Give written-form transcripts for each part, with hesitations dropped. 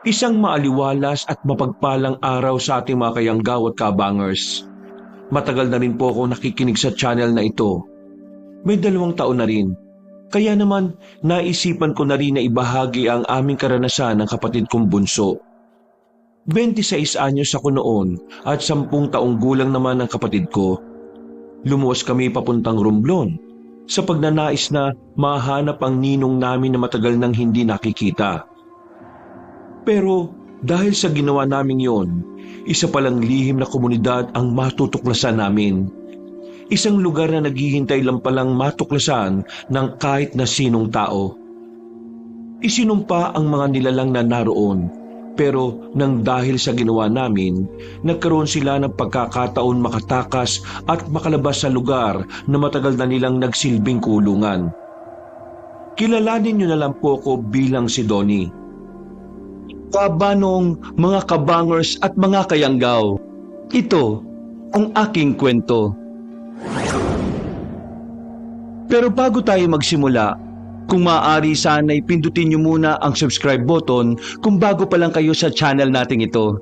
Isang maaliwalas at mapagpalang araw sa ating mga kayanggaw at kabangers. Matagal na rin po ako nakikinig sa channel na ito. May 2 taon na rin. Kaya naman naisipan ko na rin na ibahagi ang aming karanasan ng kapatid kong bunso. 26 anyos ako noon at 10 taong gulang naman ang kapatid ko. Lumuwas kami papuntang Romblon sa pagnanais na mahanap ang ninong namin na matagal nang hindi nakikita. Pero dahil sa ginawa namin yon, isa palang lihim na komunidad ang matutuklasan namin. Isang lugar na naghihintay lang palang matuklasan ng kahit na sinong tao. Isinumpa ang mga nilalang na naroon, pero nang dahil sa ginawa namin, nagkaroon sila ng pagkakataon makatakas at makalabas sa lugar na matagal na nilang nagsilbing kulungan. Kilalanin niyo na lang po ko bilang si Donnie. Kabanong, mga kabangers at mga kayanggaw, ito ang aking kwento. Pero bago tayo magsimula, kung maaari sana'y pindutin niyo muna ang subscribe button kung bago pa lang kayo sa channel nating ito.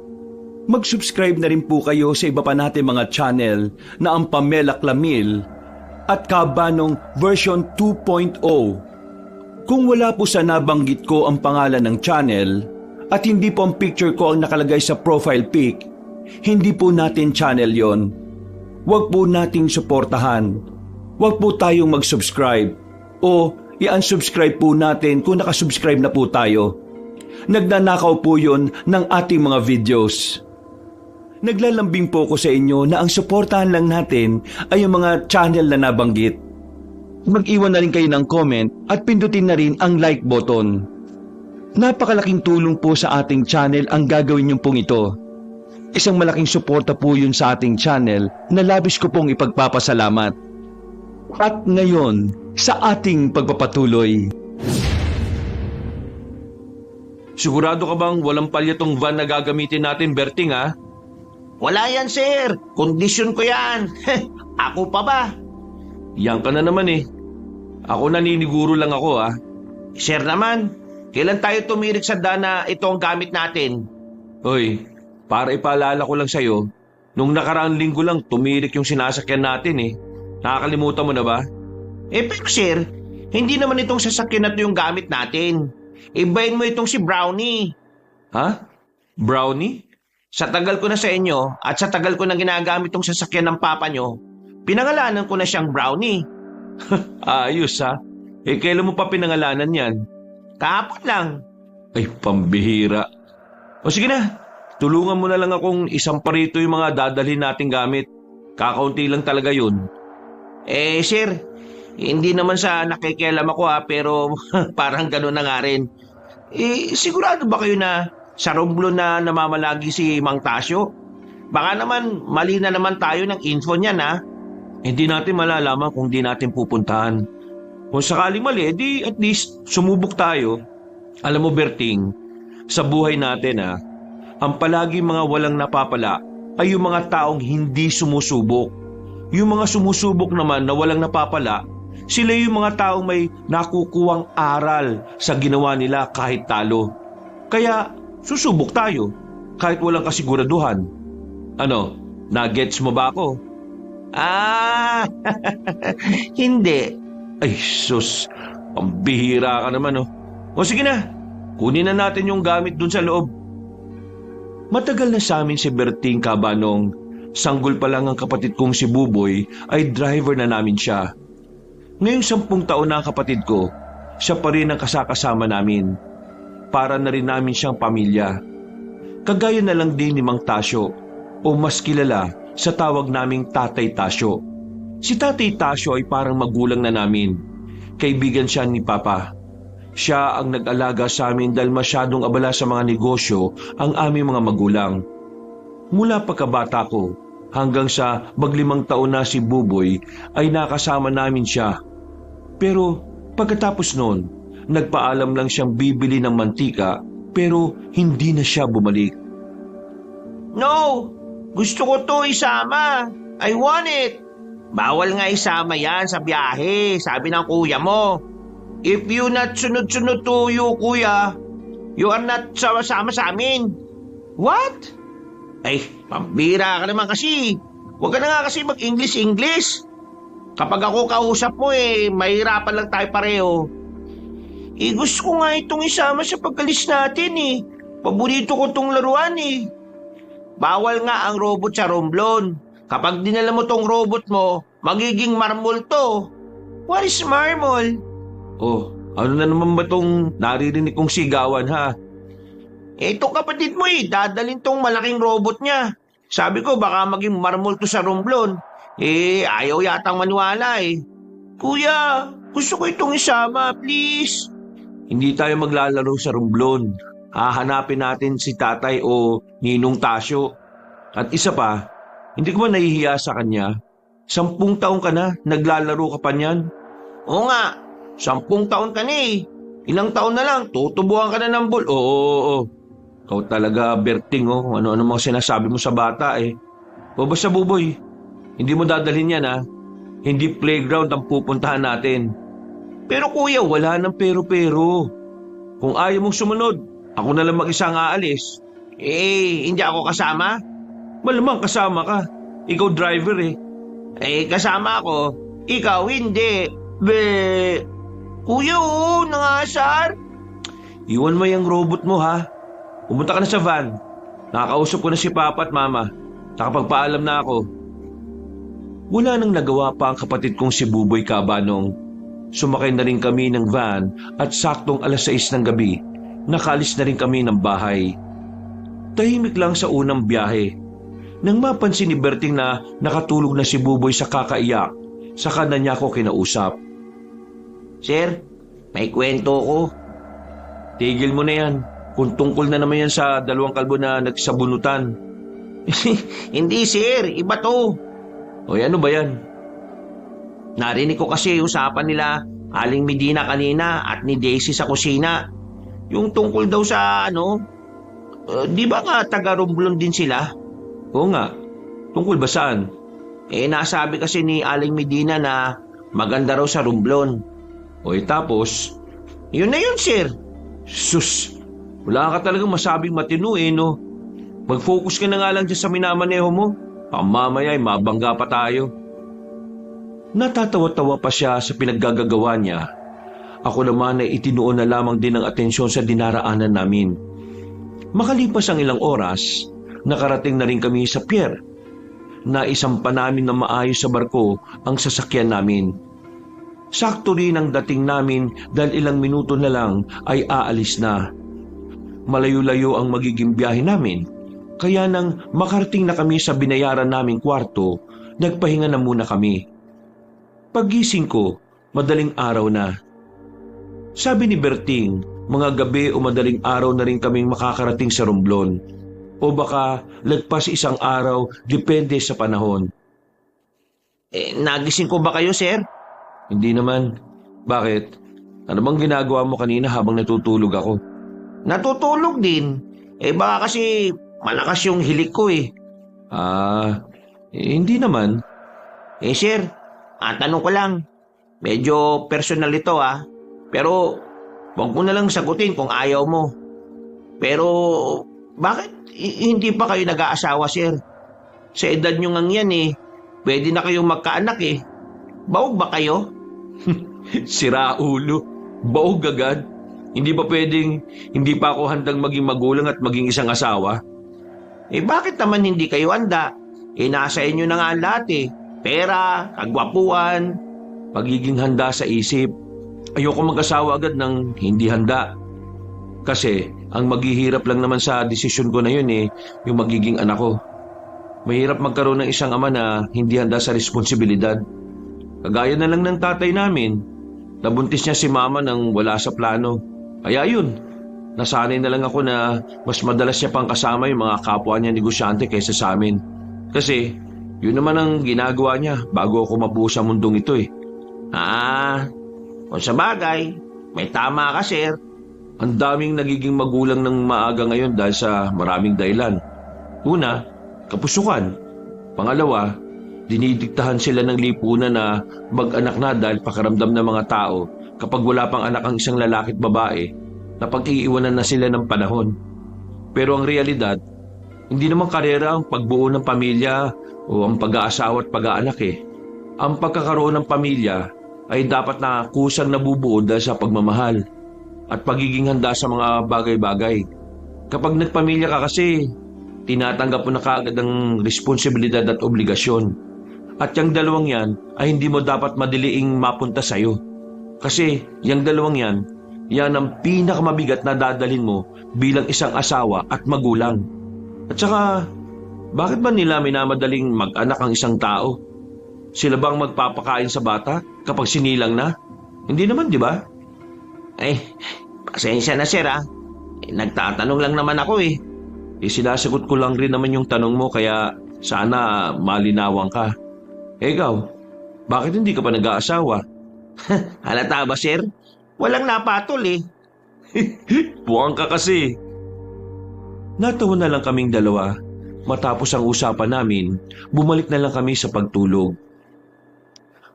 Mag-subscribe na rin po kayo sa iba pa natin mga channel na ang Pamela Clamil at Kabanong version 2.0. Kung wala po sa nabanggit ko ang pangalan ng channel, at hindi po ang picture ko ang nakalagay sa profile pic, hindi po natin channel yon. Huwag po nating suportahan. Huwag po tayong mag-subscribe o i-unsubscribe po natin kung nakasubscribe na po tayo. Nagnanakaw po yon ng ating mga videos. Naglalambing po ko sa inyo na ang suportahan lang natin ay yung mga channel na nabanggit. Mag-iwan na rin kayo ng comment at pindutin na rin ang like button. Napakalaking tulong po sa ating channel ang gagawin niyong pong ito. Isang malaking suporta po yun sa ating channel na labis ko pong ipagpapasalamat. At ngayon, sa ating pagpapatuloy. Sigurado ka bang walang palya tong van na gagamitin natin, Berting, ha? Wala yan, sir. Kondisyon ko yan. Ako pa ba? Yan ka na naman eh. Ako naniniguro lang ako, ha? Sir naman, kailan tayo tumirik sa dana ito ang gamit natin? Hoy, para ipaalala ko lang sa'yo, nung nakaraang linggo lang tumirik yung sinasakyan natin eh. Nakakalimutan mo na ba? Pero sir, hindi naman itong sasakyan na ito yung gamit natin. Ibahin mo itong si Brownie. Ha? Brownie? Sa tagal ko na sa inyo at sa tagal ko na ginagamit itong sasakyan ng papa nyo, pinangalanan ko na siyang Brownie. Ayos ha? Kailan mo pa pinangalanan yan? Kahapon lang. Ay, pambihira. O sige na, tulungan mo na lang akong isang parito yung mga dadalhin nating gamit. Kakaunti lang talaga yun. Sir, hindi naman sa nakikialam ako pero parang gano'n na nga rin. Sigurado ba kayo na sa Romblon na namamalagi si Mang Tasyo? Baka naman mali na naman tayo ng info niyan ha? Hindi natin malalaman kung di natin pupuntahan. Kung sakaling mali, di at least sumubok tayo. Alam mo, Berting, sa buhay natin ang palagi mga walang napapala ay yung mga taong hindi sumusubok. Yung mga sumusubok naman na walang napapala, sila yung mga taong may nakukuwang aral sa ginawa nila kahit talo. Kaya susubok tayo kahit walang kasiguraduhan. Ano, nagets mo ba ako? Hindi. Ay, sus, pambihira ka naman oh. O sige na, kunin na natin yung gamit dun sa loob. Matagal na sa amin si Berting, Kabanong. Sanggol pa lang ang kapatid kong si Buboy ay driver na namin siya. Ngayong 10 taon na ang kapatid ko, siya pa rin ang kasakasama namin. Para na rin namin siyang pamilya. Kagaya na lang din ni Mang Tasyo, o mas kilala sa tawag naming Tatay Tasyo. Si Tatay Tasyo ay parang magulang na namin. Kaibigan siya ni Papa. Siya ang nag-alaga sa amin dahil masyadong abala sa mga negosyo ang aming mga magulang. Mula pagkabata ko hanggang sa 5 taon na si Buboy ay nakasama namin siya. Pero pagkatapos noon, nagpaalam lang siyang bibili ng mantika pero hindi na siya bumalik. No! Gusto ko to isama. I want it. Bawal nga isama yan sa biyahe, sabi ng kuya mo. If you not sunod-sunod to you, kuya, You are not sama-sama sa amin. What? Ay, pambira ka naman kasi. Huwag ka na nga kasi mag-English-English. Kapag ako kausap mo mahirapan lang tayo pareho. Gusto ko nga itong isama sa pagkalis natin Paborito ko itong laruan Bawal nga ang robot sa Romblon. Kapag dinala mo tong robot mo, magiging marmol to. What is marmol? Oh, ano na naman ba tong naririnig kong sigawan ha? Itong kapatid mo dadalhin tong malaking robot niya. Sabi ko baka maging marmol to sa Romblon. Ayaw yatang maniwala Kuya, gusto ko itong isama, please. Hindi tayo maglalaro sa Romblon. Hahanapin natin si tatay o Ninong Tasyo. At isa pa, hindi ko ba nahihiya sa kanya? 10 taong ka na, naglalaro ka pa niyan. Oo nga, 10 taon ka na Ilang taon na lang, tutubuhan ka na ng ball. Oo. Ikaw talaga, Berting Ano-ano mga sinasabi mo sa bata O basta Buboy, hindi mo dadalhin yan Hindi playground ang pupuntahan natin. Pero kuya, wala nang pero-pero. Kung ayaw mong sumunod, ako na lang mag-isa ang aalis. Hindi ako kasama? Malamang kasama ka. Ikaw driver Kasama ako. Ikaw hindi. Kuya, nangasar. Iwan mo yung robot mo ha. Pumunta ka na sa van. Nakakausap ko na si Papa at Mama. Nakapagpaalam na ako. Wala nang nagawa pa ang kapatid kong si Buboy Cabanong. Sumakay na rin kami ng van at saktong 6:00 ng gabi, nakalis na rin kami ng bahay. Tahimik lang sa unang biyahe. Nang mapansin ni Berting na nakatulog na si Buboy sa kakaiyak, saka na niya ako kinausap. Sir, may kwento ko. Tigil mo na yan. Kung tungkol na naman yan sa 2 kalbo na nagsabunutan. Hindi sir, iba to. O ano ba yan? Narinig ko kasi usapan nila Aling Medina kanina at ni Daisy sa kusina. Yung tungkol daw sa di ba nga taga Romblon din sila? Oo nga. Tungkol ba saan? Nasabi kasi ni Aling Medina na maganda raw sa Romblon. O tapos? Yun na yun sir. Sus, wala ka talagang masabing matino no? Mag-focus ka na nga lang dyan sa minamaneho mo. Mamaya mabangga pa tayo. Natatawa-tawa pa siya sa pinaggagawa niya. Ako naman ay itinuon na lamang din ang atensyon sa dinaraanan namin. Makalipas ang ilang oras, nakarating na rin kami sa pier. Naisampa namin na maayos sa barko ang sasakyan namin. Sakto rin ang dating namin dahil ilang minuto na lang ay aalis na. Malayo-layo ang magiging biyahe namin. Kaya nang makarating na kami sa binayaran naming kwarto, nagpahinga na muna kami. Paggising ko, madaling araw na. Sabi ni Berting, mga gabi o madaling araw na rin kaming makakarating sa Romblon. O baka lagpas 1 araw, depende sa panahon. Nagising ko ba kayo, sir? Hindi naman. Bakit? Ano bang ginagawa mo kanina habang natutulog ako? Natutulog din. Baka kasi malakas yung hilik ko Hindi naman. Sir, tanong ko lang. Medyo personal ito Pero huwag mo na lang sagutin kung ayaw mo. Pero bakit hindi pa kayo nag-aasawa, sir? Sa edad nyo ngang yan pwede na kayong magkaanak Baog ba kayo? Sira ulo. Baog agad. Hindi ba pwedeng hindi pa ako handang maging magulang at maging isang asawa? Bakit naman hindi kayo handa? Nasa inyo na nga ang lahat Pera, kagwapuan. Pagiging handa sa isip. Ayoko mag-asawa agad ng hindi handa. Kasi ang maghihirap lang naman sa desisyon ko na yun yung magiging anak ko. Mahirap magkaroon ng isang ama na hindi handa sa responsibilidad. Kagaya na lang ng tatay namin. Nabuntis niya si mama nang wala sa plano. Kaya yun, nasanay na lang ako na mas madalas niya pang kasama yung mga kapwa niya negosyante kaysa sa amin. Kasi yun naman ang ginagawa niya bago ako mabuo sa mundong ito Kung sa bagay, may tama ka, sir. Ang daming nagiging magulang ng maaga ngayon dahil sa maraming dahilan. Una, kapusukan. Pangalawa, dinidiktahan sila ng lipunan na mag-anak na dahil pakaramdam ng mga tao kapag wala pang anak ang isang lalaki at babae. na pag-iiwanan na sila ng panahon. Pero ang realidad, hindi naman karera ang pagbuo ng pamilya o ang pag-aasawa at pag-aanak eh. Ang pagkakaroon ng pamilya ay dapat na kusang nabubuo dahil sa pagmamahal at pagiging handa sa mga bagay-bagay. Kapag nagpamilya ka kasi, tinatanggap mo na kaagad ang responsibilidad at obligasyon. At yung dalawang yan ay hindi mo dapat madiliing mapunta sa'yo. Kasi yung dalawang yan ang pinakamabigat na dadalhin mo bilang isang asawa at magulang. At saka, bakit ba nila minamadaling mag-anak ang isang tao? Sila bang magpapakain sa bata kapag sinilang na? Hindi naman, di ba? Pasensya na sir ah. Nagtatanong lang naman ako eh. Sinasagot ko lang rin naman yung tanong mo kaya sana malinawan ka. Ikaw, bakit hindi ka pa nag-aasawa? Halata ba sir? Walang napatol eh. Buwang ka kasi. Natawa na lang kaming dalawa. Matapos ang usapan namin, bumalik na lang kami sa pagtulog.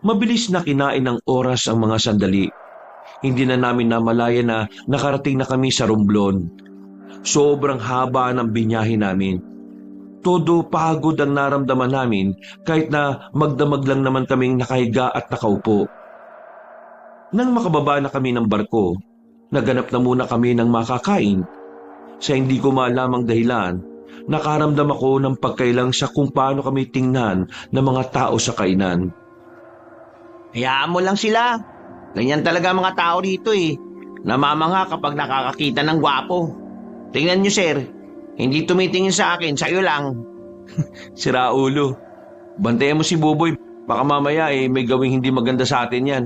Mabilis na kinain ng oras ang mga sandali. Hindi na namin namalayan na nakarating na kami sa Romblon. Sobrang haba ng binyahe namin. Todo pagod ang naramdaman namin kahit na magdamag lang naman kaming nakahiga at nakaupo. Nang makababa na kami ng barko, naganap na muna kami ng makakain. Sa hindi ko maalamang dahilan, nakaramdam ako ng pagkailang sa kung paano kami tingnan ng mga tao sa kainan. Hayaan mo lang sila. Ganyan talaga ang mga tao rito eh. Namamangha kapag nakakakita ng gwapo. Tingnan niyo sir, hindi tumitingin sa akin, sa'yo lang. Sira ulo. Bantayan mo si Buboy, baka mamaya may gawing hindi maganda sa atin yan.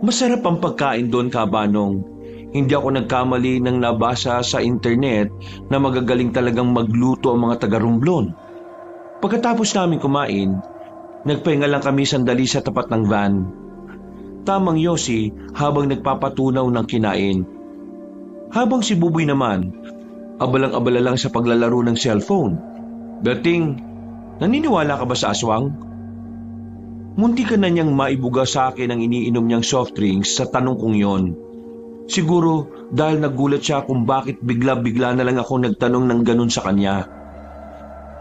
Masarap ang pagkain doon, Kabanong. Hindi ako nagkamali nang nabasa sa internet na magagaling talagang magluto ang mga taga-Romblon. Pagkatapos namin kumain, nagpahinga lang kami sandali sa tapat ng van. Tamang yosi habang nagpapatunaw ng kinain. Habang si Buboy naman, abalang-abala lang sa paglalaro ng cellphone. Berting, naniniwala ka ba sa aswang? Munti ka na niyang maibuga sa akin ang iniinom niyang soft drinks sa tanong kong yon. Siguro dahil nagulat siya kung bakit bigla-bigla na lang ako nagtanong ng ganun sa kanya.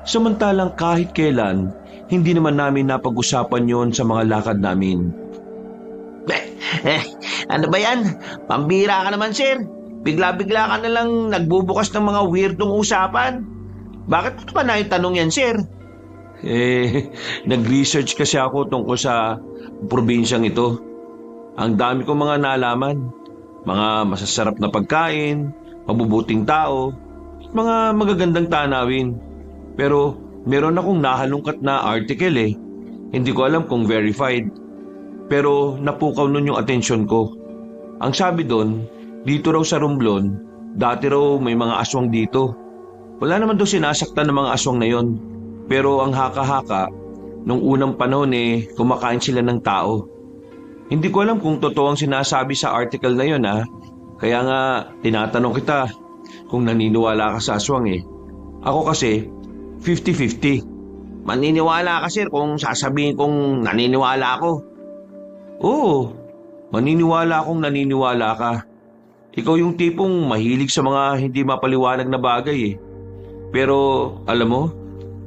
Samantalang kahit kailan, hindi naman namin napag-usapan yon sa mga lakad namin. Ano ba yan? Pambira ka naman sir. Bigla-bigla ka na lang nagbubukas ng mga weirdong usapan. Bakit mo pa na itanong yan, sir? Nag-research kasi ako tungkol sa probinsyang ito. Ang dami kong mga nalaman. Mga masasarap na pagkain, mabubuting tao, mga magagandang tanawin. Pero meron akong nahalungkat na article eh. Hindi ko alam kung verified. Pero napukaw nun yung atensyon ko. Ang sabi doon, dito raw sa Romblon, dati raw may mga aswang dito. Wala naman daw sinasaktan ng mga aswang na yon. Pero ang haka-haka, nung unang panahon kumakain sila ng tao. Hindi ko alam kung totoo ang sinasabi sa article na yon ha. Kaya nga tinatanong kita kung naniniwala ka sa aswang eh. Ako kasi, 50-50. Maniniwala ka sir kung sasabihin kong naniniwala ako. Oo, maniniwala akong naniniwala ka. Ikaw yung tipong mahilig sa mga hindi mapaliwanag na bagay eh. Pero alam mo,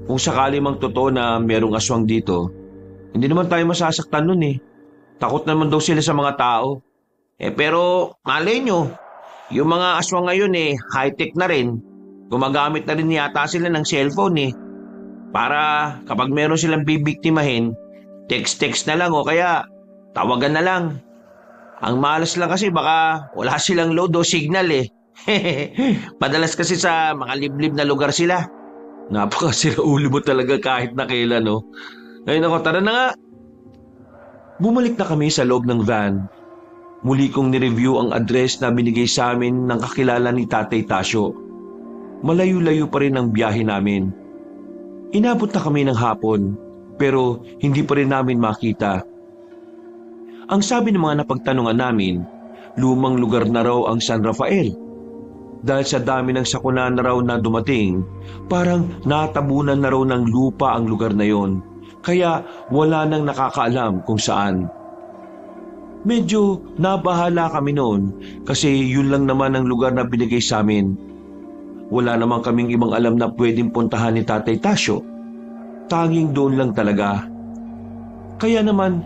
kung sakali mang totoo na merong aswang dito, hindi naman tayo masasaktan nun eh. Takot naman daw sila sa mga tao. Pero malay nyo, yung mga aswang ngayon high-tech na rin. Gumagamit na rin yata sila ng cellphone eh. Para kapag meron silang bibiktimahin, text-text na lang o kaya tawagan na lang. Ang malas lang kasi baka wala silang load o signal eh. Madalas kasi sa mga liblib na lugar sila. Napakasira ulo mo talaga kahit na kailan no. Ngayon ako, tara na nga. Bumalik na kami sa loob ng van. Muli kong nireview ang address na binigay sa amin ng kakilala ni Tatay Tasyo. Malayo-layo pa rin ang biyahe namin. Inabot na kami ng hapon, pero hindi pa rin namin makita. Ang sabi ng mga napagtanungan namin, lumang lugar na raw ang San Rafael. Dahil sa dami ng sakuna na raw na dumating, parang natabunan na raw ng lupa ang lugar na yon. Kaya wala nang nakakaalam kung saan. Medyo nabahala kami noon kasi yun lang naman ang lugar na binigay sa amin. Wala naman kaming ibang alam na pwedeng puntahan ni Tatay Tasyo. Tanging doon lang talaga. Kaya naman,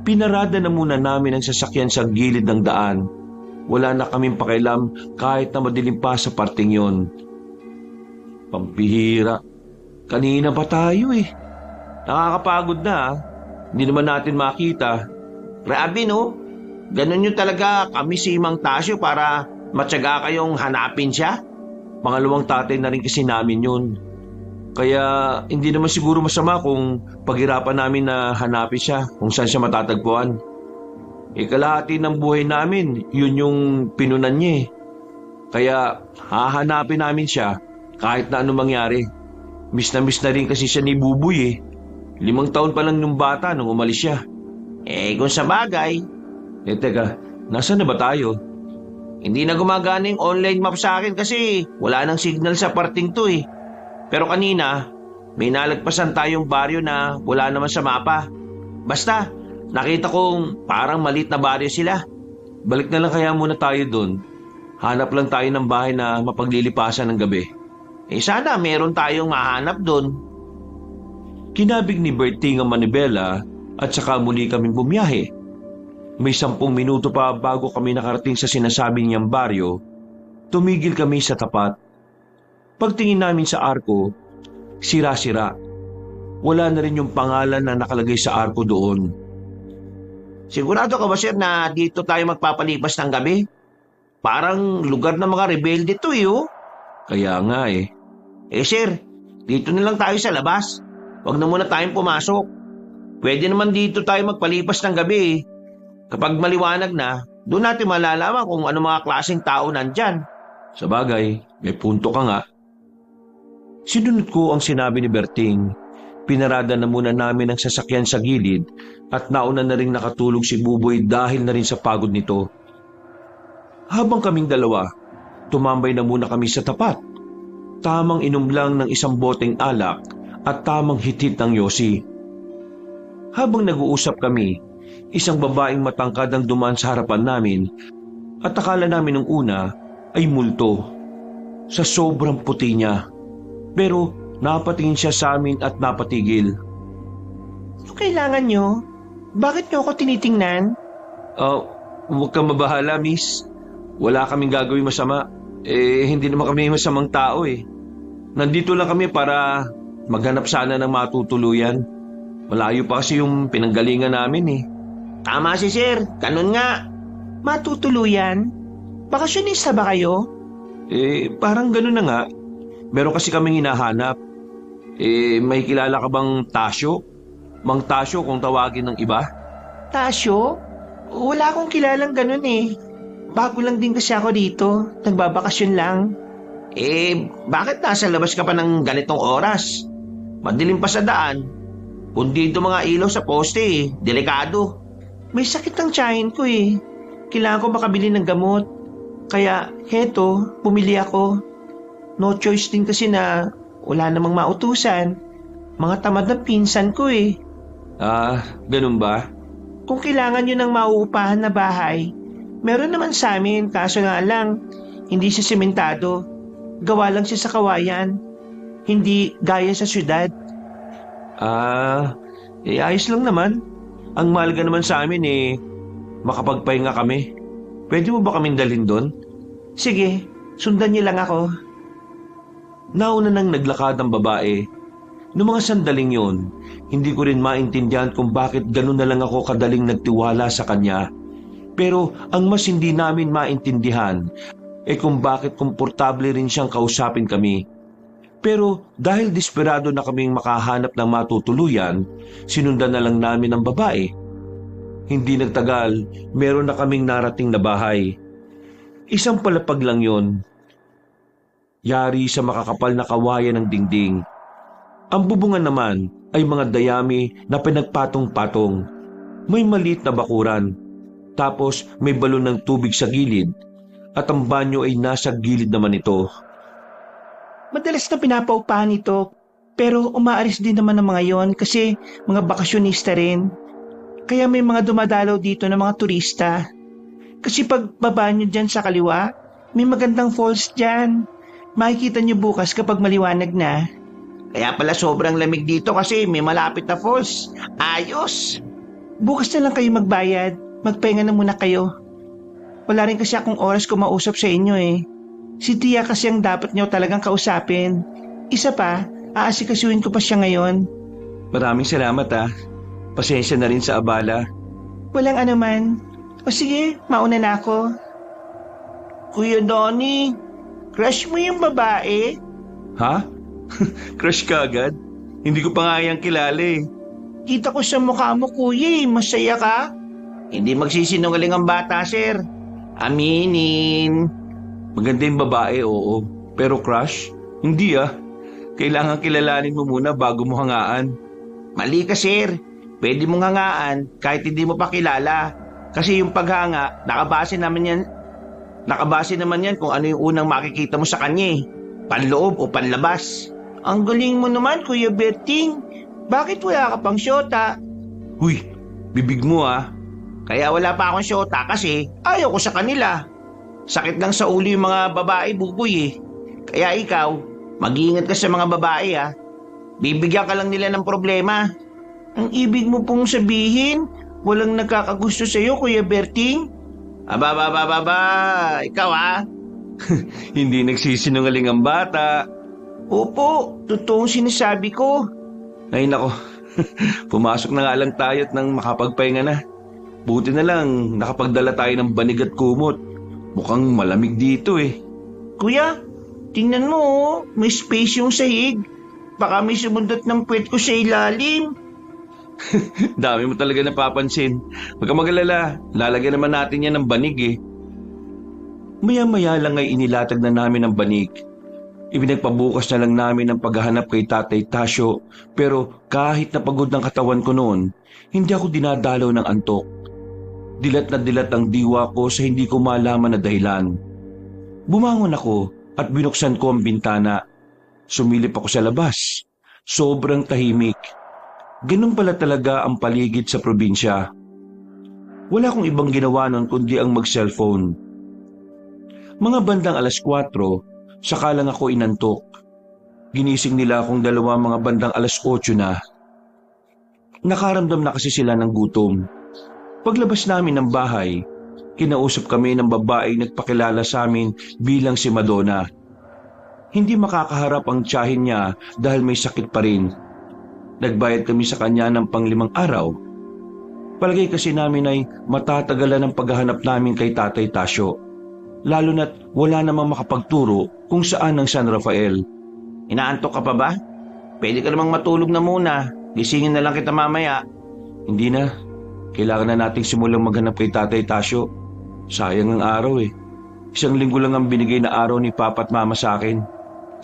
pinarada na muna namin ang sasakyan sa gilid ng daan. Wala na kaming pakialam kahit na madilim pa sa parting yon. Pampihira. Kanina pa tayo eh. Nakakapagod na ah. Hindi naman natin makita. Grabe no? Ganun yun talaga kami si Mang Tasyo para matyaga kayong hanapin siya? Pangalawang tatay na rin kasi namin yun. Kaya hindi naman siguro masama kung paghirapan namin na hanapin siya kung saan siya matatagpuan. Kalahati ng buhay namin, yun yung pinunan niya eh. Kaya hahanapin namin siya kahit na anong mangyari. Miss na rin kasi siya ni Buboy eh. 5 taon pa lang nung bata nung umalis siya. Kung sa bagay, Teka, nasaan na ba tayo? hindi na gumagana yung online map sa akin kasi wala nang signal sa parting to eh. Pero kanina, may nalagpasan tayong baryo na wala naman sa mapa. Basta, nakita kong parang malit na baryo sila. Balik na lang kaya muna tayo doon. Hanap lang tayo ng bahay na mapaglilipasan ng gabi. Sana meron tayong mahanap doon. Kinabig ni Berting ang manibela at saka muli kaming bumiyahe. May 10 minuto pa bago kami nakarating sa sinasabi niyang baryo. Tumigil kami sa tapat. Pagtingin namin sa arko, sira-sira. Wala na rin yung pangalan na nakalagay sa arko doon. Sigurado ka ba sir na dito tayo magpapalipas ng gabi? Parang lugar ng mga rebelde to eh oh. Kaya nga eh. Sir, dito na lang tayo sa labas. Huwag na muna tayong pumasok. Pwede naman dito tayo magpalipas ng gabi eh. Kapag maliwanag na, doon natin malalaman kung ano mga klaseng tao nandyan. Sa bagay, may punto ka nga. Sinunod ko ang sinabi ni Berting. Pinarada na muna namin ang sasakyan sa gilid at nauna na rin nakatulog si Buboy dahil na rin sa pagod nito. Habang kaming dalawa, tumambay na muna kami sa tapat. Tamang inom lang ng 1 boteng alak at tamang hitit ng yosi. Habang nag-uusap kami, isang babaeng matangkad ang dumaan sa harapan namin at akala namin nung una ay multo sa sobrang puti niya. Pero napatingin siya sa amin at napatigil. Ano kailangan nyo? Bakit nyo ako tinitingnan? Huwag kang mabahala, miss. Wala kaming gagawin masama. Hindi naman kami masamang tao eh. Nandito lang kami para maghanap sana ng matutuluyan. Malayo pa kasi yung pinanggalingan namin eh. Tama si sir, ganun nga. Matutuluyan? Bakasyonista ba kayo? Parang ganun na nga. Meron kasi kaming hinahanap. May kilala ka bang Tasyo? Mang Tasyo kung tawagin ng iba? Tasyo? Wala akong kilalang ganun eh. Bago lang din kasi ako dito. Nagbabakasyon lang. Bakit nasa labas ka pa ng ganitong oras? Madilim pa sa daan. Kundi ito mga ilaw sa poste eh. Delikado. May sakit ang tiyahin ko eh. Kailangan ko makabili ng gamot. Kaya heto, pumili ako. No choice din kasi na wala namang mautusan. Mga tamad na pinsan ko eh. Ganun ba? Kung kailangan nyo ng mauupahan na bahay, meron naman sa amin, kaso nga lang, hindi siya sementado. Gawa lang siya sa kawayan. Hindi gaya sa syudad. Ayos lang naman. Ang mahalaga naman sa amin makapagpahinga kami. Pwede mo ba kaming dalhin doon? Sige, sundan niyo lang ako. Nauna nang naglakad ang babae. Noong mga sandaling yon, hindi ko rin maintindihan kung bakit ganun na lang ako kadaling nagtiwala sa kanya. Pero ang mas hindi namin maintindihan kung bakit komportable rin siyang kausapin kami. Pero dahil desperado na kaming makahanap ng matutuluyan, sinundan na lang namin ang babae. Hindi nagtagal, meron na kaming narating na bahay. Isang palapag lang yon. Yari sa makakapal na kawayan ng dingding. Ang bubungan naman ay mga dayami na pinagpatong-patong. May maliit na bakuran. Tapos may balon ng tubig sa gilid. At ang banyo ay nasa gilid naman ito. Madalas na pinapaupahan ito, pero umaalis din naman ng mga yon kasi mga bakasyonista rin. Kaya may mga dumadalaw dito ng mga turista. Kasi pag baba nyo dyan sa kaliwa, may magandang falls dyan. Makikita nyo bukas kapag maliwanag na. Kaya pala sobrang lamig dito kasi may malapit na falls. Ayos! Bukas na lang kayo magbayad. Magpahinga na muna kayo. Wala rin kasi akong oras kumausap sa inyo eh. Si Tia kasi ang dapat nyo talagang kausapin. Isa pa, aasikasuhin ko pa siya ngayon. Maraming salamat ah. Pasensya na rin sa abala. Walang anuman. O sige, mauna na ako. Kuya Donnie, crush mo yung babae? Ha? Crush ka agad? Hindi ko pa nga yan kilala eh. Kita ko sa mukha mo kuya eh, masaya ka? Hindi magsisinungaling ang bata, sir. Aminin. Maganda yung babae, oo. Pero crush? Hindi ah. Kailangan kilalanin mo muna bago mo hangaan. Mali ka, sir. Pwede mong hangaan kahit hindi mo pa kilala. Kasi yung paghanga, nakabase naman yan kung ano yung unang makikita mo sa kanya eh. Panloob o panlabas. Ang galing mo naman Kuya Berting. Bakit wala ka pang syota? Huy, bibig mo ah. Kaya wala pa akong syota kasi ayaw ko sa kanila. Sakit lang sa ulo yung mga babae, buboy eh. Kaya ikaw, mag-iingat ka sa mga babae ah. Bibigyan ka lang nila ng problema. Ang ibig mo pong sabihin, walang nagkakagusto sa'yo Kuya Berting? Aba, ikaw ah. Hindi nagsisinungaling ang bata. Opo, totoong sinasabi ko. Ay nako, pumasok na nga lang tayo at nang makapagpahinga na. Buti na lang nakapagdala tayo ng banig at kumot. Mukhang malamig dito eh. Kuya, tingnan mo oh, may space yung sahig. Baka may sumundot ng puwet ko sa ilalim. Dami mo talaga napapansin. Huwag ka mag-alala, lalagyan naman natin yan ng banig eh. Maya-maya lang ay inilatag na namin ang banig. Ibinagpabukas na lang namin ang paghahanap kay Tatay Tasyo, pero kahit napagod ng katawan ko noon, hindi ako dinadalaw ng antok. Dilat na dilat ang diwa ko sa hindi ko malaman na dahilan. Bumangon ako at binuksan ko ang bintana. Sumilip ako sa labas. Sobrang tahimik. Ganun pala talaga ang paligid sa probinsya. Wala akong ibang ginawa nun kundi ang mag-cellphone. Mga bandang 4:00, saka lang ako inantok. Ginising nila akong dalawa mga bandang 8:00 na. Nakaramdam na kasi sila ng gutom. Paglabas namin ng bahay, kinausap kami ng babaeng nagpakilala sa amin bilang si Madonna. Hindi makakaharap ang tiyahin niya dahil may sakit pa rin. Nagbayad kami sa kanya ng 5 araw. Palagay kasi namin ay matatagalan ang paghahanap namin kay Tatay Tasyo. Lalo na't wala namang makapagturo kung saan ang San Rafael. Inaantok ka pa ba? Pwede ka namang matulog na muna. Gisingin na lang kita mamaya. Hindi na. Kailangan na nating simulang maghanap kay Tatay Tasyo. Sayang ang araw eh. 1 linggo lang ang binigay na araw ni Papa at Mama sa akin.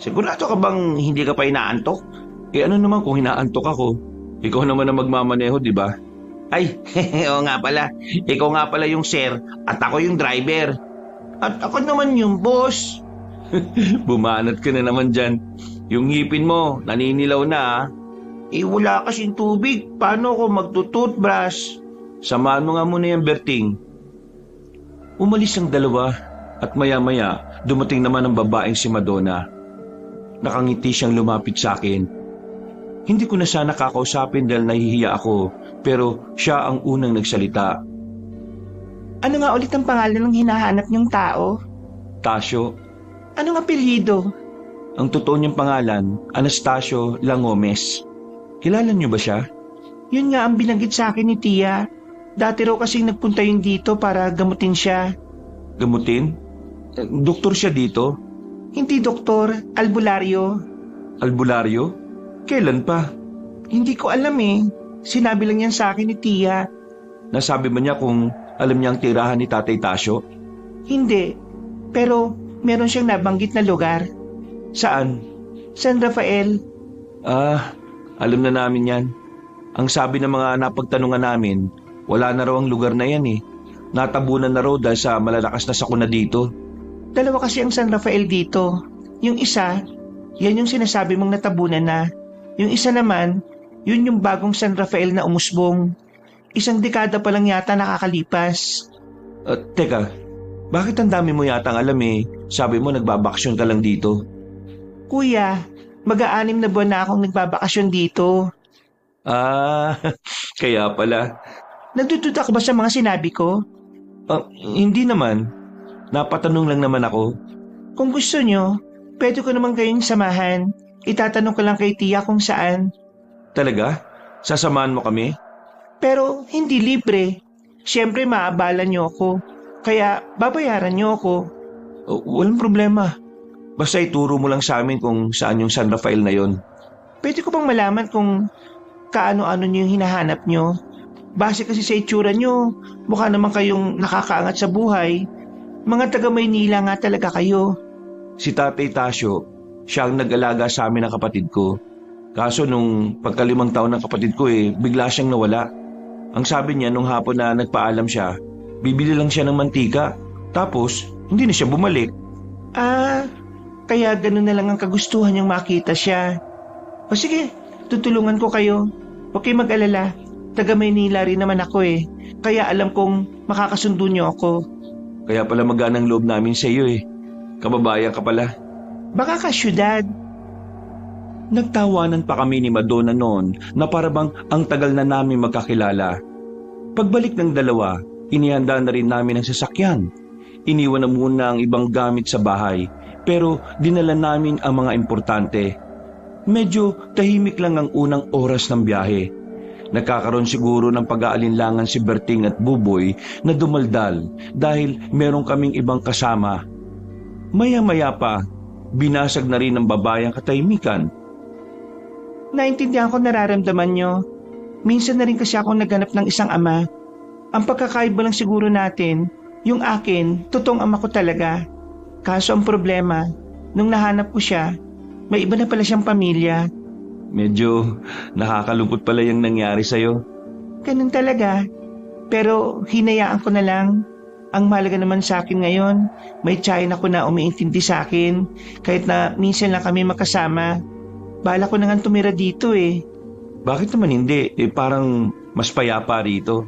Sigurado ka bang hindi ka pa inaantok? Eh ano naman kung hinaantok ako? Ikaw naman ang magmamaneho, di ba? Ay, oo nga pala. Ikaw nga pala yung sir at ako yung driver. At ako naman yung boss. Bumanat ka na naman dyan. Yung ngipin mo, naninilaw na ah. Eh wala kasing tubig. Paano ako magtutoothbrush? Samahan mo nga muna yung Berting. Umalis ang dalawa at maya-maya dumating naman ang babaeng si Madonna. Nakangiti siyang lumapit sa akin. Hindi ko na sana kakausapin dahil nahihiya ako, pero siya ang unang nagsalita. Ano nga ulit ang pangalan ng hinahanap niyong tao? Tasyo. Anong apelyido? Ang totoo niyang pangalan, Anastasio Langomez. Kilala niyo ba siya? Yun nga ang binanggit sa akin ni Tia. Dati raw kasing nagpunta yun dito para gamutin siya. Gamutin? Doktor siya dito? Hindi doktor, albularyo. Albularyo? Kailan pa? Hindi ko alam eh. Sinabi lang yan sa akin ni Tia. Nasabi ba niya kung alam niya ang tirahan ni Tatay Tasyo? Hindi. Pero meron siyang nabanggit na lugar. Saan? San Rafael. Ah, alam na namin yan. Ang sabi ng mga napagtanungan namin, wala na raw ang lugar na yan eh. Natabunan na raw dahil sa malalakas na sakuna dito. Dalawa kasi ang San Rafael dito. Yung isa, yan yung sinasabi mong natabunan na. Yung isa naman, yun yung bagong San Rafael na umusbong. 1 dekada pa lang yata nakakalipas. Teka, bakit ang dami mo yatang alam eh? Sabi mo nagbabakasyon ka lang dito. Kuya, mag-6 na buwan na akong nagbabakasyon dito. Ah, kaya pala. Nagdududa ka ba sa mga sinabi ko? Hindi naman. Napatanong lang naman ako. Kung gusto nyo, pwede ko naman kayong samahan. Itatanong ko lang kay Tia kung saan. Talaga? Sasamahan mo kami? Pero hindi libre. Siyempre maabala nyo ako. Kaya babayaran nyo ako. Walang problema. Basta ituro mo lang sa amin kung saan yung San Rafael na yon. Pwede ko bang malaman kung kaano-ano nyo yung hinahanap nyo? Base kasi sa itsura nyo, mukha naman kayong nakakaangat sa buhay. Mga taga Maynila nga talaga kayo. Si Tatay Tasyo, siya ang nag-alaga sa amin ng kapatid ko. Kaso nung pagka-5 taon ng kapatid ko bigla siyang nawala. Ang sabi niya nung hapon na nagpaalam siya, bibili lang siya ng mantika. Tapos, hindi na siya bumalik. Kaya ganun na lang ang kagustuhan niyang makita siya. O sige, tutulungan ko kayo. Huwag kayong mag-alala. Taga Maynila rin naman ako Kaya alam kong makakasundo niyo ako. Kaya pala maganang loob namin sa iyo Kababayan ka pala. Baka ka syudad. Nagtawanan pa kami ni Madonna noon na parabang ang tagal na namin magkakilala. Pagbalik ng dalawa, inihanda na rin namin ang sasakyan. Iniwan na muna ang ibang gamit sa bahay, pero dinala namin ang mga importante. Medyo tahimik lang ang unang oras ng biyahe. Nagkakaroon siguro ng pag-aalinlangan si Berting at Buboy na dumaldal dahil meron kaming ibang kasama. Maya-maya pa, binasag na rin ng babayang katahimikan. Naintindihan ko nararamdaman nyo. Minsan na rin kasi ako naghanap ng isang ama. Ang pagkakaiba lang siguro natin, yung akin, totoong ama ko talaga. Kaso ang problema, nung nahanap ko siya, may iba na pala siyang pamilya. Medyo nakakalungkot pala yung nangyari sa'yo. Ganun talaga. Pero hinayaan ko na lang. Ang mahalaga naman sa akin ngayon, may tiyahin ako na umiintindi sa akin. Kahit na minsan lang kami makasama. Bala ko na nga tumira dito Bakit naman hindi? Parang mas payapa rito.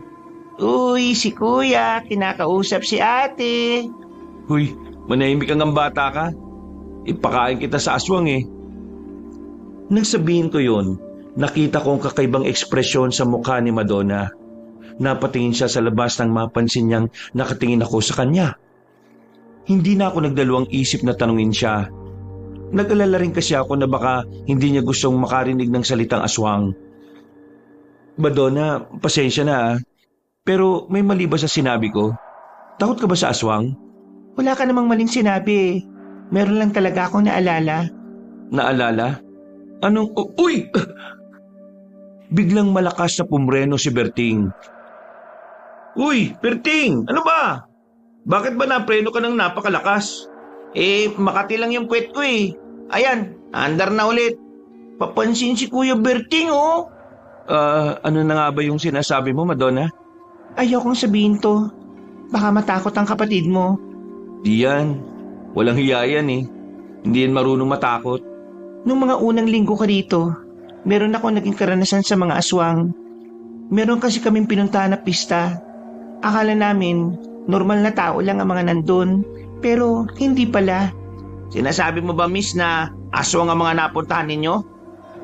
Uy, si kuya, kinakausap si ate. Huy, manahimik kang ang bata ka. Ipakain kita sa aswang Nang sabihin ko yon, nakita ko ang kakaibang ekspresyon sa mukha ni Madonna. Napatingin siya sa labas nang mapansin niyang nakatingin ako sa kanya. Hindi na ako nagdalawang isip na tanungin siya. Nag-alala rin kasi ako na baka hindi niya gustong makarinig ng salitang aswang. Madonna, pasensya na pero may mali ba sa sinabi ko? Takot ka ba sa aswang? Wala ka namang maling sinabi. Meron lang talaga akong naalala. Naalala? Anong... Uy! Biglang malakas na pumreno si Berting. Uy, Berting! Ano ba? Bakit ba napreno ka ng napakalakas? Makati lang yung puwet ko Ayan, andar na ulit. Papansin si Kuya Berting Ano na nga ba yung sinasabi mo, Madonna? Ayokong sabihin to. Baka matakot ang kapatid mo. Di yan. Walang hiya yan Hindi yan marunong matakot. Nung mga unang linggo ka dito, meron ako naging karanasan sa mga aswang. Meron kasi kaming pinuntahan na pista. Akala namin, normal na tao lang ang mga nandun. Pero hindi pala. Sinasabi mo ba, miss, na aswang ang mga napuntahan ninyo?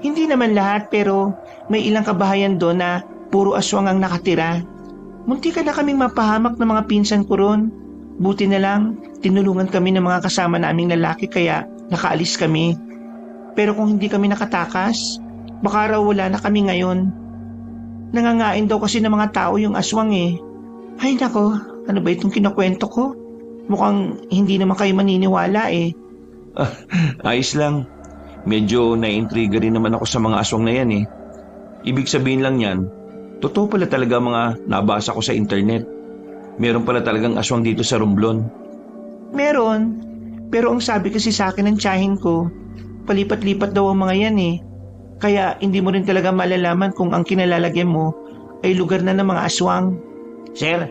Hindi naman lahat pero may ilang kabahayan doon na puro aswang ang nakatira. Munti ka na kaming mapahamak ng mga pinsan ko ron. Buti na lang, tinulungan kami ng mga kasama naming lalaki kaya nakaalis kami. Pero kung hindi kami nakatakas, baka raw wala na kami ngayon. Nangangain daw kasi ng mga tao yung aswang Ay nako, ano ba itong kinukwento ko? Mukhang hindi naman kayo maniniwala Ayos lang. Medyo naiintriga rin naman ako sa mga aswang na yan Ibig sabihin lang yan, totoo pala talaga mga nabasa ko sa internet. Meron pala talagang aswang dito sa Romblon. Meron, pero ang sabi kasi sa akin ng tiyahin ko, palipat-lipat daw ang mga yan Kaya hindi mo rin talaga malalaman kung ang kinalalagyan mo ay lugar na ng mga aswang. Sir,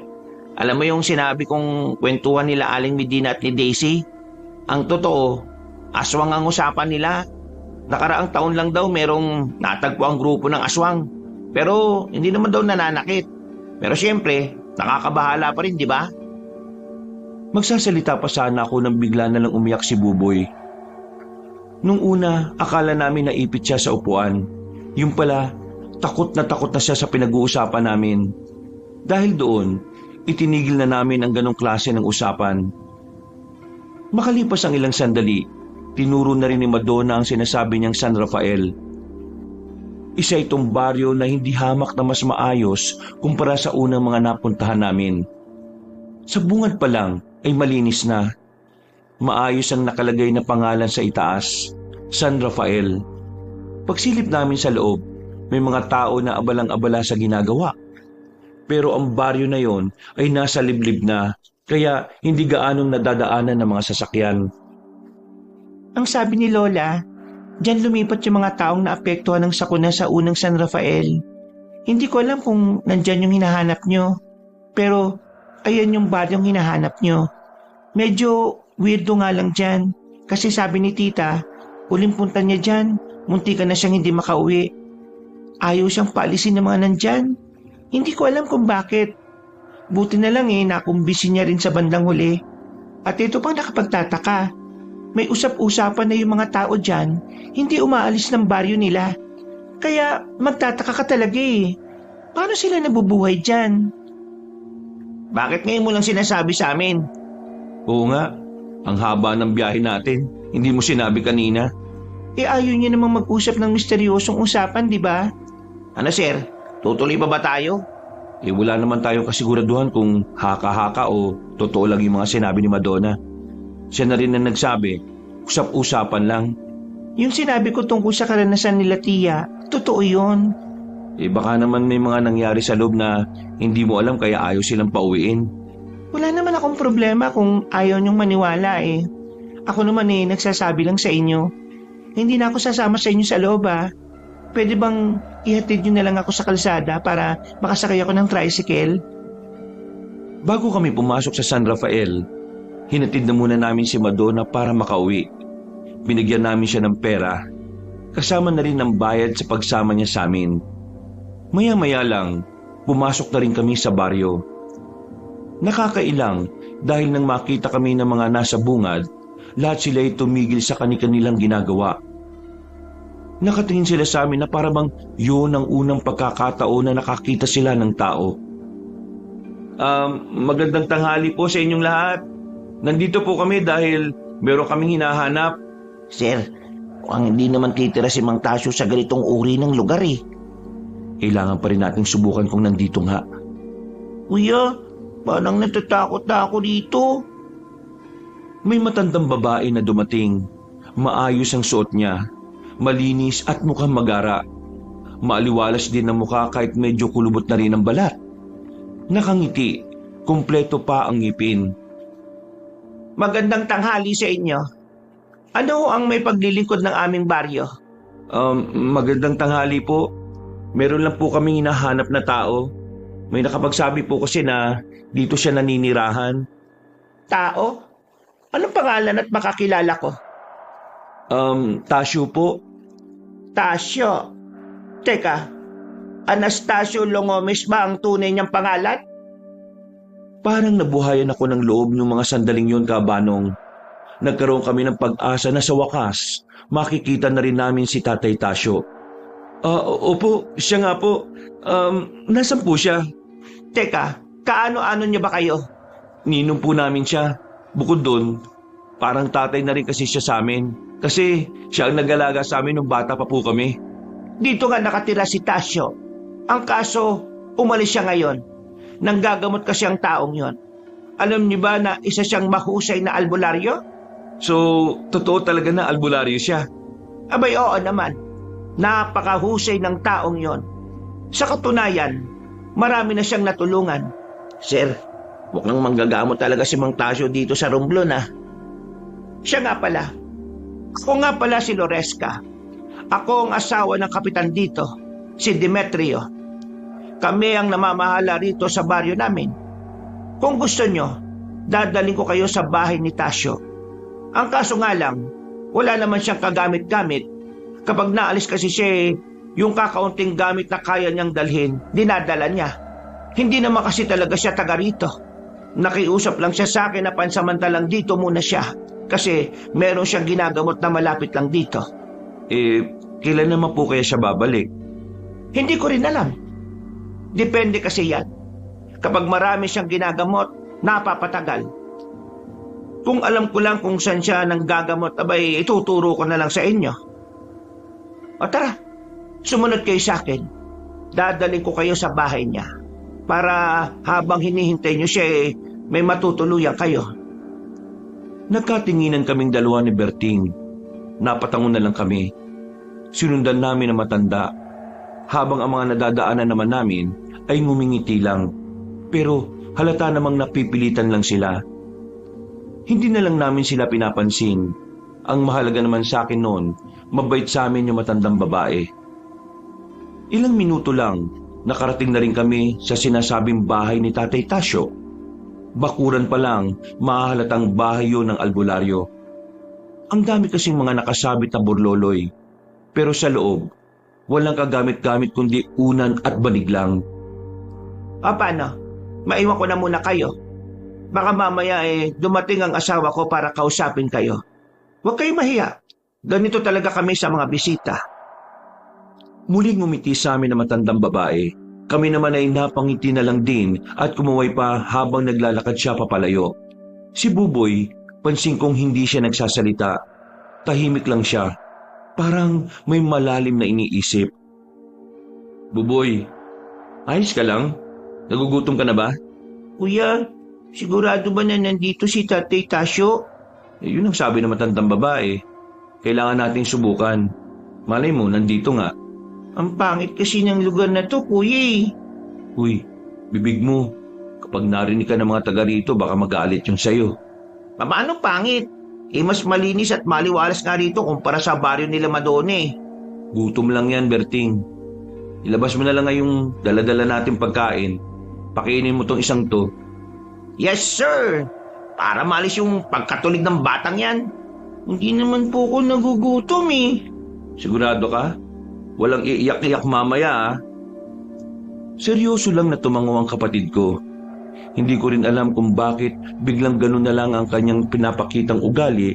alam mo yung sinabi kong kwentuhan nila Aling Medina at ni Daisy? Ang totoo, aswang ang usapan nila. Nakaraang taon lang daw merong natagpo ang grupo ng aswang. Pero hindi naman daw nananakit. Pero siyempre, nakakabahala pa rin, di ba? Magsasalita pa sana ako nang bigla na lang umiyak si Buboy. Nung una, akala namin naipit siya sa upuan. Yung pala, takot na siya sa pinag-uusapan namin. Dahil doon, itinigil na namin ang ganong klase ng usapan. Makalipas ang ilang sandali, tinuro na rin ni Madonna ang sinasabi niyang San Rafael. Isa itong baryo na hindi hamak na mas maayos kumpara sa unang mga napuntahan namin. Sa bungad pa lang ay malinis na. Maayos ang nakalagay na pangalan sa itaas, San Rafael. Pagsilip namin sa loob, may mga tao na abalang-abala sa ginagawa. Pero ang baryo na yon ay nasa liblib na, kaya hindi gaanong nadadaanan ng mga sasakyan. Ang sabi ni Lola, diyan lumipat yung mga taong naapektuhan ng sakuna sa unang San Rafael. Hindi ko alam kung nandyan yung hinahanap nyo. Pero ayan yung baryong hinahanap nyo. Medyo weirdo nga lang dyan. Kasi sabi ni tita, uling punta niya dyan, munti ka na siyang hindi makauwi. Ayaw siyang paalisin ng mga nandyan. Hindi ko alam kung bakit. Buti na lang nakumbisi niya rin sa bandang huli. At ito pang nakapagtataka. May usap-usapan na yung mga tao dyan, hindi umaalis ng baryo nila. Kaya magtataka ka talaga Paano sila nabubuhay dyan? Bakit ngayon mo lang sinasabi sa amin? Oo nga, ang haba ng biyahe natin. Hindi mo sinabi kanina. Ayaw niya namang mag-usap ng misteryosong usapan, di ba? Ano sir, tutuloy pa ba tayo? Wala naman tayong kasiguraduhan kung haka-haka o totoo lang yung mga sinabi ni Madonna. Siya na rin na nagsabi, usap-usapan lang. Yung sinabi ko tungkol sa karanasan nila Tia, totoo yun. Baka naman may mga nangyari sa loob na hindi mo alam kaya ayaw silang pauwiin. Wala naman akong problema kung ayaw niyong maniwala Ako naman nagsasabi lang sa inyo. Hindi na ako sasama sa inyo sa loob Pwede bang ihatid niyo na lang ako sa kalsada para makasakay ako ng tricycle? Bago kami pumasok sa San Rafael, hinatid na muna namin si Madonna para makauwi. Binigyan namin siya ng pera, kasama na rin ang bayad sa pagsama niya sa amin. Maya-maya lang, pumasok na rin kami sa baryo. Nakakailang dahil nang makita kami ng mga nasa bungad, lahat sila ay tumigil sa kani-kanilang ginagawa. Nakatingin sila sa amin na parang yun ang unang pagkakataon na nakakita sila ng tao. Magandang tanghali po sa inyong lahat. Nandito po kami dahil meron kaming hinahanap. Sir, mukhang hindi naman titira si Mang Tasyo sa ganitong uri ng lugar Kailangan pa rin nating subukan kung nandito nga. Kuya, parang natatakot na ako dito. May matandang babae na dumating. Maayos ang suot niya. Malinis at mukhang magara. Maaliwalas din ang mukha kahit medyo kulubot na rin ang balat. Nakangiti, kumpleto pa ang ngipin. Magandang tanghali sa inyo. Ano ang may paglilingkod ng aming baryo? Magandang tanghali po. Meron lang po kaming hinahanap na tao. May nakapagsabi po kasi na dito siya naninirahan. Tao? Anong pangalan at makakilala ko? Tasyo po. Tasyo? Teka, Anastasio Longomes ba ang tunay niyang pangalan? Parang nabuhayan ako ng loob ng mga sandaling yon, Kabanong. Nagkaroon kami ng pag-asa na sa wakas, makikita na rin namin si Tatay Tasyo. Opo, siya nga po. Nasaan po siya? Teka, kaano-ano niya ba kayo? Ninong po namin siya. Bukod doon, parang tatay na rin kasi siya sa amin. Kasi siya ang nag-alaga sa amin nung bata pa po kami. Dito nga nakatira si Tasyo. Ang kaso, umalis siya ngayon. Nanggagamot kasi ang taong yon. Alam niyo ba na isa siyang mahusay na albularyo? So, totoo talaga na albularyo siya? Abay, oo naman. Napakahusay ng taong yon. Sa katunayan, marami na siyang natulungan. Sir, mukhang manggagamot talaga si Mang Tasyo dito sa Romblon Siya nga pala. Ako nga pala si Loresca. Ako ang asawa ng kapitan dito, si Demetrio. Kami ang namamahala rito sa baryo namin. Kung gusto nyo, dadaling ko kayo sa bahay ni Tasyo. Ang kaso nga lang, wala naman siyang kagamit-gamit. Kapag naalis kasi siya, yung kakaunting gamit na kaya niyang dalhin, dinadala niya. Hindi naman kasi talaga siya taga rito. Nakiusap lang siya sa akin na pansamantalang dito muna siya kasi meron siyang ginagamot na malapit lang dito. Kailan naman po kaya siya babalik? Hindi ko rin alam. Depende kasi yan. Kapag marami siyang ginagamot, napapatagal. Kung alam ko lang kung saan siya nanggagamot, abay ituturo ko na lang sa inyo. O tara, sumunod kayo sa akin. Dadaling ko kayo sa bahay niya para habang hinihintay niyo siya may matutuluyan kayo. Nagkatinginan kaming dalawa ni Berting. Napatangon na lang kami. Sinundan namin ang matanda. Habang ang mga nadadaanan naman namin ay ngumingiti lang. Pero halata namang napipilitan lang sila. Hindi na lang namin sila pinapansin. Ang mahalaga naman sa akin noon, mabait sa amin yung matandang babae. Ilang minuto lang, nakarating na rin kami sa sinasabing bahay ni Tatay Tasyo. Bakuran pa lang, mahahalatang bahay yun ng albularyo. Ang dami kasing mga nakasabit na burloloy. Pero sa loob, walang kagamit-gamit kundi unan at banig lang. Paano? Maiwan ko na muna kayo. Baka mamaya dumating ang asawa ko para kausapin kayo. Huwag kayong mahiya. Ganito talaga kami sa mga bisita. Muling ngumiti sa amin na matandang babae. Kami naman ay napangiti na lang din at kumuway pa habang naglalakad siya papalayo. Si Buboy, pansin kong hindi siya nagsasalita. Tahimik lang siya. Parang may malalim na iniisip. Buboy, ayos ka lang? Nagugutom ka na ba? Kuya, sigurado ba na nandito si Tatay Tasyo? Yun ang sabi ng matandang babae. Kailangan nating subukan. Malay mo, nandito nga. Ang pangit kasi ng lugar na to, kuya. Uy, bibig mo. Kapag narinig ka ng mga taga rito, baka mag-aalit yung sayo. Paano pangit? Mas malinis at maliwalas nga rito kumpara sa baryo nila Madone. Gutom lang yan, Berting. Ilabas mo na lang ngayong dala-dala natin pagkain. Pakainin mo tong isang to. Yes, sir. Para malis yung pagkatulig ng batang yan. Hindi naman po ako nagugutom Sigurado ka? Walang iiyak-iyak mamaya Seryoso lang na tumango ang kapatid ko. Hindi ko rin alam kung bakit biglang ganun na lang ang kanyang pinapakitang ugali.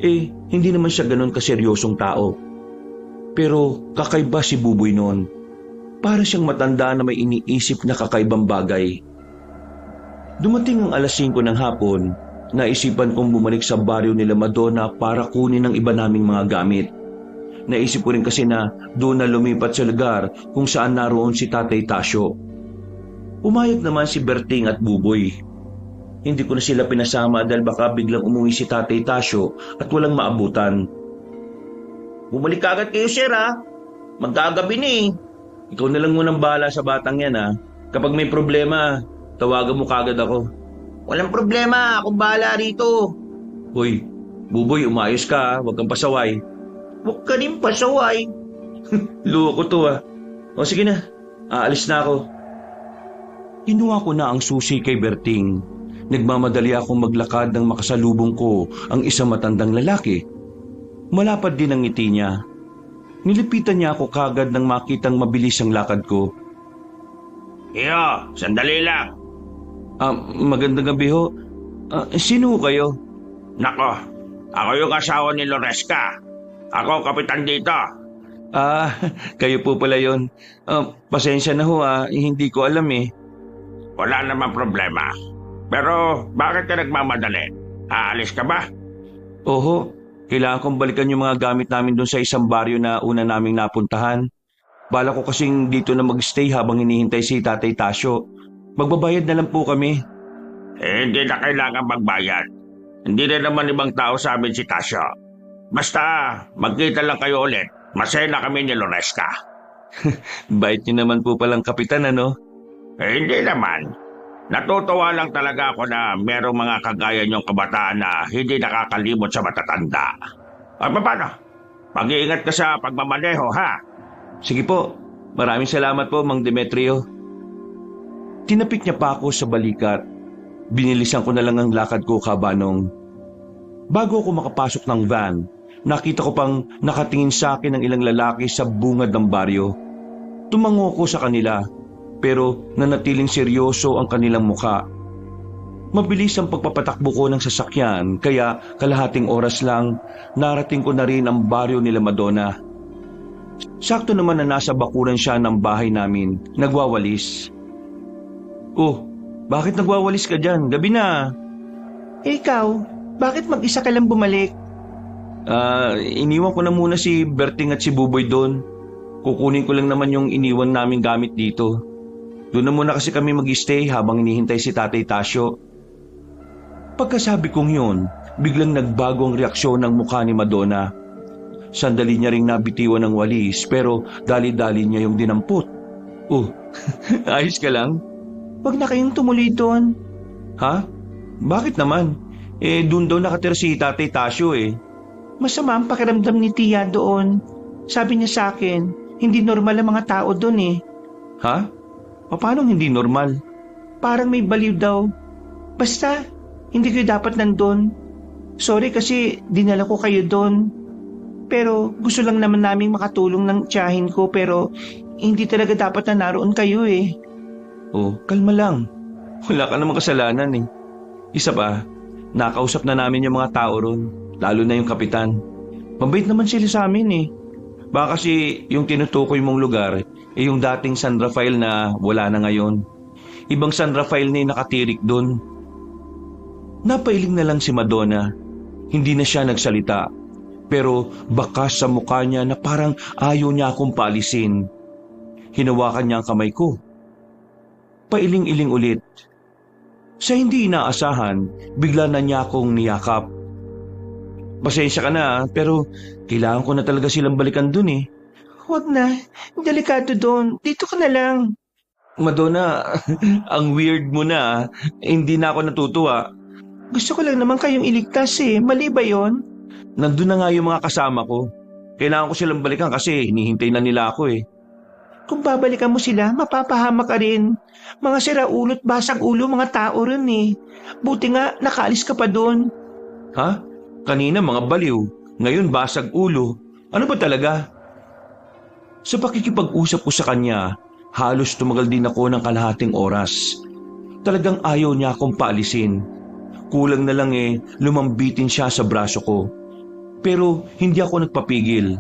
Hindi naman siya ganun kaseryosong tao. Pero kakaiba si Buboy noon. Para siyang matanda na may iniisip na kakaibang bagay. Dumating ang alas 5 ng hapon, naisipan kong bumalik sa baryo nila Madonna para kunin ang iba naming mga gamit. Naisip ko rin kasi na doon na lumipat sa lugar kung saan naroon si Tatay Tasyo. Umayag naman si Berting at Buboy. Hindi ko na sila pinasama dahil baka biglang umuwi si Tatay Tasyo at walang maabutan. Bumalik agad kayo, sir Magagabi na Ikaw na lang munang bahala sa batang yan Kapag may problema, tawagan mo kagad ako. Walang problema, akong bahala rito. Hoy, Buboy, umayos ka huwag kang pasaway. Huwag ka rin pasaway. Loko to O sige na, aalis na ako. Inuha ko na ang susi kay Berting. Nagmamadali akong maglakad nang makasalubong ko ang isang matandang lalaki. Malapad din ang ngiti niya. Nilipitan niya ako kagad nang makitang mabilis ang lakad ko. Iyo, sandali lang. Magandang gabi ho. Sino kayo? Nako, ako yung asawa ni Loresca. Ako kapitan dito. Kayo po pala yun. Pasensya na ho hindi ko alam Wala naman problema. Pero bakit ka nagmamadali? Aalis ka ba? Oho, kailangan kong balikan yung mga gamit namin doon sa isang baryo na una naming napuntahan. Bala ko kasing dito na mag-stay habang hinihintay si Tatay Tasyo. Magbabayad na lang po kami. Hindi na kailangan magbayad. Hindi rin naman ibang tao sa amin si Tasyo. Basta magkita lang kayo ulit. Masaya na kami ni Loresca. Bait niyo naman po palang kapitan, Hindi naman. Natutuwa lang talaga ako na merong mga kagaya niyong kabataan na hindi nakakalimot sa matatanda. At paano? Mag-iingat ka sa pagmamaneho, ha? Sige po. Maraming salamat po, Mang Demetrio. Tinapik niya pa ako sa balikat. Binilisan ko na lang ang lakad ko, kabanong. Bago ako makapasok ng van, nakita ko pang nakatingin sa akin ng ilang lalaki sa bungad ng baryo. Tumango ko sa kanila. pero nanatiling seryoso ang kanilang muka. Mabilis ang pagpapatakbo ko ng sasakyan kaya kalahating oras lang narating ko na rin ang baryo nila Madonna. Sakto naman na nasa bakuran siya ng bahay namin, nagwawalis. Oh, bakit nagwawalis ka dyan? Gabi na. Ikaw, bakit mag-isa ka lang bumalik? Iniwan ko na muna si Berting at si Buboy doon. Kukunin ko lang naman yung iniwan naming gamit dito. Doon na muna kasi kami mag-stay habang hinihintay si Tatay Tasyo. Pagkasabi kong yun, biglang nagbago ang reaksyon ng mukha ni Madonna. Sandali niya ring nabitiwan ng walis pero dali-dali niya yung dinampot. Oh, ayos ka lang? Huwag na kayong tumuloy doon. Ha? Bakit naman? Doon daw nakatira si Tatay Tasyo eh. Masama ang pakiramdam ni Tia doon. Sabi niya sa akin, hindi normal ang mga tao doon eh. Ha? Paano hindi normal? Parang may baliw daw. Basta, hindi kayo dapat nandun. Sorry kasi dinala ko kayo doon. Pero gusto lang naman naming makatulong ng tiyahin ko pero hindi talaga dapat na naroon kayo eh. Oh, kalma lang. Wala ka namang kasalanan eh. Isa pa, nakausap na namin yung mga tao ron, lalo na yung kapitan. Mabait naman sila sa amin eh. Baka kasi yung tinutukoy mong lugar yung dating San Rafael na wala na ngayon. Ibang San Rafael na yung nakatirik doon. Napailing na lang si Madonna. Hindi na siya nagsalita. Pero bakas sa mukha niya na parang ayaw niya akong paalisin. Hinawakan niya ang kamay ko. Pailing-iling ulit. Sa hindi inaasahan, bigla na niya akong niyakap. Pasensya ka na pero kailangan ko na talaga silang balikan dun eh. Huwag na, delikado doon. Dito ka na lang. Madonna, ang weird mo na. Hindi na ako natutuwa. Gusto ko lang naman kayong iligtas eh. Mali ba yon? Nandun na nga yung mga kasama ko. Kailangan ko silang balikan kasi hinihintay na nila ako eh. Kung babalikan mo sila, mapapahama ka rin. Mga siraulo't basag ulo mga tao rin eh. Buti nga, nakaalis ka pa doon. Ha? Kanina mga baliw. Ngayon basag ulo. Ano ba talaga? Sa pakikipag-usap ko sa kanya, halos tumagal din ako ng kalahating oras. Talagang ayaw niya akong paalisin. Kulang na lang lumambitin siya sa braso ko. Pero hindi ako nagpapigil.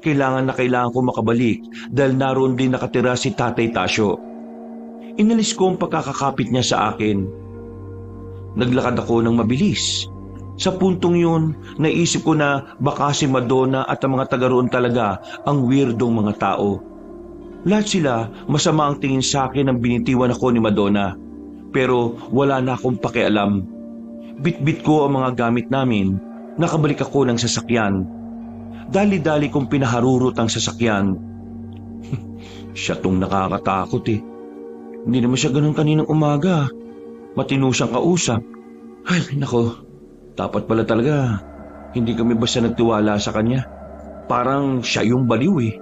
Kailangan ko makabalik dahil naroon din nakatira si Tatay Tasyo. Inalis ko ang pagkakakapit niya sa akin. Naglakad ako ng mabilis. Sa puntong yun, naisip ko na baka si Madonna at ang mga taga roon talaga ang weirdong mga tao. Lahat sila masama ang tingin sa akin nang binitiwan ako ni Madonna. Pero wala na akong pakialam. Bit-bit ko ang mga gamit namin. Nakabalik ako ng sasakyan. Dali-dali kong pinaharurot ang sasakyan. Siya tong nakakatakot eh. Hindi naman siya ganun kaninang umaga. Matino siyang kausap. Ay, nako. Dapat pala talaga. Hindi kami basta nagtiwala sa kanya. Parang siya yung baliw eh.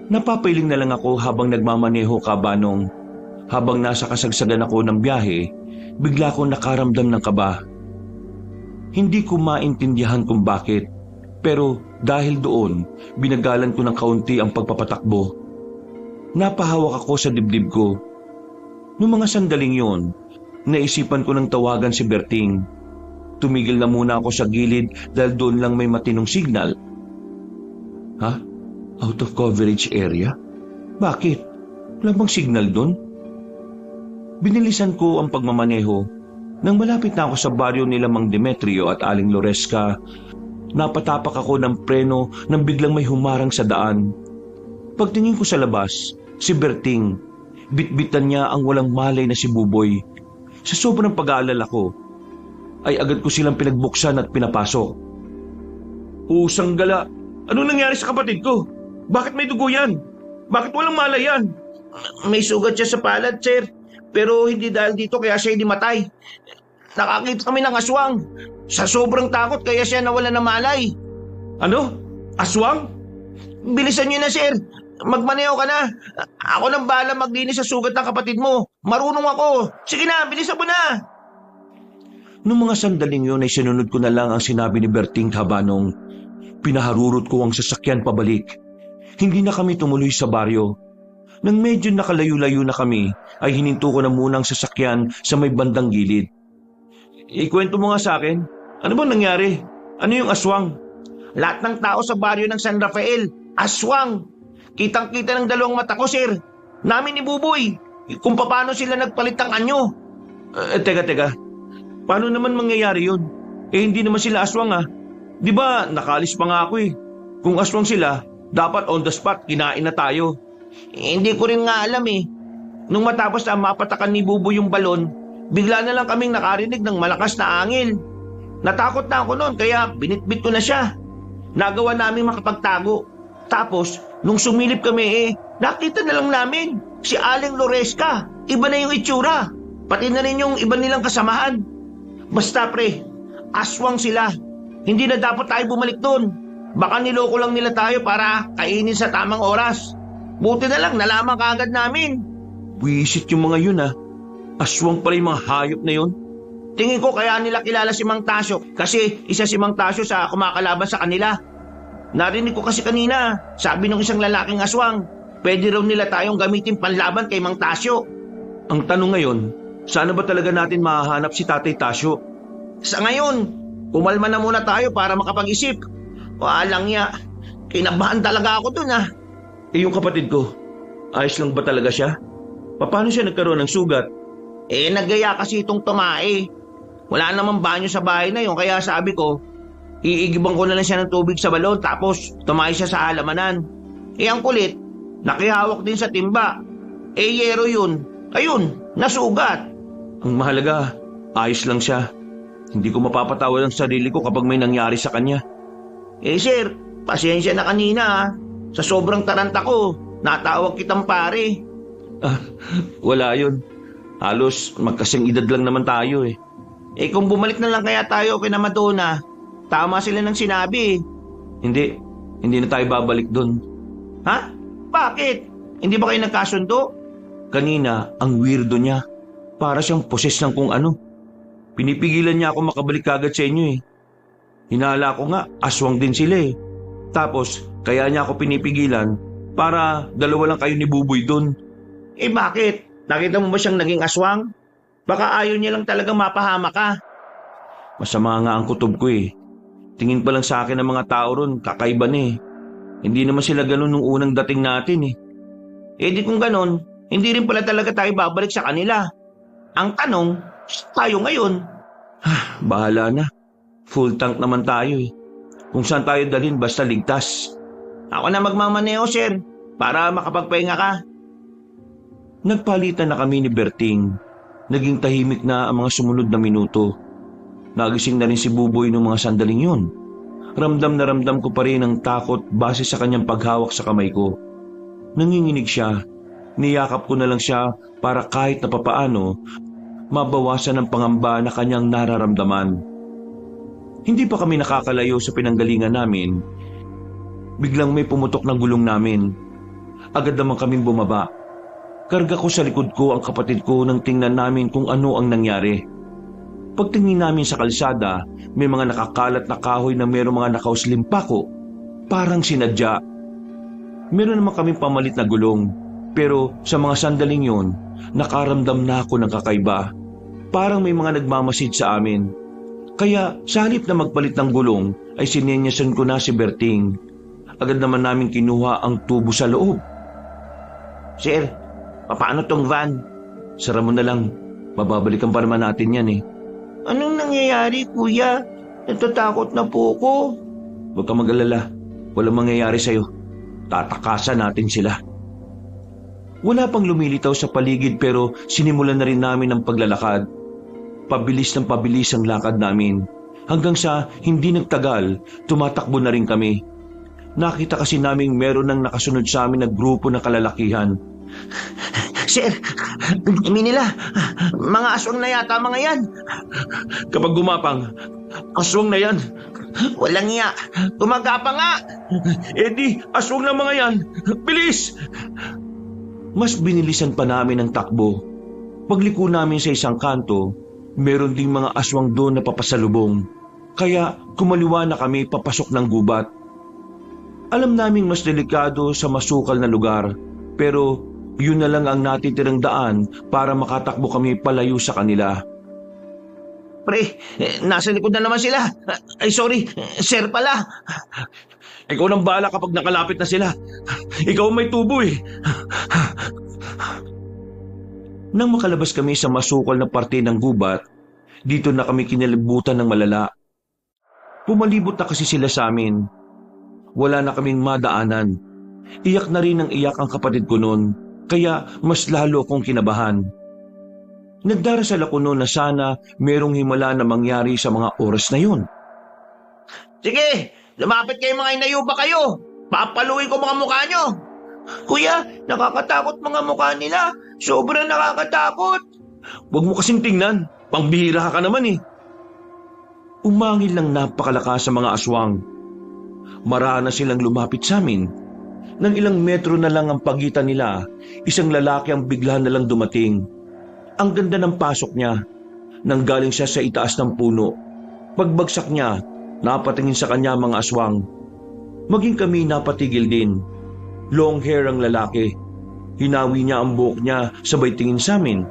Napapailing na lang ako habang nagmamaneho kabanong. Habang nasa kasagsagan ako ng biyahe, bigla akong nakaramdam ng kaba. Hindi ko maintindihan kung bakit. Pero dahil doon, binagalan ko ng kaunti ang pagpapatakbo. Napahawak ako sa dibdib ko. Noong mga sandaling yon, naisipan ko ng tawagan si Berting. Tumigil na muna ako sa gilid dahil doon lang may matinong signal. Ha? Out of coverage area? Bakit? Wala bang signal doon? Binilisan ko ang pagmamaneho. Nang malapit na ako sa baryo nila Mang Demetrio at Aling Loresca, napatapak ako ng preno nang biglang may humarang sa daan. Pagtingin ko sa labas, si Berting. Bitbitan niya ang walang malay na si Buboy. Sa sobrang pag-aalala ko, ay agad ko silang pinagbuksan at pinapasok. Usang gala, anong nangyari sa kapatid ko? Bakit may dugo yan? Bakit walang malay yan? May sugat siya sa palad, sir. Pero hindi dahil dito kaya siya hindi matay. Nakakita kami ng aswang. Sa sobrang takot kaya siya nawala ng malay. Ano? Aswang? Bilisan niyo na, sir. Magmaneho ka na. Ako nang bahala maglinis sa sugat ng kapatid mo. Marunong ako. Sige na, bilisan mo na. Noong mga sandaling yun ay sinunod ko na lang ang sinabi ni Berting Habanong. Pinaharurot ko ang sasakyan pabalik. Hindi na kami tumuloy sa baryo. Nang medyo nakalayo-layo na kami, ay hininto ko na muna ang sasakyan sa may bandang gilid. Ikwento mo nga sa akin, ano bang nangyari? Ano yung aswang? Lahat ng tao sa baryo ng San Rafael, aswang. Kitang-kita ng dalawang mata ko, sir. Namin ni Buboy, kung paano sila nagpalit ng anyo. Teka. Paano naman mangyayari yun? Hindi naman sila aswang ah. Di ba nakalis pa nga ako eh. Kung aswang sila, dapat on the spot kinain na tayo. Hindi ko rin nga alam eh. Nung matapos na mapatakan ni Buboy yung balon, bigla na lang kaming nakarinig ng malakas na angin. Natakot na ako noon kaya binitbit ko na siya. Nagawa namin makapagtago. Tapos, nung sumilip kami nakita na lang namin si Aling Loresca. Iba na yung itsura. Pati na rin yung iba nilang kasamahan. Basta pre, aswang sila. Hindi na dapat tayo bumalik doon. Baka niloko lang nila tayo para kainin sa tamang oras. Buti na lang nalaman kaagad namin. Wisit yung mga yun ah. Aswang pala yung mga hayop na yun. Tingin ko kaya nila kilala si Mang Tasyo kasi isa si Mang Tasyo sa kumakalaban sa kanila. Narinig ko kasi kanina, sabi ng isang lalaking aswang, pwede raw nila tayong gamitin panlaban kay Mang Tasyo. Ang tanong ngayon, sana ba talaga natin mahahanap si Tatay Tasyo? Sa ngayon, kumalma na muna tayo para makapag-isip. Walang ya, kinabahan talaga ako dun ah. Yung kapatid ko, ayos lang ba talaga siya? Paano siya nagkaroon ng sugat? Naggaya kasi itong tumae. Wala namang banyo sa bahay na yun kaya sabi ko, iigibang ko na lang siya ng tubig sa balon tapos tumae siya sa halamanan. Ang kulit, nakihawak din sa timba. Yero yun. Ayun, nasugat. Ang mahalaga, ayos lang siya. Hindi ko mapapatawad ang sarili ko kapag may nangyari sa kanya. Sir, pasensya na kanina ah. Sa sobrang taranta ko, natawag kitang pare. Wala yun. Halos magkasing edad lang naman tayo eh. Kung bumalik na lang kaya tayo kina Madonna, tama sila ng sinabi. Hindi na tayo babalik doon. Ha? Bakit? Hindi ba kayo nagkasundo? Kanina, ang weirdo niya. Para siyang poses ng kung ano. Pinipigilan niya ako makabalik kagad sa inyo eh. Hinala ko nga, aswang din sila eh. Tapos, kaya niya ako pinipigilan para dalawa lang kayo ni Buboy doon. Bakit? Nakita mo ba siyang naging aswang? Baka ayaw niya lang talagang mapahama ka. Masama nga ang kutob ko eh. Tingin pa lang sa akin ng mga tao ron, kakaiba na eh. Hindi naman sila ganun nung unang dating natin eh. Di kung ganun, hindi rin pala talaga tayo babalik sa kanila. Ang tanong, tayo ngayon. Bahala na. Full tank naman tayo eh. Kung saan tayo dalhin basta ligtas. Ako na magmamaneo, sir, para makapagpahinga ka. Nagpalitan na kami ni Berting. Naging tahimik na ang mga sumunod na minuto. Nagising na rin si Buboy noong mga sandaling yun. Ramdam na ramdam ko pa rin ang takot base sa kanyang paghawak sa kamay ko. Nanginginig siya. Niyakap ko na lang siya para kahit na papaano, mabawasan ang pangamba na kanyang nararamdaman. Hindi pa kami nakakalayo sa pinanggalingan namin. Biglang may pumutok ng gulong namin. Agad naman kaming bumaba. Karga ko sa likod ko ang kapatid ko nang tingnan namin kung ano ang nangyari. Pagtingin namin sa kalsada, may mga nakakalat na kahoy na mayroong mga nakauslim pako. Parang sinadya. Meron naman kaming pamalit na gulong. Pero sa mga sandaling yon, nakaramdam na ako ng kakaiba. Parang may mga nagmamasid sa amin. Kaya sa halip na magpalit ng gulong ay sinenyasan ko na si Berting. Agad naman namin kinuha ang tubo sa loob. Sir, paano tong van? Sara mo na lang. Mababalikan pa naman natin yan eh. Anong nangyayari, kuya? Natatakot na po ko. Huwag kang mag-alala. Walang mangyayari sa'yo. Tatakasan natin sila. Wala pang lumilitaw sa paligid pero sinimulan na rin namin ang paglalakad. Pabilis ng pabilis ang lakad namin. Hanggang sa hindi nagtagal, tumatakbo na rin kami. Nakita kasi naming meron nang nakasunod sa amin na grupo ng kalalakihan. Sir, nila, mga aswang na yata mga yan. Kapag gumapang, aswang na yan. Walang iya, gumagapang nga. Eddie, aswang na mga yan. Bilis! Mas binilisan pa namin ang takbo. Pagliko namin sa isang kanto, meron ding mga aswang doon na papasalubong. Kaya kumaliwa na kami papasok ng gubat. Alam naming mas delikado sa masukal na lugar, pero Yun na lang ang natitirang daan para makatakbo kami palayo sa kanila. Pre, nasa likod na naman sila. Ay sorry, sir pala. Ikaw nang bahala kapag nakalapit na sila. Ikaw ang may tubo eh. Nang makalabas kami sa masukal na parte ng gubat, dito na kami kinalibutan ng malala. Pumalibot na kasi sila sa amin. Wala na kaming madaanan. Iyak na rin ang iyak ang kapatid ko noon, kaya mas lalo akong kinabahan. Nagdarasal ako noon na sana merong himala na mangyari sa mga oras na yun. Sige, lumapit kayo mga inayuba kayo. Papaluin ko mga mukha nyo. Kuya, nakakatakot mga mukha nila. Sobrang nakakatakot. Huwag mo kasing tingnan, pangbihira ka naman eh. Umangil ng napakalakas sa mga aswang. Marana silang lumapit sa amin. Nang ilang metro na lang ang pagitan nila, isang lalaki ang bigla na lang dumating. Ang ganda ng pasok niya. Nanggaling siya sa itaas ng puno. Pagbagsak niya, napatingin sa kanya mga aswang. Maging kami napatigil din. Long hair ang lalaki. Hinawi niya ang buhok niya sabay tingin sa amin.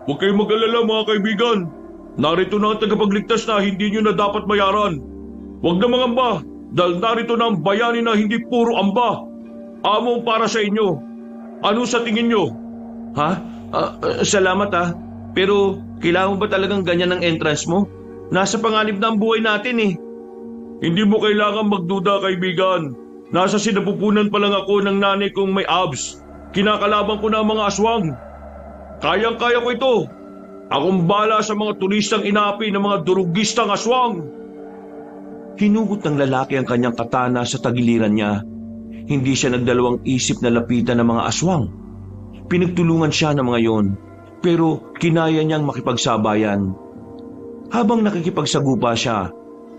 Huwag kayong mag-alala mga kaibigan. Narito na ang tagapagligtas na hindi nyo na dapat bayaran. Huwag na mangamba dahil narito na ang bayani na hindi puro amba. Among para sa inyo. Ano sa tingin nyo? Ha? Salamat ah. Pero kailangan mo ba talagang ganyan ang entrance mo? Nasa panganib na ang buhay natin eh. Hindi mo kailangan magduda kaibigan. Nasa sinapupunan pa lang ako ng nanay kong may abs. Kinakalaban ko na ang mga aswang. Kayang-kaya ko ito. Akong bala sa mga turistang inapi ng mga durugistang aswang. Hinugot ng lalaki ang kanyang katana sa tagiliran niya. Hindi siya nagdalawang isip na lapitan ng mga aswang. Pinagtulungan siya ng mga yon, pero kinaya niyang makipagsabayan. Habang nakikipagsagupa siya,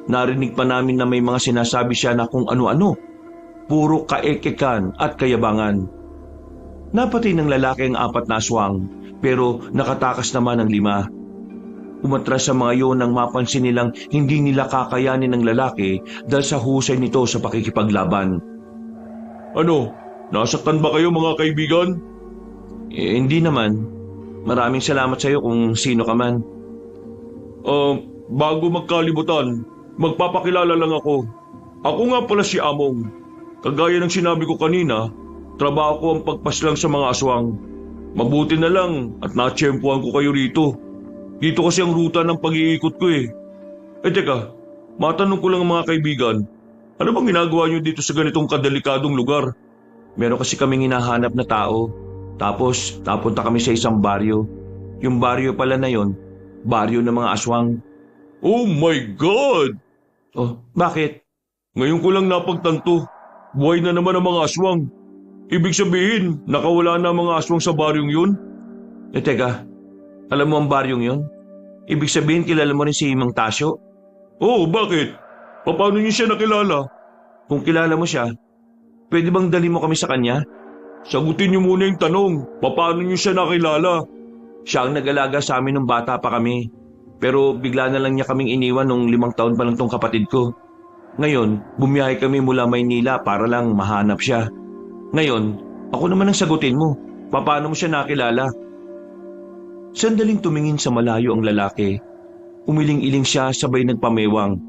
narinig pa namin na may mga sinasabi siya na kung ano-ano. Puro kaekekan at kayabangan. Napatay ng lalaki ang 4 na aswang, pero nakatakas naman ang 5. Umatras sa mga yon nang mapansin nilang hindi nila kakayanin ng lalaki dahil sa husay nito sa pakikipaglaban. Ano? Nasaktan ba kayo mga kaibigan? Hindi naman. Maraming salamat sa iyo kung sino ka man. Bago magkalibutan, magpapakilala lang ako. Ako nga pala si Among. Kagaya ng sinabi ko kanina, trabaho ko ang pagpaslang sa mga aswang. Mabuti na lang at natsyempuhan ko kayo rito. Dito kasi ang ruta ng pag-iikot ko eh. Teka, matanong ko lang mga kaibigan, ano bang ginagawa niyo dito sa ganitong kadelikadong lugar? Meron kasi kaming hinahanap na tao. Tapos napunta kami sa isang baryo. Yung baryo pala na yon, baryo ng mga aswang. Oh my God! Oh, bakit? Ngayon ko lang napagtanto, buhay na naman ang mga aswang. Ibig sabihin, nakawala na ang mga aswang sa baryong yun? Teka, alam mo ang baryong yon? Ibig sabihin kilala mo rin si Mang Tasyo? Oh, bakit? Paano niyo siya nakilala? Kung kilala mo siya, pwede bang dali mo kami sa kanya? Sagutin niyo muna yung tanong, paano niyo siya nakilala? Siya ang nag-alaga sa amin nung bata pa kami. Pero bigla na lang niya kaming iniwan nung 5 taon pa lang tong kapatid ko. Ngayon, bumiyahe kami mula Maynila para lang mahanap siya. Ngayon, ako naman ang sagutin mo. Paano mo siya nakilala? Sandaling tumingin sa malayo ang lalaki. Umiling-iling siya sabay nagpamewang.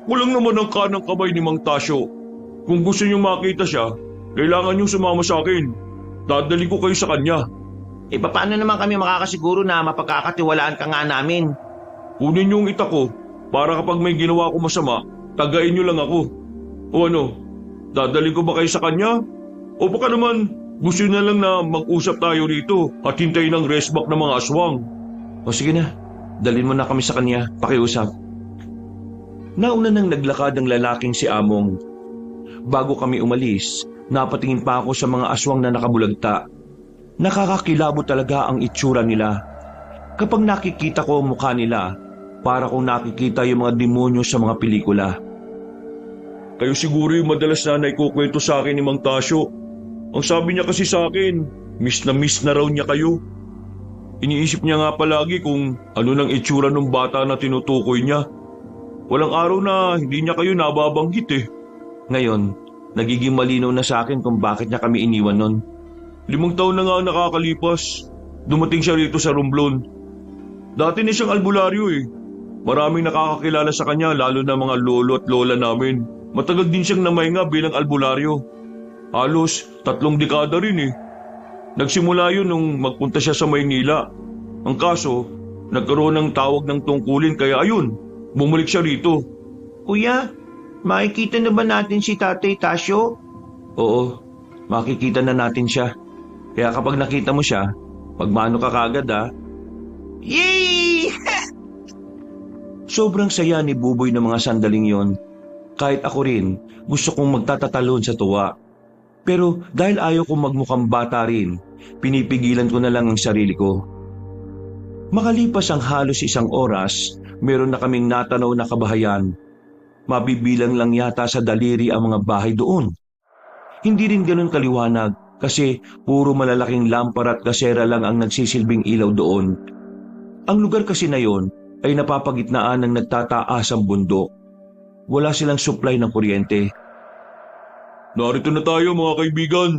Kulang naman ang kanang kamay ni Mang Tasyo. Kung gusto niyo makita siya, kailangan niyong sumama sa akin. Dadali ko kayo sa kanya. Paano naman kami makakasiguro na mapagkakatiwalaan ka nga namin? Kunin niyo ang ita ko para kapag may ginawa ko masama, tagain niyo lang ako. O ano, dadali ko ba kayo sa kanya? O baka naman gusto na lang na mag-usap tayo rito at hintayin ang restback ng mga aswang. O sige na, dalhin mo na kami sa kanya, pakiusap. Nauna nang naglakad ang lalaking si Among. Bago kami umalis, napatingin pa ako sa mga aswang na nakabulagta. Nakakakilabot talaga ang itsura nila. Kapag nakikita ko ang mukha nila, para kung nakikita yung mga demonyo sa mga pelikula. Kayo siguro yung madalas na naikukwento sa akin ni Mang Tasyo. Ang sabi niya kasi sa akin, miss na raw niya kayo. Iniisip niya nga palagi kung ano nang itsura ng bata na tinutukoy niya. Walang araw na hindi niya kayo nababanggit eh. Ngayon, nagiging malinaw na sa akin kung bakit niya kami iniwan nun. 5 taon na nga ang nakakalipas. Dumating siya rito sa Romblon. Dati na siyang albularyo eh. Maraming nakakakilala sa kanya lalo na mga lolo at lola namin. Matagal din siyang namahinga bilang albularyo. Halos 3 dekada rin eh. Nagsimula yun nung magpunta siya sa Maynila. Ang kaso, nagkaroon ng tawag ng tungkulin kaya ayun, bumalik siya rito. Kuya, makikita na ba natin si Tatay Tasyo? Oo, makikita na natin siya. Kaya kapag nakita mo siya, magmano ka kagad ha. Yay! Sobrang saya ni Buboy ng mga sandaling yon. Kahit ako rin, gusto kong magtatatalon sa tuwa. Pero dahil ayaw kong magmukhang bata rin, pinipigilan ko na lang ang sarili ko. Makalipas ang halos 1 oras, meron na kaming natanaw na kabahayan. Mabibilang lang yata sa daliri ang mga bahay doon. Hindi rin ganun kaliwanag kasi puro malalaking lampara at kasera lang ang nagsisilbing ilaw doon. Ang lugar kasi na yon ay napapagitnaan ng nagtataasang bundok. Wala silang supply ng kuryente. Narito na tayo mga kaibigan.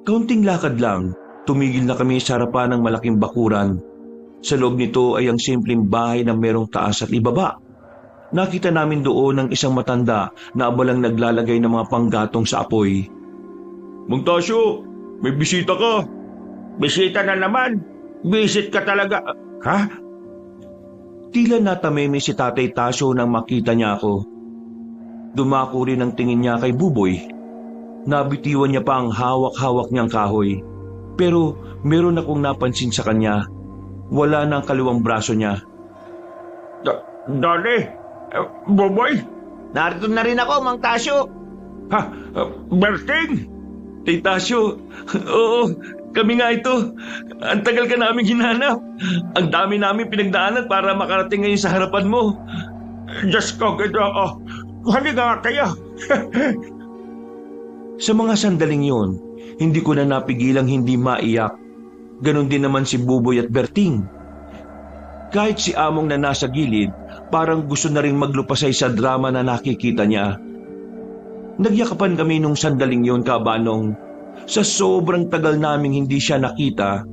Kaunting lakad lang, tumigil na kami sa harapan ng malaking bakuran. Sa loob nito ay ang simpleng bahay na merong taas at ibaba. Nakita namin doon ang isang matanda na abalang naglalagay ng mga panggatong sa apoy. Mang Tasyo, may bisita ka. Bisita na naman. Visit ka talaga. Ha? Tila natameme si Tatay Tasyo nang makita niya ako. Dumako rin ang tingin niya kay Buboy. Nabitiwan niya pa ang hawak-hawak niyang kahoy. Pero meron akong napansin sa kanya. Wala na ang kaliwang braso niya. Dali, Boboy. Narito na rin ako, Mang Tasyo. Ha, Berting. Tasyo, oo, kami nga ito. Ang tagal ka namin hinanap. Ang dami namin pinagdaanan para makarating ngayon sa harapan mo. Diyos ko, halika nga kayo. Sa mga sandaling yon, hindi ko na napigilang hindi maiyak. Ganon din naman si Buboy at Berting. Kahit si Among na nasa gilid, parang gusto na rin maglupasay sa drama na nakikita niya. Nagyakapan kami nung sandaling yon, Kabanong. Sa sobrang tagal naming hindi siya nakita,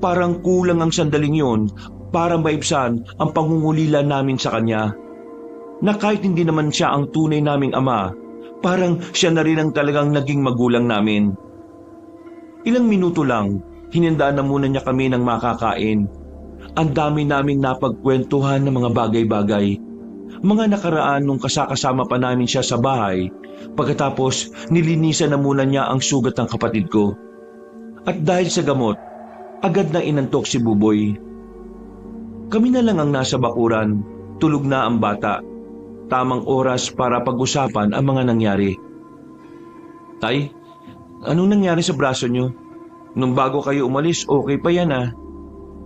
parang kulang ang sandaling yon para maibsan ang pangungulila namin sa kanya. Na kahit hindi naman siya ang tunay naming ama, parang siya na rin ang talagang naging magulang namin. Ilang minuto lang, hinandaan na muna niya kami ng makakain. Ang dami naming napagkwentuhan ng mga bagay-bagay. Mga nakaraan nung kasakasama pa namin siya sa bahay. Pagkatapos, nilinisan na muna niya ang sugat ng kapatid ko. At dahil sa gamot, agad na inantok si Buboy. Kami na lang ang nasa bakuran, tulog na ang bata. Tamang oras para pag-usapan ang mga nangyari. Tay, anong nangyari sa braso niyo? Nung bago kayo umalis, okay pa yan ah.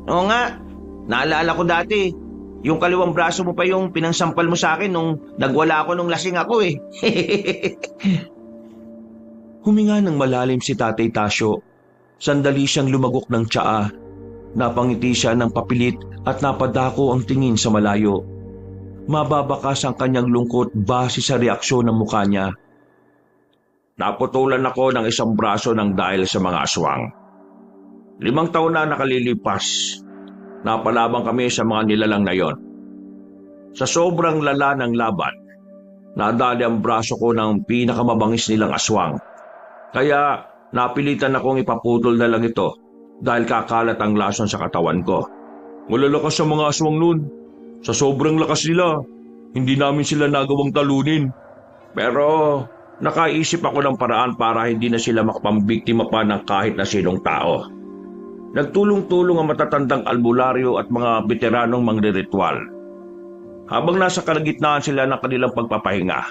Oo nga, naalala ko dati. Yung kaliwang braso mo pa yung pinangsampal mo sa akin nung nagwala ako nung lasing ako eh. Huminga ng malalim si Tatay Tasyo. Sandali siyang lumagok ng tsaa. Napangiti siya ng papilit at napadako ang tingin sa malayo. Mababakas ang kanyang lungkot base sa reaksyon ng mukha niya. Naputulan ako ng isang braso ng dahil sa mga aswang. 5 taon na nakalilipas. Napalabang kami sa mga nilalang na yon. Sa sobrang lala ng laban, nadali ang braso ko ng pinakamabangis nilang aswang. Kaya napilitan akong ipaputol na lang ito dahil kakalat ang lason sa katawan ko. Malalakas ang mga aswang nun. Sa sobrang lakas nila, hindi namin sila nagawang talunin. Pero nakaisip ako ng paraan para hindi na sila makapambiktima pa ng kahit na sinong tao. Nagtulong-tulong ang matatandang albularyo at mga veteranong mangriritual. Habang nasa kalagitnaan sila ng kanilang pagpapahinga,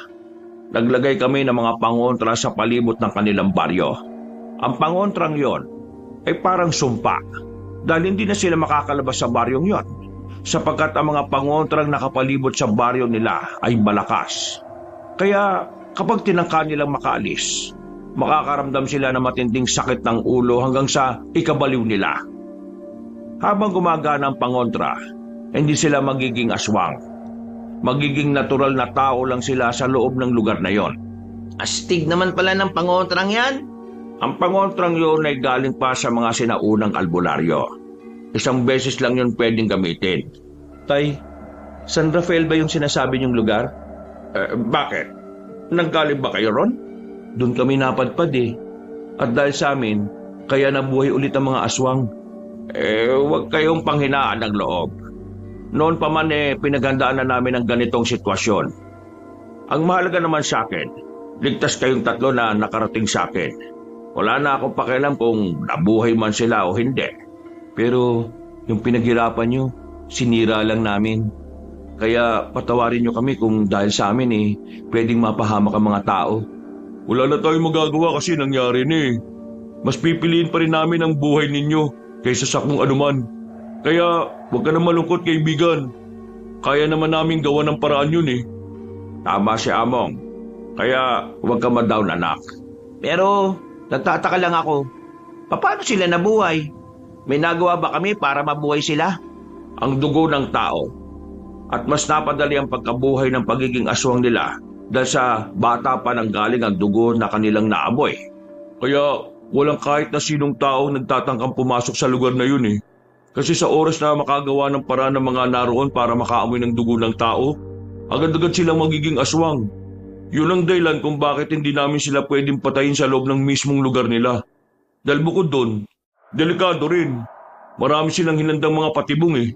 naglagay kami ng mga pangontra sa palibot ng kanilang baryo. Ang pangontrang yon ay parang sumpa dahil hindi na sila makakalabas sa baryong yon sapagkat ang mga pangontrang nakapalibot sa baryo nila ay malakas. Kaya kapag tinangka nilang makaalis, makakaramdam sila ng matinding sakit ng ulo hanggang sa ikabaliw nila. Habang gumagana ang pangontra, hindi sila magiging aswang. Magiging natural na tao lang sila sa loob ng lugar na yon. Astig naman pala ng pangontrang yan. Ang pangontrang yun ay galing pa sa mga sinaunang albularyo. Isang beses lang yun pwedeng gamitin. Tay, San Rafael ba yung sinasabi niyong lugar? Bakit? Nanggaling ba kayo ron? Doon kami napadpad eh. At dahil sa amin, kaya nabuhay ulit ang mga aswang. Huwag kayong panghinaan ng loob. Noon pa man pinaghandaan na namin ang ganitong sitwasyon. Ang mahalaga naman sa akin, ligtas kayong tatlo na nakarating sa akin. Wala na akong pakialam kung nabuhay man sila o hindi. Pero yung pinaghirapan niyo, sinira lang namin. Kaya patawarin niyo kami kung dahil sa amin pwedeng mapahamak ang mga tao. Wala na tayong magagawa kasi nangyari na eh. Mas pipiliin pa rin namin ang buhay ninyo kaysa sa kung anuman. Kaya huwag ka na malungkot, kaibigan. Kaya naman namin gawa ng paraan yun eh. Tama si Among. Kaya huwag ka ma-down, anak. Pero nagtataka lang ako. Paano sila nabuhay? May nagawa ba kami para mabuhay sila? Ang dugo ng tao. At mas napadali ang pagkabuhay ng pagiging aswang nila dahil sa bata pa nang galing ang dugo na kanilang naamoy. Kaya walang kahit na sinong tao nagtatangkang pumasok sa lugar na yun eh. Kasi sa oras na makagawa ng paraan ng mga naroon para makaamoy ng dugo ng tao, agad-agad silang magiging aswang. Yun ang dahilan kung bakit hindi namin sila pwedeng patayin sa loob ng mismong lugar nila. Dahil bukod doon, delikado rin. Marami silang hinandang mga patibong eh.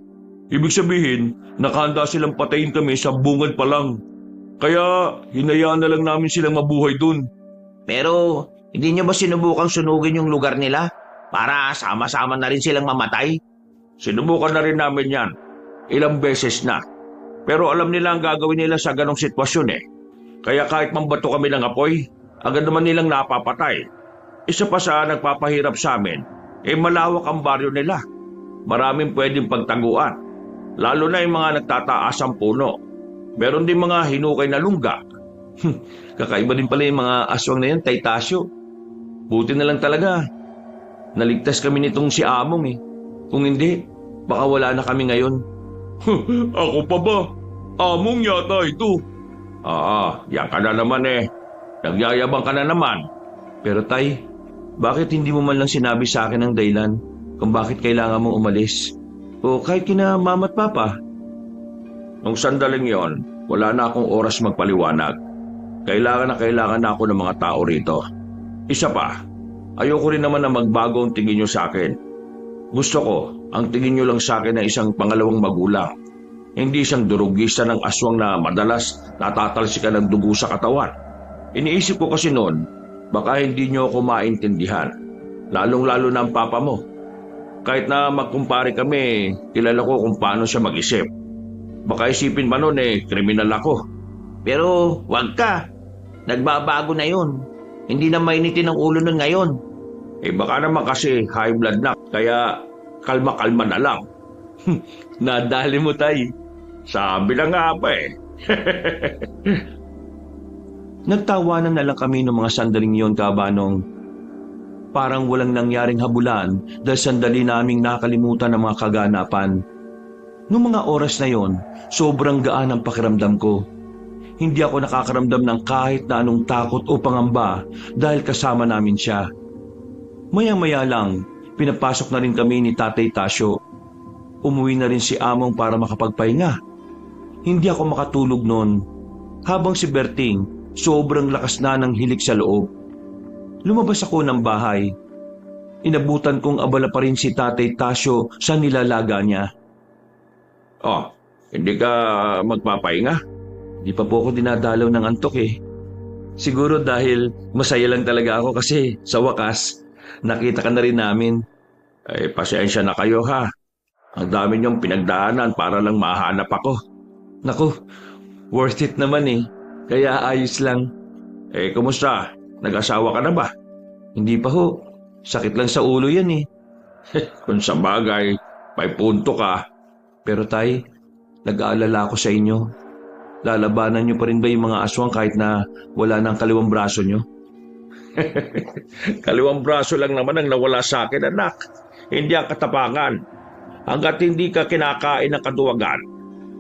Ibig sabihin, nakahanda silang patayin kami sa bungad pa lang. Kaya hinayaan na lang namin silang mabuhay doon. Pero hindi niyo ba sinubukang sunugin yung lugar nila para sama-sama na rin silang mamatay? Sinubukan na rin namin yan. Ilang beses na. Pero alam nila ang gagawin nila sa ganong sitwasyon eh. Kaya kahit mambato kami ng apoy, agad naman nilang napapatay. Isa pa sa nagpapahirap sa amin, malawak ang baryo nila. Maraming pwedeng pagtaguan. Lalo na yung mga nagtataasang puno. Meron din mga hinukay na lungga. Kakaiba din pala yung mga aswang na yan, Tay Tasyo. Buti na lang talaga. Naligtas kami nitong si Among eh. Kung hindi, baka wala na kami ngayon. Ako pa ba? Among yata ito. Yan ka na naman eh. Nagyayabang ka na naman. Pero Tay, bakit hindi mo man lang sinabi sa akin ang dahilan kung bakit kailangan mong umalis? O kahit kina mama at papa? Nung sandaling yon, wala na akong oras magpaliwanag. Kailangan na ako ng mga tao rito. Isa pa, ayoko rin naman na magbago ang tingin nyo sa akin. Gusto ko, ang tingin nyo lang sa akin na isang pangalawang magulang. Hindi isang durugista ng aswang na madalas natatalsikan ng dugo sa katawan. Iniisip ko kasi noon, baka hindi nyo ako maintindihan. Lalong-lalo na ang papa mo. Kahit na magkumpare kami, kilala ko kung paano siya mag-isip. Baka isipin pa noon kriminal ako. Pero wag ka. Nagbabago na yun. Hindi na mainitin ang ulo nun ngayon. Baka naman kasi high blood na, kaya kalma-kalma na lang. Nadali mo, Tay. Sabi na nga pa Nagtawanan na lang kami ng mga sandaling yon, Kabanong. Parang walang nangyaring habulan dahil sandali naming nakalimutan ang mga kaganapan. Noong mga oras na yon, sobrang gaan ang pakiramdam ko. Hindi ako nakakaramdam ng kahit na anong takot o pangamba dahil kasama namin siya. Maya-maya lang, pinapasok na rin kami ni Tatay Tasyo. Umuwi na rin si Among para makapagpahinga. Hindi ako makatulog noon. Habang si Berting, sobrang lakas na ng hilik sa loob. Lumabas ako ng bahay. Inabutan kong abala pa rin si Tatay Tasyo sa nilalaga niya. Hindi ka magpapahinga? Di pa po ako dinadalaw ng antok eh. Siguro dahil masaya lang talaga ako kasi sa wakas, nakita ka na rin namin. Pasensya na kayo ha. Ang dami niyong pinagdaanan para lang mahanap ako. Naku, worth it naman eh. Kaya ayos lang. Kumusta? Nag-asawa ka na ba? Hindi pa ho. Sakit lang sa ulo yan eh. Kung sa bagay, may punto ka. Pero Tay, nag-aalala ako sa inyo. Lalabanan niyo pa rin ba yung mga aswang kahit na wala nang kaliwang braso niyo? Kaliwang braso lang naman ang nawala sa akin, anak. Hindi ang katapangan. Hanggat hindi ka kinakain ng kaduwagan,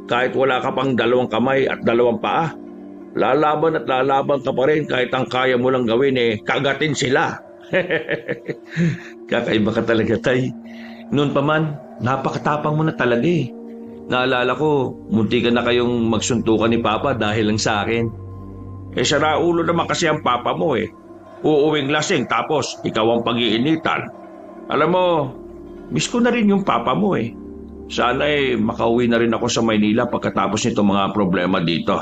kahit wala ka pang 2 kamay at 2 paa, lalaban at lalaban ka pa rin kahit ang kaya mo lang gawin kagatin sila. Kakaiba ka talaga, Tay. Noon pa man, napakatapang mo na talaga eh. Naalala ko, munti ka na kayong magsuntukan ni Papa dahil lang sa akin. Sara ulo naman kasi ang papa mo Uuwing lasing tapos ikaw ang pag-iinitan. Alam mo, miss ko na rin yung papa mo Sana makauwi na rin ako sa Maynila pagkatapos nitong mga problema dito.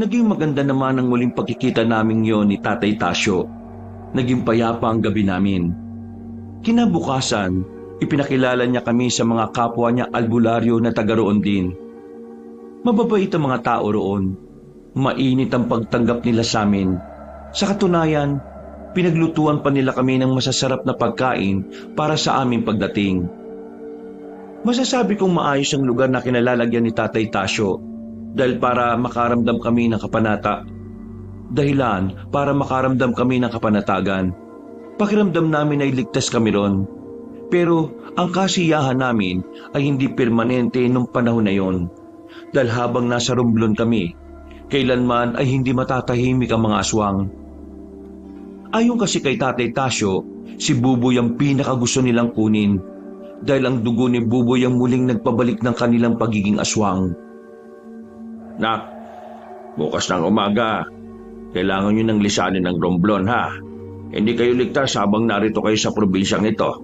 Naging maganda naman ang muling pagkikita naming yon ni Tatay Tasyo. Naging payapa ang gabi namin. Kinabukasan, ipinakilala niya kami sa mga kapwa niya albularyo na taga roon din. Mababait ang mga tao roon. Mainit ang pagtanggap nila sa amin. Sa katunayan, pinaglutuan pa nila kami ng masasarap na pagkain para sa aming pagdating. Masasabi kong maayos ang lugar na kinalalagyan ni Tatay Tasyo dahil para makaramdam kami ng kapanata. Dahilan para makaramdam kami ng kapanatagan. Pakiramdam namin ay ligtas kami ron. Pero ang kasiyahan namin ay hindi permanente nung panahon na yon. Dahil habang nasa Romblon kami, kailanman ay hindi matatahimik ang mga aswang. Ayon kasi kay Tatay Tasyo, si Buboy ang pinakagusto nilang kunin dahil ang dugo ni Buboy ang muling nagpabalik ng kanilang pagiging aswang. Nak, bukas ng umaga, kailangan nyo ng lisanin ng Romblon ha. Hindi kayo ligtas habang narito kayo sa probinsyang ito.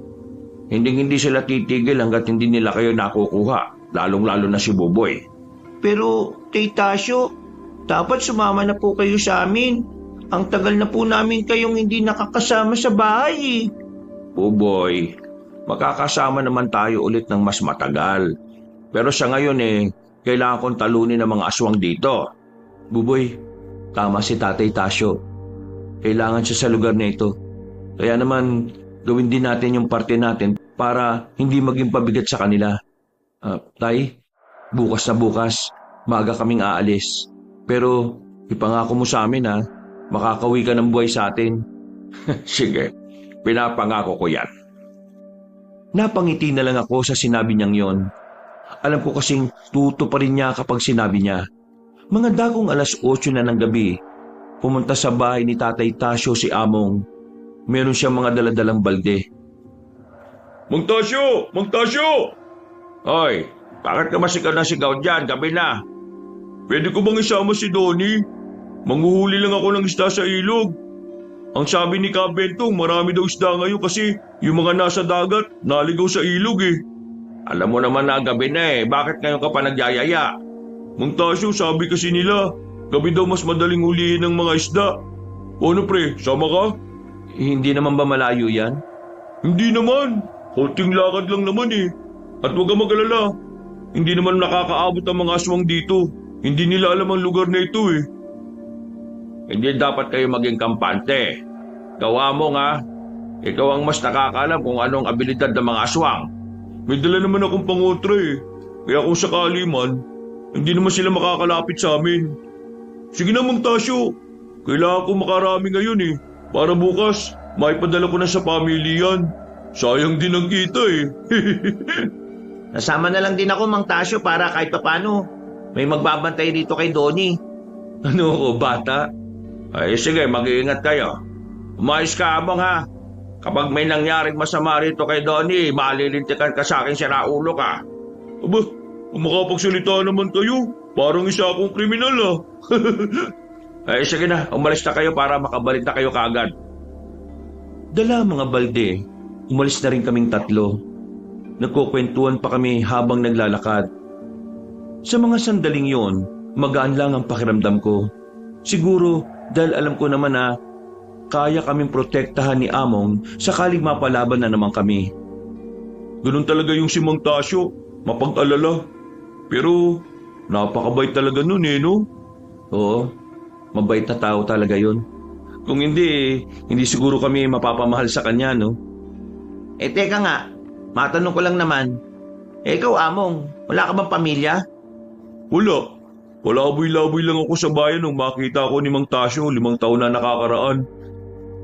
Hindi sila titigil hanggat hindi nila kayo nakukuha, lalong-lalo na si Buboy. Pero, Tay Tasyo, dapat sumama na po kayo sa amin. Ang tagal na po namin kayong hindi nakakasama sa bahay Buboy, makakasama naman tayo ulit ng mas matagal. Pero sa ngayon kailangan kong talunin ng mga aswang dito. Buboy, tama si Tatay Tasyo. Kailangan siya sa lugar na ito. Kaya naman, gawin din natin yung parte natin para hindi maging pabigat sa kanila. Tay, bukas na bukas, maaga kaming aalis. Pero ipangako mo sa amin makakawi ka ng buhay sa atin. Sige, pinapangako ko yan. Napangiti na lang ako sa sinabi niyang yon. Alam ko kasing tuto pa rin niya kapag sinabi niya. Mga dagong 8:00 na ng gabi, pumunta sa bahay ni Tatay Tasyo si Among. Meron siyang mga daladalang balde. Mang Tasyo! Mang Tasyo! Hoy, bakit ka masigaw na sigaw dyan? Gabi na. Pwede ko bang isama si Donnie? Manghuhuli lang ako ng isda sa ilog. Ang sabi ni Kabentong, marami daw isda ngayon kasi yung mga nasa dagat naligaw sa ilog Alam mo naman na gabi na bakit ngayon ka pa nagyayaya? Mang Tasyo, sabi kasi nila, gabi daw mas madaling hulihin ng mga isda. O ano pre, sama ka? Hindi naman ba malayo yan? Hindi naman. Konting lakad lang naman At huwag kang mag-alala. Hindi naman nakakaabot ang mga aswang dito. Hindi nila alam ang lugar na ito Hindi dapat kayo maging kampante. Gawa mo nga. Ikaw ang mas nakakaalam kung anong abilidad ng mga aswang. May dala naman akong pangotra Kaya kung sakali man, hindi naman sila makakalapit sa amin. Sige na Mang Tasyo. Kailangan ko makarami ngayon Para bukas, maipadala ko na sa pamilya yan. Sayang din ang kita Nasama na lang din ako, Mang Tasyo, para kahit papano may magbabantay dito kay Donnie. Ano ako, bata? Ay sige, mag-iingat kayo. Umayos ka Among ha. Kapag may nangyaring masama rito kay Donnie, malilintikan ka sa akin, siraulo ka. Aba, kung makapagsalita naman kayo, parang isa akong kriminal Ay sige na, umalis na kayo para makabalik na kayo kaagad. Dala ang mga balde, umalis na rin kaming 3. Nagkukwentuhan pa kami habang naglalakad. Sa mga sandaling yon, magaan lang ang pakiramdam ko. Siguro dahil alam ko naman na kaya kaming protektahan ni Among sakaling mapalaban na naman kami. Ganun talaga yung si Mang Tasyo, mapag-alala. Pero napakabait talaga nun no? Oo, mabait na tao talaga yun. Kung hindi, hindi siguro kami mapapamahal sa kanya, no? Teka nga, matanong ko lang naman. Ikaw, Among, wala ka bang pamilya? Wala. Palaboy-laboy lang ako sa bayan nung makita ko ni Mang Tasyo 5 taon na nakakaraan.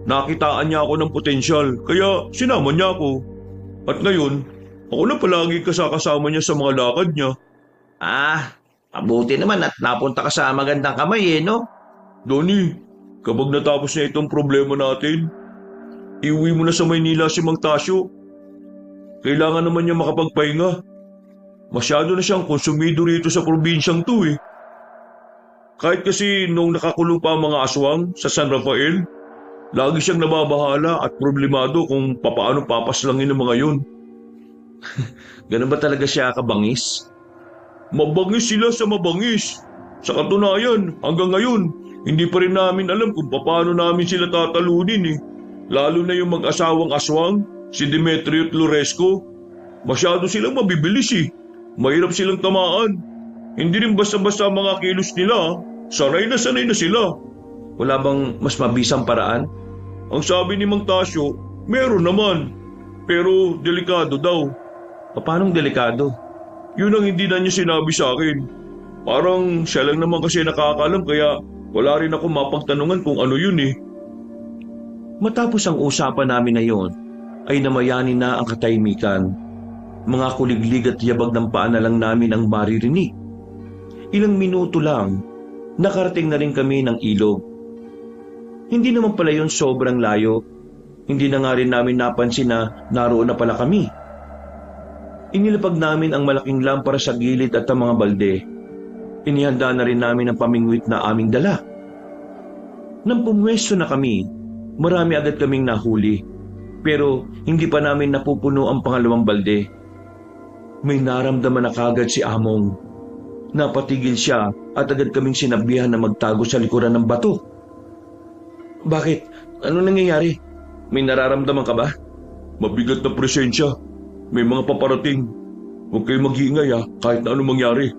Nakitaan niya ako ng potensyal, kaya sinama niya ako. At ngayon, ako na palagi kasama niya sa mga lakad niya. Mabuti naman at napunta ka sa magandang kamay no? Donnie, kapag natapos na itong problema natin, iuwi mo na sa Maynila si Mang Tasyo. Kailangan naman niya makapagpahinga. Masyado na siyang konsumido rito sa probinsyang to eh. Kahit kasi nung nakakulong pa ang mga aswang sa San Rafael, lagi siyang nababahala at problemado kung papaano papaslangin ng mga yun. Ganun ba talaga siya kabangis? Mabangis sila sa mabangis. Sa katunayan, hanggang ngayon, hindi pa rin namin alam kung paano namin sila tatalunin eh. Lalo na yung mag-asawang aswang, si Demetrio at Loresco. Masyado silang mabibilis eh. Mahirap silang tamaan. Hindi rin basta-basta ang mga kilos nila. Sanay na sila. Wala bang mas mabisang paraan? Ang sabi ni Mang Tasyo, meron naman. Pero delikado daw. Paanong delikado? Yun ang hindi na niya sinabi sa akin. Parang siya lang naman kasi nakakaalam kaya wala rin ako mapagtanungan kung ano yun eh. Matapos ang usapan namin na yon, ay namayani na ang katahimikan. Mga kuliglig at yabag ng paa na lang namin ang maririnig. Ilang minuto lang, nakarating na rin kami ng ilog. Hindi naman pala yun sobrang layo. Hindi na nga rin namin napansin na naroon na pala kami. Inilapag namin ang malaking lampara sa gilid at ang mga balde. Inihanda na rin namin ang pamingwit na aming dala. Nang pumwesto na kami, marami agad kaming nahuli. Pero hindi pa namin napupuno ang pangalawang balde. May naramdaman na kagad si Among. Napatigil siya at agad kaming sinabihan na magtago sa likuran ng bato. Bakit? Ano nangyayari? May nararamdaman ka ba? Mabigat na presensya. May mga paparating. Huwag kayong mag-iingay kahit na anong mangyari.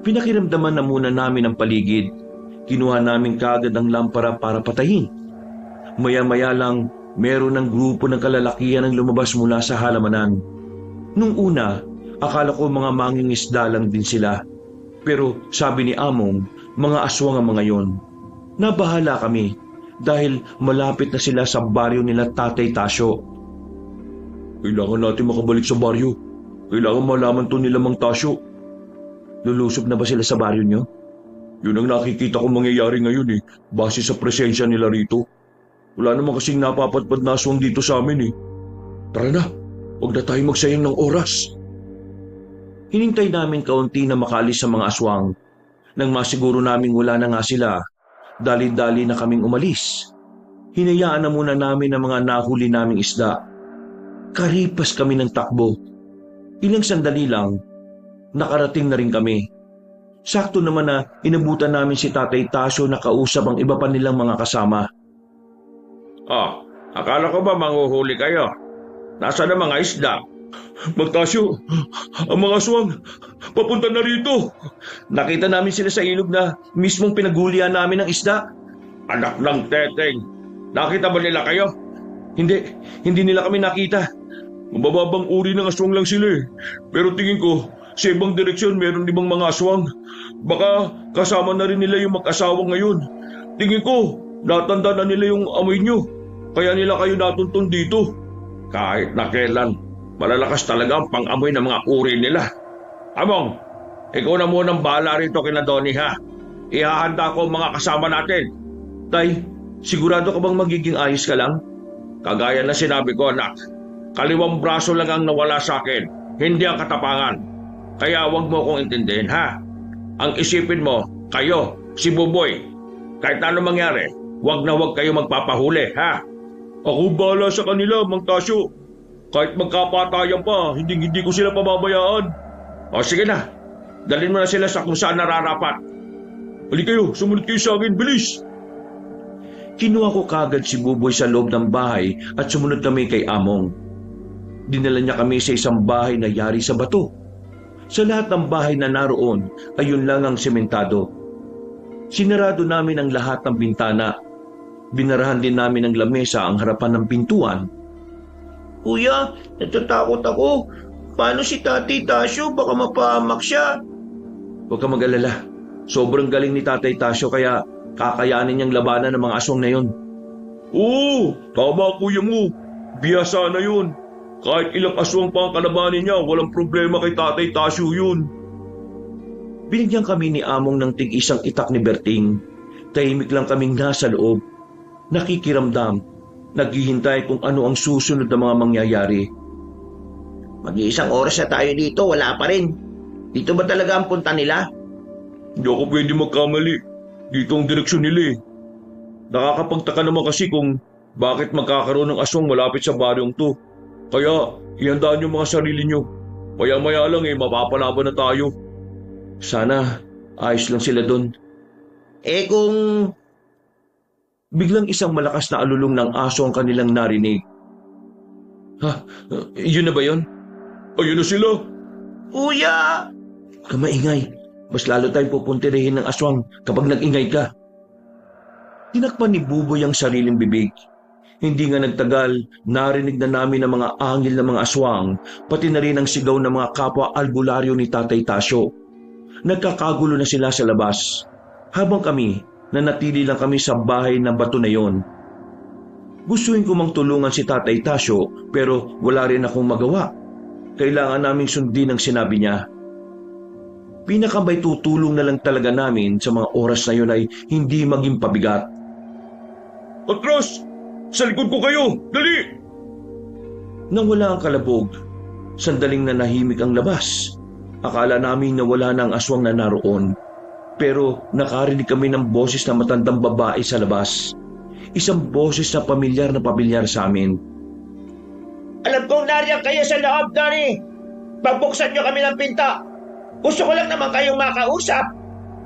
Pinakiramdaman na muna namin ang paligid. Kinuha namin kagad ang lampara para patayin. Maya-maya lang, meron ng grupo ng kalalakihan ang lumabas mula sa halamanan. Nung una, akala ko mga mangingisda lang din sila. Pero sabi ni Among, mga aswang ang mga yon. Nabahala kami dahil malapit na sila sa baryo nila Tatay Tasyo. Kailangan natin makabalik sa baryo. Kailangan malaman to nila Mang Tasyo. Lulusob na ba sila sa baryo nyo? Yun ang nakikita kong mangyayari ngayon base sa presensya nila rito. Wala naman kasing napapatpad na aswang dito sa amin Tara na, huwag na tayo magsayang ng oras. Hinintay namin kaunti na makalis sa mga aswang. Nang masiguro naming wala na nga sila, dali-dali na kaming umalis. Hinayaan na muna namin ang mga nahuli naming isda. Karipas kami ng takbo. Ilang sandali lang, nakarating na rin kami. Sakto naman na inabutan namin si Tatay Tasyo na kausap ang iba pa nilang mga kasama. Akala ko ba manghuhuli kayo? Nasaan ang mga isda? Mang Tasyo, ang mga aswang, papunta na rito. Nakita namin sila sa ilog na mismong pinagulian namin ng isda. Anak ng teteng, nakita ba nila kayo? Hindi nila kami nakita. Mabababang uri ng aswang lang sila Pero tingin ko, sa ibang direksyon meron ibang mga aswang. Baka kasama na rin nila yung mag-asawa ngayon. Tingin ko, natanda na nila yung amoy nyo. Kaya nila kayo natuntun dito. Kahit na kailan, malalakas talaga ang pang-amoy ng mga uri nila. Among, ikaw na munang bahala rito kina Donnie Ihahanda ko ang mga kasama natin. Tay, sigurado ka bang magiging ayos ka lang? Kagaya na sinabi ko anak, kaliwang braso lang ang nawala sa akin, hindi ang katapangan. Kaya wag mo akong intindihin Ang isipin mo, kayo, si Buboy. Kahit ano mangyari, wag na wag kayo magpapahuli Ako bahala sa kanila, Mang Tasyo. Kahit magkapatayan pa, hindi ko sila pababayaan. O sige na, dalhin mo na sila sa kung saan nararapat. Halika kayo, sumunod kayo sa akin, bilis! Kinuha ko kagad si Buboy sa loob ng bahay at sumunod kami kay Among. Dinala niya kami sa isang bahay na yari sa bato. Sa lahat ng bahay na naroon, ayun lang ang sementado. Sinarado namin ang lahat ng bintana. Binarahan din namin ang lamesa ang harapan ng pintuan. Kuya, natatakot ako. Paano si Tatay Tasyo? Baka mapahamak siya. Huwag ka mag-alala. Sobrang galing ni Tatay Tasyo kaya kakayanin niyang labanan ng mga aswang na yun. Oo, tama kuya mo. Biyasa na yun. Kahit ilang aswang pa ang kalabanin niya, walang problema kay Tatay Tasyo yun. Binigyan kami ni Among ng tig-isang itak ni Berting. Tahimik lang kaming nasa loob, nakikiramdam, naghihintay kung ano ang susunod na mga mangyayari. Mag-iisang oras na tayo dito, wala pa rin. Dito ba talaga ang punta nila? Hindi ako pwede magkamali. Dito ang direksyon nila eh. Nakakapagtaka naman kasi kung bakit magkakaroon ng aswang malapit sa baryong to. Kaya ihandaan yung mga sarili nyo. Maya-maya lang mapapalaban na tayo. Sana ayos lang sila doon. Kung... Biglang isang malakas na alulong ng aso ang kanilang narinig. Ha? Yun na ba yun? Ayun na sila. Kuya! Kamaingay. Mas lalo tayong pupuntirihin ng aswang kapag nag-ingay ka. Tinakpan ni Buboy ang sariling bibig. Hindi nga nagtagal, narinig na namin ang mga angil ng mga aswang, pati na rin ang sigaw ng mga kapwa albularyo ni Tatay Tasyo. Nagkakagulo na sila sa labas. Habang kami, nanatili lang kami sa bahay ng bato na yon. Gustuin ko mang tulungan si Tatay Tasyo pero wala rin akong magawa. Kailangan naming sundin ang sinabi niya. Pinakamay tutulong na lang talaga namin sa mga oras na yun ay hindi maging pabigat. Atras! Sa likod ko kayo! Dali! Nang wala ang kalabog, sandaling nanahimik ang labas. Akala namin na wala na ang aswang na naroon. Pero nakarinig kami ng boses na matandang babae sa labas. Isang boses na pamilyar sa amin. Alam kong nariyan kayo sa loob, Donnie. Pagbuksan nyo kami ng pinto. Gusto ko lang naman kayong makausap.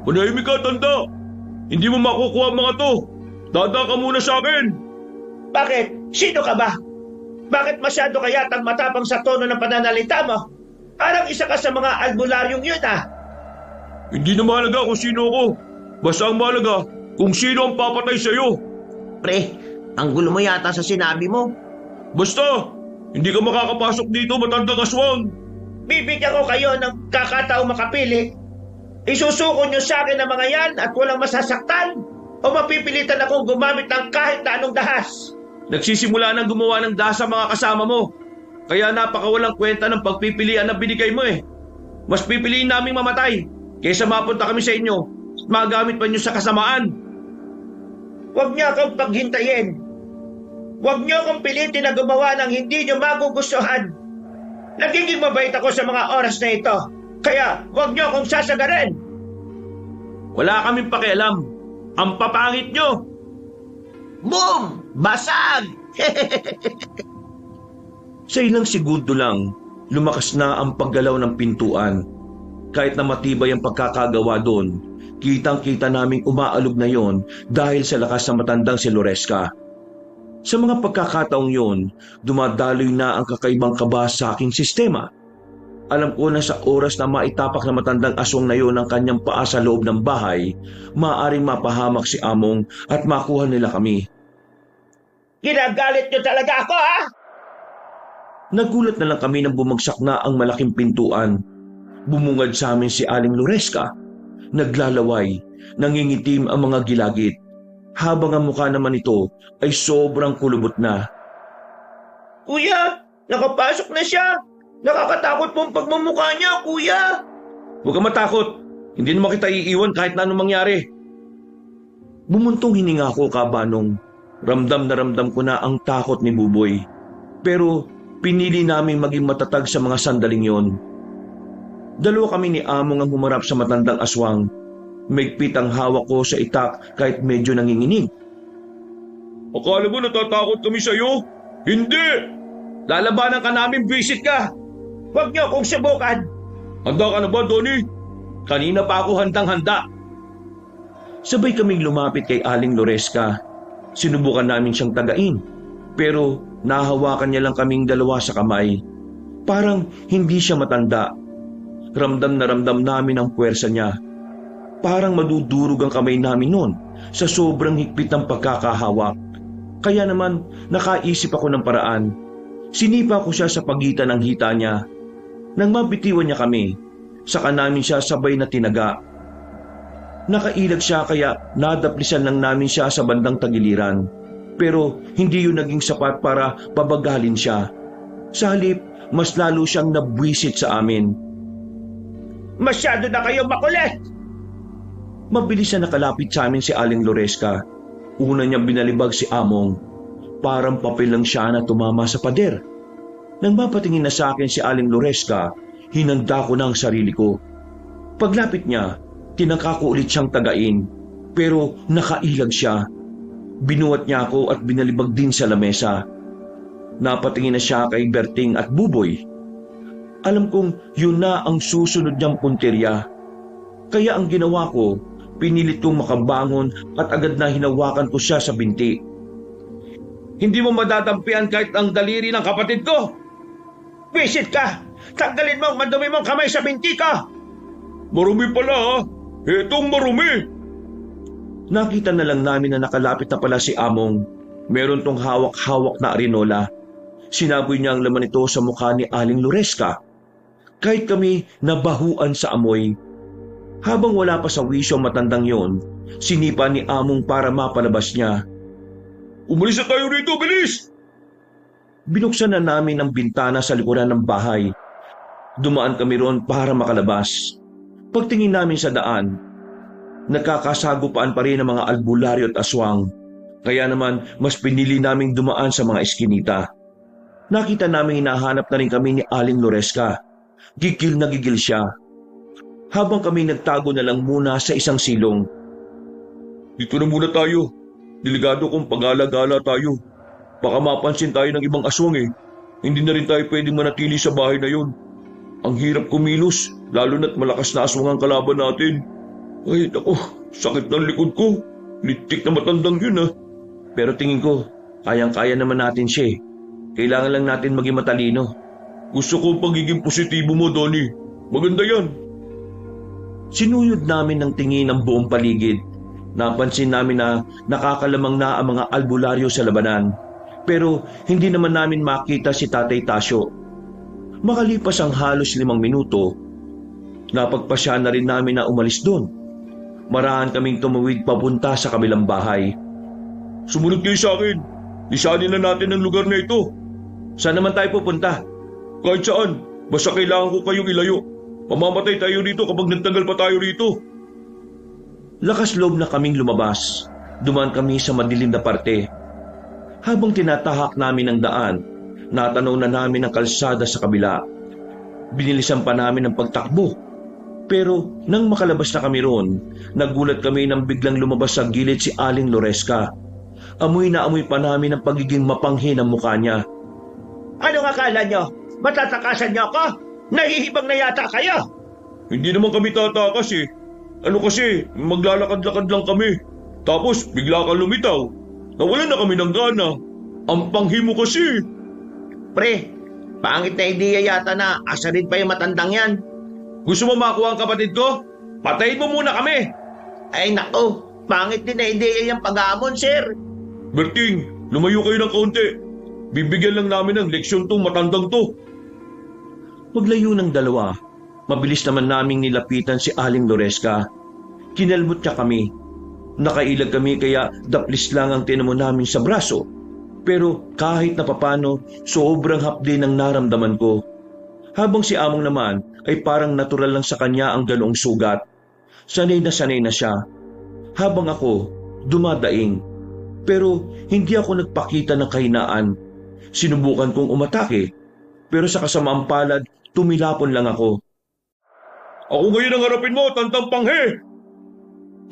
Manahimik ka, tanda! Hindi mo makukuha ang mga to! Dada ka muna sa akin! Bakit? Sino ka ba? Bakit masyado ka yatang matapang sa tono ng pananalita mo? Parang isa ka sa mga albularyong yun ah. Hindi na mahalaga kung sino ako. Basta ang mahalaga kung sino ang papatay sa'yo. Pre, ang gulo mo yata sa sinabi mo. Basta, hindi ka makakapasok dito, matandang aswang. Bibigyan ko kayo ng kakataong makapili. Isusuko nyo sa akin ang mga yan at walang masasaktan o mapipilitan akong gumamit ng kahit na anong dahas. Nagsisimula nang gumawa ng dasa mga kasama mo. Kaya napakawalang kwenta ng pagpipilian na binigay mo eh. Mas pipiliin naming mamatay kaysa mapunta kami sa inyo at magamit pa nyo sa kasamaan. Huwag niyo akong paghintayin. Huwag niyo akong pilitin na gumawa ng hindi niyo magugustuhan. Nagiging mabait ako sa mga oras na ito. Kaya huwag niyo akong sasagarin. Wala kaming pakialam. Ang papangit nyo. Boom! Basag! Sa ilang segundo lang, lumakas na ang paggalaw ng pintuan. Kahit na matibay ang pagkakagawa doon, kitang-kita naming umaalog na yon dahil sa lakas ng matandang si Loresca. Sa mga pagkakataong yon, dumadaloy na ang kakaibang kaba sa aking sistema. Alam ko na sa oras na maitapak na matandang aswang na yon ang kanyang paa sa loob ng bahay, maaaring mapahamak si Among at makuha nila kami. Ginagalit niyo talaga ako, ha? Nagulat na lang kami nang bumagsak na ang malaking pintuan. Bumungad sa amin si Aling Loresca. Naglalaway, nangingitim ang mga gilagid, habang ang mukha naman ito ay sobrang kulubot na. Kuya, nakapasok na siya. Nakakatakot pong pagmumukha niya, kuya. Huwag kang matakot. Hindi naman kita iiwan kahit na anong mangyari. Bumuntong hininga ko, Kabanong. Ramdam na ramdam ko na ang takot ni Buboy. Pero pinili naming maging matatag sa mga sandaling yon. Dalawa kami ni Among ang humarap sa matandang aswang. Maigpit ang hawak ko sa itak kahit medyo nanginginig. Akala mo natatakot kami sa'yo? Hindi! Lalabanan ka namin, visit ka! Huwag niyo akong subukan. Handa ka na ba, Donnie? Kanina pa ako handang-handa. Sabay kaming lumapit kay Aling Loresca. Sinubukan namin siyang tagain. Pero nahawakan niya lang kaming dalawa sa kamay. Parang hindi siya matanda. Ramdam na ramdam namin ang puwersa niya. Parang madudurog ang kamay namin noon sa sobrang higpit ng pagkakahawak. Kaya naman nakaisip ako ng paraan. Sinipa ko siya sa pagitan ng hita niya. Nang mabitiwan niya kami, saka namin siya sabay na tinaga. Nakailag siya kaya nadaplisan lang namin siya sa bandang tagiliran. Pero hindi yun naging sapat para pabagalin siya. Sa halip, mas lalo siyang nabwisit sa amin. Masyado na kayo makulit! Mabilis na nakalapit sa amin si Aling Loresca. Una niyang binalibag si Among. Parang papel lang siya na tumama sa pader. Nang mapatingin na sa akin si Aling Loresca, hinanda ko na ang sarili ko. Paglapit niya, tinangka ko ulit siyang tagain, pero nakailag siya. Binuhat niya ako at binalibag din sa lamesa. Napatingin na siya kay Berting at Buboy. Alam kong yun na ang susunod niyang punteriya. Kaya ang ginawa ko, pinilit kong makabangon at agad na hinawakan ko siya sa binti. Hindi mo madatampian kahit ang daliri ng kapatid ko! Visit ka! Tanggalin mo ang madumi mong kamay sa binti ka! Marumi pala ha. Etong marumi. Nakita na lang namin na nakalapit na pala si Among. Meron tong hawak-hawak na arinola. Sinaboy niya ang laman nito sa mukha ni Aling Loresca. Kahit kami nabahuan sa amoy. Habang wala pa sa wisyo ang matandang yon, sinipa ni Among para mapalabas niya. Umalis na tayo rito, bilis! Binuksan na namin ang bintana sa likuran ng bahay. Dumaan kami roon para makalabas. Pagtingin namin sa daan, nagkakasagupaan pa rin ang mga albularyo at aswang. Kaya naman mas pinili naming dumaan sa mga eskinita. Nakita namin hinahanap na rin kami ni Aling Loresca. Gigil na gigil siya. Habang kami nagtago na lang muna sa isang silong. Dito na muna tayo. Delikado kung pag-alagala tayo. Baka mapansin tayo ng ibang aswang eh. Hindi na rin tayo pwedeng manatili sa bahay na yon. Ang hirap kumilos, lalo na't malakas na aswang ang kalaban natin. Ay, naku, sakit ng likod ko. Litik na matandang yun ah. Pero tingin ko, kayang-kaya naman natin siya eh. Kailangan lang natin maging matalino. Gusto ko ang pagiging positibo mo, Donnie. Maganda yan. Sinuyod namin ng tingin ang buong paligid. Napansin namin na nakakalamang na ang mga albularyo sa labanan. Pero hindi naman namin makita si Tatay Tasyo. Makalipas ang halos 5 minuto, napagpasya na rin namin na umalis doon. Marahan kaming tumawid papunta sa kabilang bahay. Sumunod kayo sa akin. Lisanin na natin ang lugar na ito. Saan naman tayo pupunta? Kahit saan. Basta kailangan ko kayong ilayo. Pamamatay tayo rito kapag nagtagal pa tayo rito. Lakas loob na kaming lumabas. Dumaan kami sa madilim na parte. Habang tinatahak namin ang daan, natanaw na namin ang kalsada sa kabila. Binilisan pa namin ang pagtakbo. Pero nang makalabas na kami roon, nagulat kami nang biglang lumabas sa gilid si Aling Loresca. Amoy na amoy pa namin ang pagiging mapanghin ng mukha niya. Anong akala nyo? Matatakasan nyo ako? Nahihibang na yata kayo! Hindi naman kami tatakas eh. Ano kasi, maglalakad-lakad lang kami. Tapos bigla kang lumitaw. Nawalan na kami ng gana. Ang panghi mo kasi. Pre, pangit na ideya yata na asarin pa yung matandang yan. Gusto mo makuha ang kapatid ko? Patayin mo muna kami! Ay nako, pangit din na ideya yung pag-aamon, sir. Berting, lumayo kayo ng kaunti. Bibigyan lang namin ng leksyon tong matandang to. Maglayo ng dalawa, mabilis naman naming nilapitan si Aling Loresca. Kinalmot niya kami. Nakailag kami kaya daplis lang ang tinamo namin sa braso. Pero kahit na papano, sobrang hapdi ng naramdaman ko. Habang si Among naman ay parang natural lang sa kanya ang ganoong sugat. Sanay na siya. Habang ako, dumadaing. Pero hindi ako nagpakita ng kahinaan. Sinubukan kong umatake. Pero sa kasamaang palad, tumilapon lang ako. Ako ngayon ang harapin mo, tantang panghe!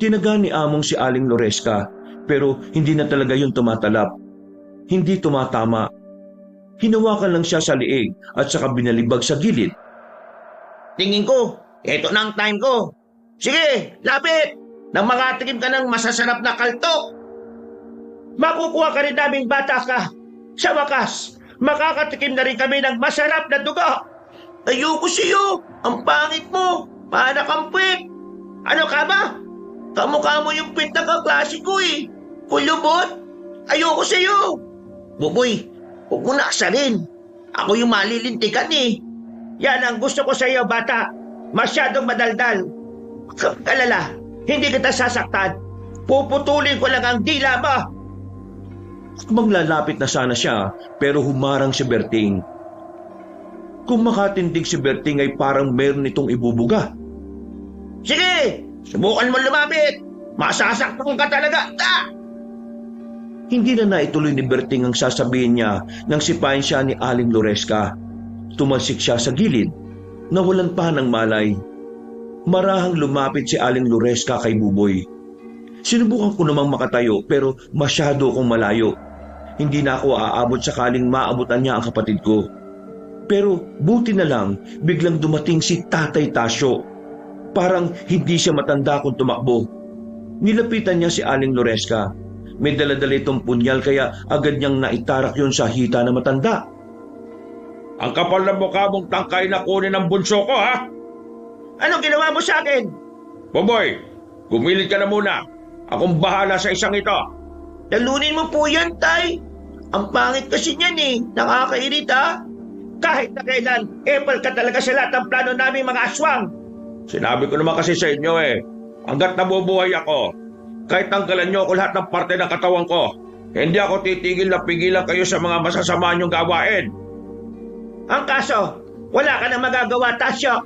Tinaga ni Among si Aling Loresca, pero hindi na talaga yun tumatalab. Hindi tumatama. Hinawakan lang siya sa liig at saka binalibag sa gilid. Tingin ko, eto na ang time ko. Sige, lapit! Nang makatikim ka ng masasarap na kaltok. Makukuha ka rin naming bata ka. Sa wakas, makakatikim na rin kami ng masarap na dugo. Ayoko sa'yo. Ang pangit mo. Panakampwit. Ano ka ba? Kamukha mo yung pit na kaklase ko eh. Kulubot. Ayoko sa'yo. Buboy, huwag mo na asarin. Ako yung malilintikan eh. Yan ang gusto ko sa'yo, bata. Masyadong madaldal. Kalala, hindi kita sasaktan. Puputulin ko lang ang dila mo. Maglalapit na sana siya, pero humarang si Berting. Kung makatindig si Berting ay parang meron itong ibubuga. Sige, subukan mo lumapit. Masasaktan ka talaga. Hindi na naituloy ni Berting ang sasabihin niya nang sipahin siya ni Aling Loresca. Tumalsik siya sa gilid, nawalan pa ng malay. Marahang lumapit si Aling Loresca kay Buboy. Sinubukan ko namang makatayo pero masyado akong malayo. Hindi na ako aabot sakaling maabutan niya ang kapatid ko. Pero buti na lang biglang dumating si Tatay Tasyo. Parang hindi siya matanda kung tumakbo. Nilapitan niya si Aling Loresca. May dala-dala itong punyal kaya agad niyang naitarak yun sa hita na matanda. Ang kapal na mukha mong tangkay na kunin ang bunso ko, ha? Anong ginawa mo sa akin? Boboy, gumilid ka na muna. Akong bahala sa isang ito. Talunin mo po yan, Tay. Ang pangit kasi niyan eh. Nakakairita. Kahit na kailan, epal ka talaga sa lahat ng plano namin mga aswang. Sinabi ko naman kasi sa inyo hanggat nabubuhay ako, kahit tanggalan niyo ako lahat ng parte ng katawan ko, hindi ako titigil na pigilan kayo sa mga masasama niyong gawain. Ang kaso, wala ka na magagawa, Tasyo.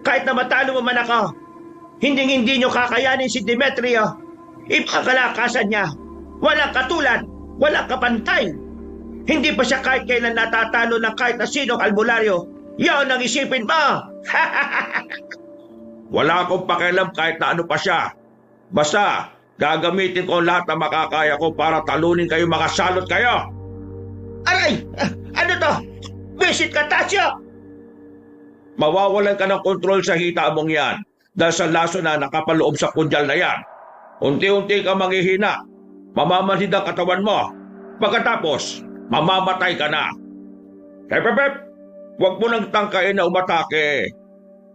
Kahit na matalo mo man ako, hindi nyo kakayanin si Demetrio. Ibang kalakasan niya. Walang katulad, walang kapantay. Hindi pa siya kahit kailan natatalo ng kahit na sinong albularyo. Yan ang isipin mo. Wala akong pakialam kahit na ano pa siya. Basta, gagamitin ko lahat na makakaya ko para talunin kayo, mga salot kayo. Aray! Ano to? Visit ka, Tasyo! Mawawalan ka ng kontrol sa hita mong yan dahil sa laso na nakapaloob sa punyal na yan. Unti-unti ka manghihina. Mamamanhid ang katawan mo. Pagkatapos, mamamatay ka na. Hep! Huwag mo nang tangkain na umatake.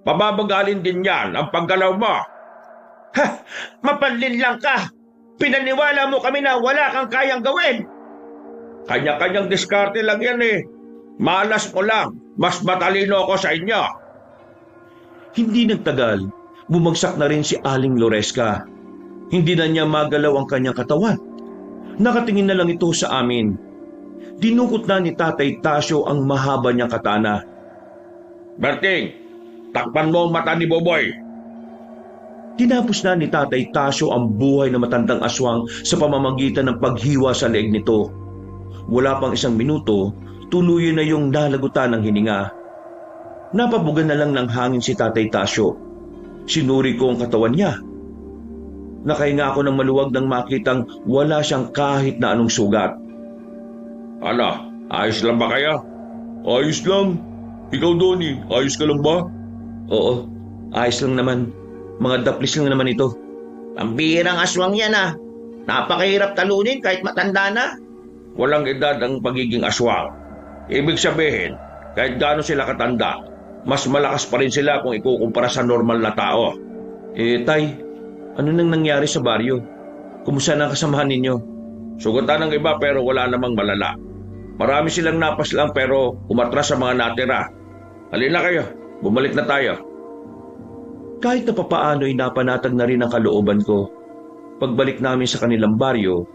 Pababagalin din yan ang paggalaw mo. Ha! Mapanlin lang ka! Pinaniwala mo kami na wala kang kayang gawin! Kanya-kanyang diskarte lang yan eh. Malas mo lang. Mas matalino ako sa inyo. Hindi nagtagal, bumagsak na rin si Aling Loresca. Hindi na niya magalaw ang kanyang katawan. Nakatingin na lang ito sa amin. Dinukot na ni Tatay Tasyo ang mahaba niyang katana. Berting, takpan mo ang mata ni Boboy. Tinapos na ni Tatay Tasyo ang buhay na matandang aswang sa pamamagitan ng paghiwa sa leeg nito. Wala pang isang minuto, tuluyan na yung nalagutan ng hininga. Napabugan na lang ng hangin si Tatay Tasyo. Sinuri ko ang katawan niya. Nakahinga ako ng maluwag nang makitang wala siyang kahit na anong sugat. Ano, ayos lang ba kayo? Ayos lang. Ikaw, Donnie, ayos ka lang ba? Oo, ayos lang naman. Mga daplis lang naman ito. Pambihirang aswang yan ah. Napakahirap talunin kahit matanda na. Walang edad ang pagiging aswang. Ibig sabihin, kahit gaano sila katanda, mas malakas pa rin sila kung ikukumpara sa normal na tao. Tay, ano nang nangyari sa baryo? Kumusta na ang kasamahan ninyo? Sugatan ng iba pero wala namang malala. Marami silang napas lang pero umatras sa mga natira. Halina kayo, bumalik na tayo. Kahit na papaano ay napanatag na rin ang kalooban ko. Pagbalik namin sa kanilang baryo,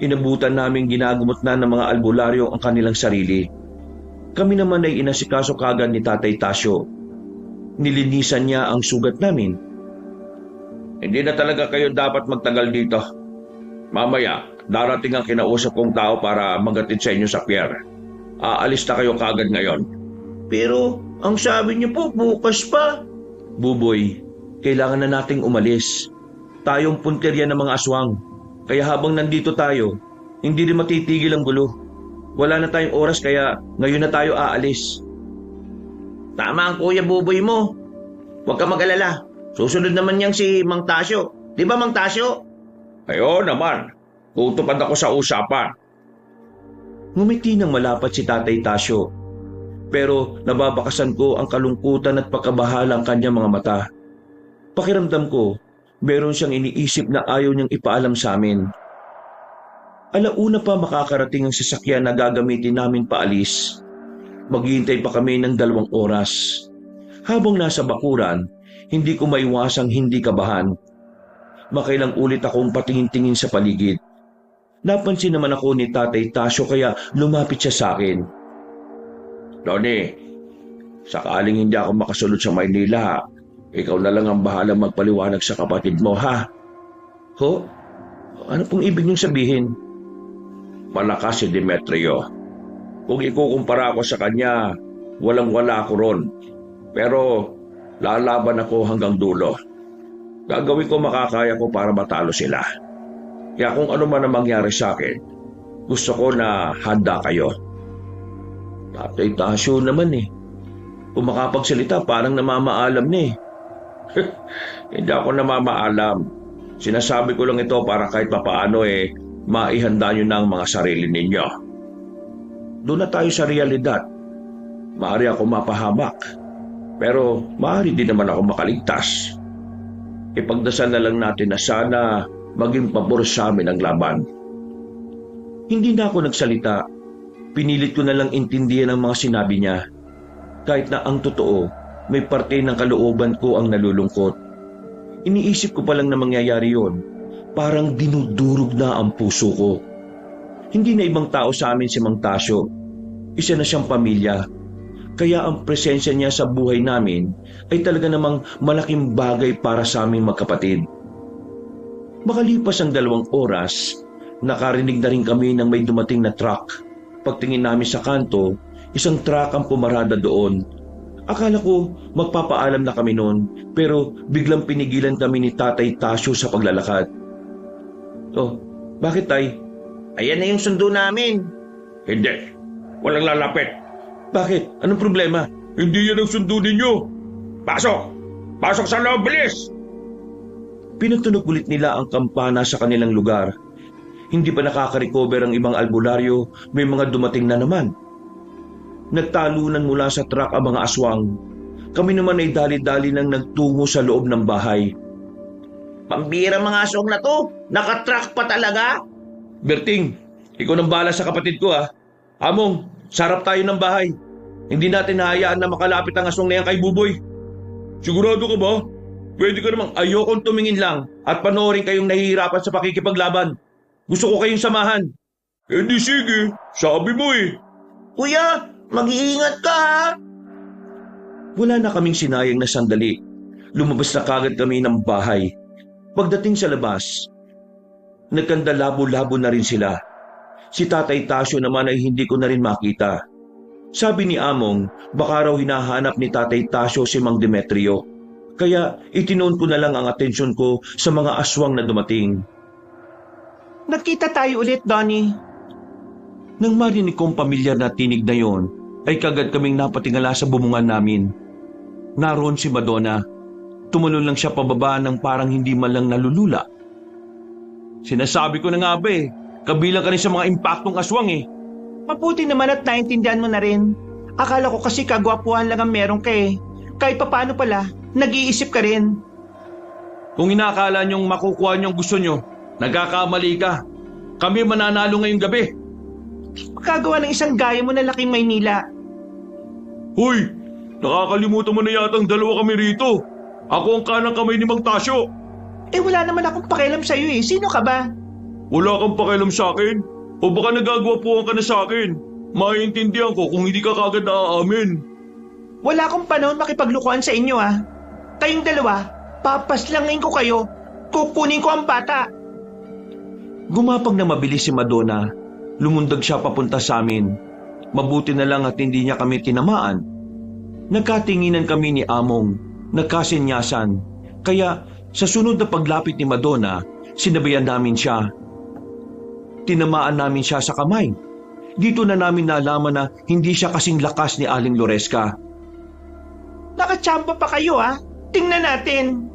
inabutan namin ginagumot na ng mga albularyo ang kanilang sarili. Kami naman ay inasikaso kagad ni Tatay Tasyo. Nilinisan niya ang sugat namin. Hindi na talaga kayo dapat magtagal dito. Mamaya, darating ang kinausap kong tao para magatid sa inyo sa pier. Aalis na kayo kagad ngayon. Pero ang sabi niyo po bukas pa. Buboy, kailangan na nating umalis. Tayong punterya ng mga aswang. Kaya habang nandito tayo, hindi rin matitigil ang gulo. Wala na tayong oras kaya ngayon na tayo aalis. Tama ang Kuya Buboy mo. Huwag ka mag-alala. Susunod naman niyang si Mang Tasyo. Di ba Mang Tasyo? Ayo naman, tutupad ako sa usapan. Ngumiti ng malapat si Tatay Tasyo. Pero nababakasan ko ang kalungkutan at pagkabahala ang kanyang mga mata. Pakiramdam ko, meron siyang iniisip na ayaw niyang ipaalam sa amin. Alauna pa makakarating ang sasakyan na gagamitin namin paalis. Maghihintay pa kami ng 2 oras. Habang nasa bakuran, hindi ko maiwasang hindi kabahan. Makailang ulit akong patingin-tingin sa paligid. Napansin naman ako ni Tatay Tasyo kaya lumapit siya sa akin. Donnie, sakaling hindi ako makasunod sa Maynila, Ikaw na lang ang bahala magpaliwanag sa kapatid mo, ha? Ho? Ano pong ibig niyong sabihin? Malakas si Demetrio. Kung ikukumpara ko sa kanya, walang-wala ako ron. Pero lalaban ako hanggang dulo. Gagawin ko makakaya ko para matalo sila. Kaya kung ano man ang mangyari sa akin, gusto ko na handa kayo. Tatay Tasyo naman eh. Kung makapagsalita, parang namamaalam na eh. Hindi ako namamaalam. Sinasabi ko lang ito para kahit papaano maihanda nyo na ang mga sarili ninyo. Doon na tayo sa realidad. Maaari ako mapahamak. Pero maaari din naman ako makaligtas. Ipagdasal na lang natin na sana maging pabor sa amin ang laban. Hindi na ako nagsalita. Pinilit ko na lang intindihan ang mga sinabi niya. Kahit na ang totoo, may parte ng kalooban ko ang nalulungkot. Iniisip ko pa lang na mangyayari yon. Parang dinudurog na ang puso ko. Hindi na ibang tao sa amin si Mang Tasyo. Isa na siyang pamilya. Kaya ang presensya niya sa buhay namin ay talaga namang malaking bagay para sa aming magkapatid. Makalipas ang 2 oras, nakarinig na rin kami ng may dumating na truck. Pagtingin namin sa kanto, isang truck ang pumarada doon. Akala ko magpapaalam na kami noon, pero biglang pinigilan kami ni Tatay Tasyo sa paglalakad. Oh, bakit tay? Ayan na yung sundo namin. Hindi, walang lalapit. Bakit? Anong problema? Hindi yan ang sundo ninyo. Pasok! Pasok sa loob, bilis! Pinatunog ulit nila ang kampana sa kanilang lugar. Hindi pa nakaka-recover ang ibang albularyo, may mga dumating na naman. Nagtalunan mula sa truck ang mga aswang. Kami naman ay dali-dali nang nagtungo sa loob ng bahay. Pambira mga aswang na to. Nakatrack pa talaga. Berting, ikaw nang bahala sa kapatid ko ha. Among, sarap tayo ng bahay. Hindi natin hahayaan na makalapit ang aswang na yan kay Buboy. Sigurado ka ba? Pwede ka namang ayokong tumingin lang at panoorin kayong nahihirapan sa pakikipaglaban. Gusto ko kayong samahan. Eh di sige, sabi mo eh. Kuya, mag-iingat ka ha. Wala na kaming sinayang na sandali. Lumabas na kagad kami ng bahay. Pagdating sa labas, nagkandalabo-labo na rin sila. Si Tatay Tasyo naman ay hindi ko na rin makita. Sabi ni Among, baka raw hinahanap ni Tatay Tasyo si Mang Demetrio. Kaya itinoon ko na lang ang atensyon ko sa mga aswang na dumating. Nagkita tayo ulit, Donnie. Nang marinig kong pamilyar na tinig na yon, ay kagad kaming napatingala sa bumungan namin. Naroon si Madonna. Tumalon lang siya pababa ng parang hindi man lang nalulula. Sinasabi ko na nga ba kabilang ka rin sa mga impaktong aswang Mabuti naman at naintindihan mo na rin. Akala ko kasi kagwapuhan lang ang meron ka eh. Kahit papaano pala, nag-iisip ka rin. Kung inakala niyong makukuha niyong gusto niyo, nagkakamali ka. Kami mananalo ngayong gabi. Magkagawa ng isang gaya mo na laking Maynila. Hoy, nakakalimutan mo na yatang 2 kami rito. Ako ang kanang kamay ni Mang Tasyo. Wala naman akong pakialam sa'yo eh. Sino ka ba? Wala kang pakialam sa akin? O baka nagagwapuhan ka na sa akin? Maiintindihan ko kung hindi ka kagad naaamin. Wala akong panahon makipaglukuhan sa inyo ah. Kayong dalawa, papaslangin ko kayo. Kukunin ko ang bata. Gumapang na mabilis si Madonna. Lumundag siya papunta sa amin. Mabuti na lang at hindi niya kami tinamaan. Nagkatinginan kami ni Among. Nagkasinyasan. Kaya sa sunod na paglapit ni Madonna, sinabayan namin siya. Tinamaan namin siya sa kamay. Dito na namin nalaman na hindi siya kasing lakas ni Aling Loresca. Nakachamba pa kayo ah. Tingnan natin.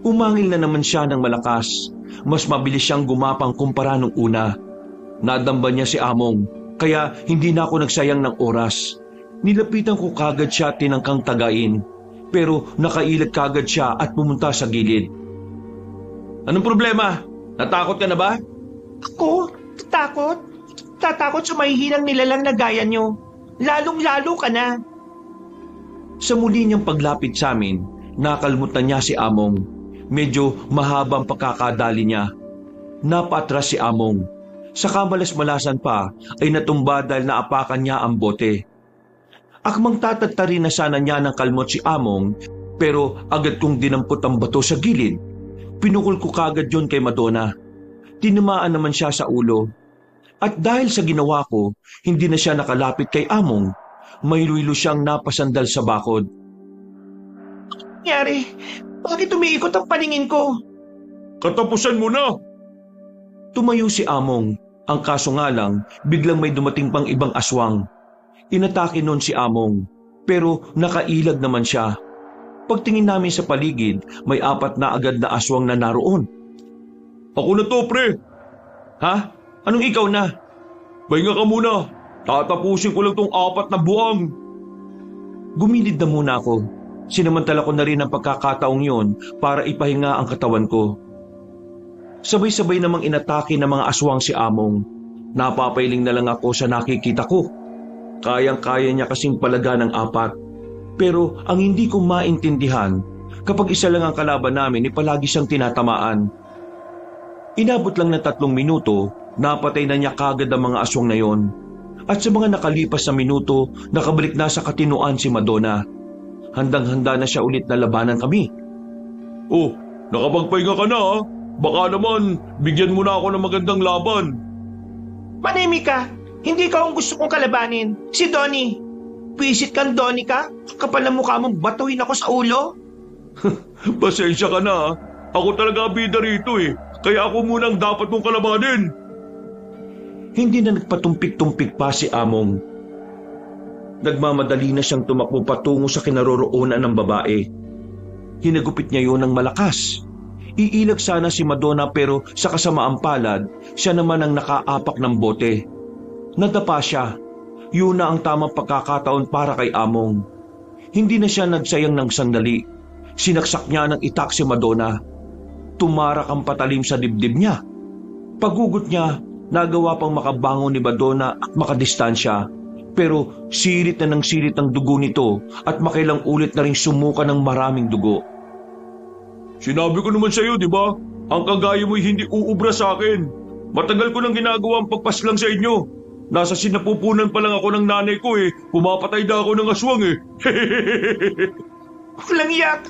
Umangil na naman siya ng malakas. Mas mabilis siyang gumapang kumpara nung una. Nadamba niya si Among, kaya hindi na ako nagsayang ng oras. Nilapitan ko kagad siya tinangkang tagain, pero nakailag kagad siya at pumunta sa gilid. Anong problema? Natakot ka na ba? Ako? Tatakot? Tatakot sa mahihinang nilalang na gaya nyo. Lalong-lalo ka na. Sa muli niyang paglapit sa amin, nakalimutan niya si Among. Medyo mahabang pagkakadali niya. Napatras si Among. Sa kamalas-malasan pa ay natumba dahil naapakan niya ang bote. Akmang tatatari na sana niya ng kalmot si Among, Pero agad kong dinampot ang bato sa gilid. Pinukol ko kagad yon kay Madonna. Tinamaan naman siya sa ulo. At dahil sa ginawa ko, hindi na siya nakalapit kay Among. May luylo siyang napasandal sa bakod. Nangyari? Bakit umiikot ang paningin ko? Katapusan mo na! Tumayo si Among. Ang kaso nga lang, biglang may dumating pang ibang aswang. Inatake noon si Among, pero nakailag naman siya. Pagtingin namin sa paligid, may 4 na agad na aswang na naroon. Ako na to, pre! Ha? Anong ikaw na? Pahinga ka muna! Tatapusin ko lang tong 4 na buwang! Gumilid na muna ako. Sinamantala ko na rin ang pagkakataong yon para ipahinga ang katawan ko. Sabay-sabay namang inatake ng mga aswang si Among. Napapailing na lang ako sa nakikita ko. Kayang-kaya niya kasing palaga ng 4. Pero ang hindi ko maintindihan, kapag isa lang ang kalaban namin, palagi siyang tinatamaan. Inabot lang ng 3 minuto, napatay na niya kagad ang mga aswang na yon. At sa mga nakalipas na minuto, nakabalik na sa katinuan si Madonna. Handang-handa na siya ulit na labanan kami. Oh, nakapagpahinga ka na ha? Baka naman, bigyan mo na ako ng magandang laban. Manahimik ka. Hindi ka ang gusto kong kalabanin. Si Donnie. Pisit kang Donnie ka? Kapal na mukha mong batuhin ako sa ulo? Pasensya ka na ha? Ako talaga bida rito eh. Kaya ako munang dapat mong kalabanin. Hindi na nagpatumpik-tumpik pa si Among. Nagmamadali na siyang tumakbo patungo sa kinaroroonan ng babae. Hinagupit niya yun ng malakas. Iilag sana si Madonna pero sa kasamaang palad, siya naman ang nakaapak ng bote. Nadapa siya. Yun na ang tamang pagkakataon para kay Among. Hindi na siya nagsayang ng sandali. Sinaksak niya ng itak si Madonna. Tumarak ang patalim sa dibdib niya. Paggugot niya, nagawa pang makabangon ni Madonna at makadistansya. Pero sirit na ng sirit ang dugo nito at makailang ulit na rin sumuka ng maraming dugo. Sinabi ko naman sa'yo, di ba? Ang kagaya mo'y hindi uubra sa akin. Matagal ko nang ginagawa ang pagpaslang sa inyo. Nasa sinapupunan pa lang ako ng nanay ko eh. Pumapatay na ako ng aswang eh. Walang iyak.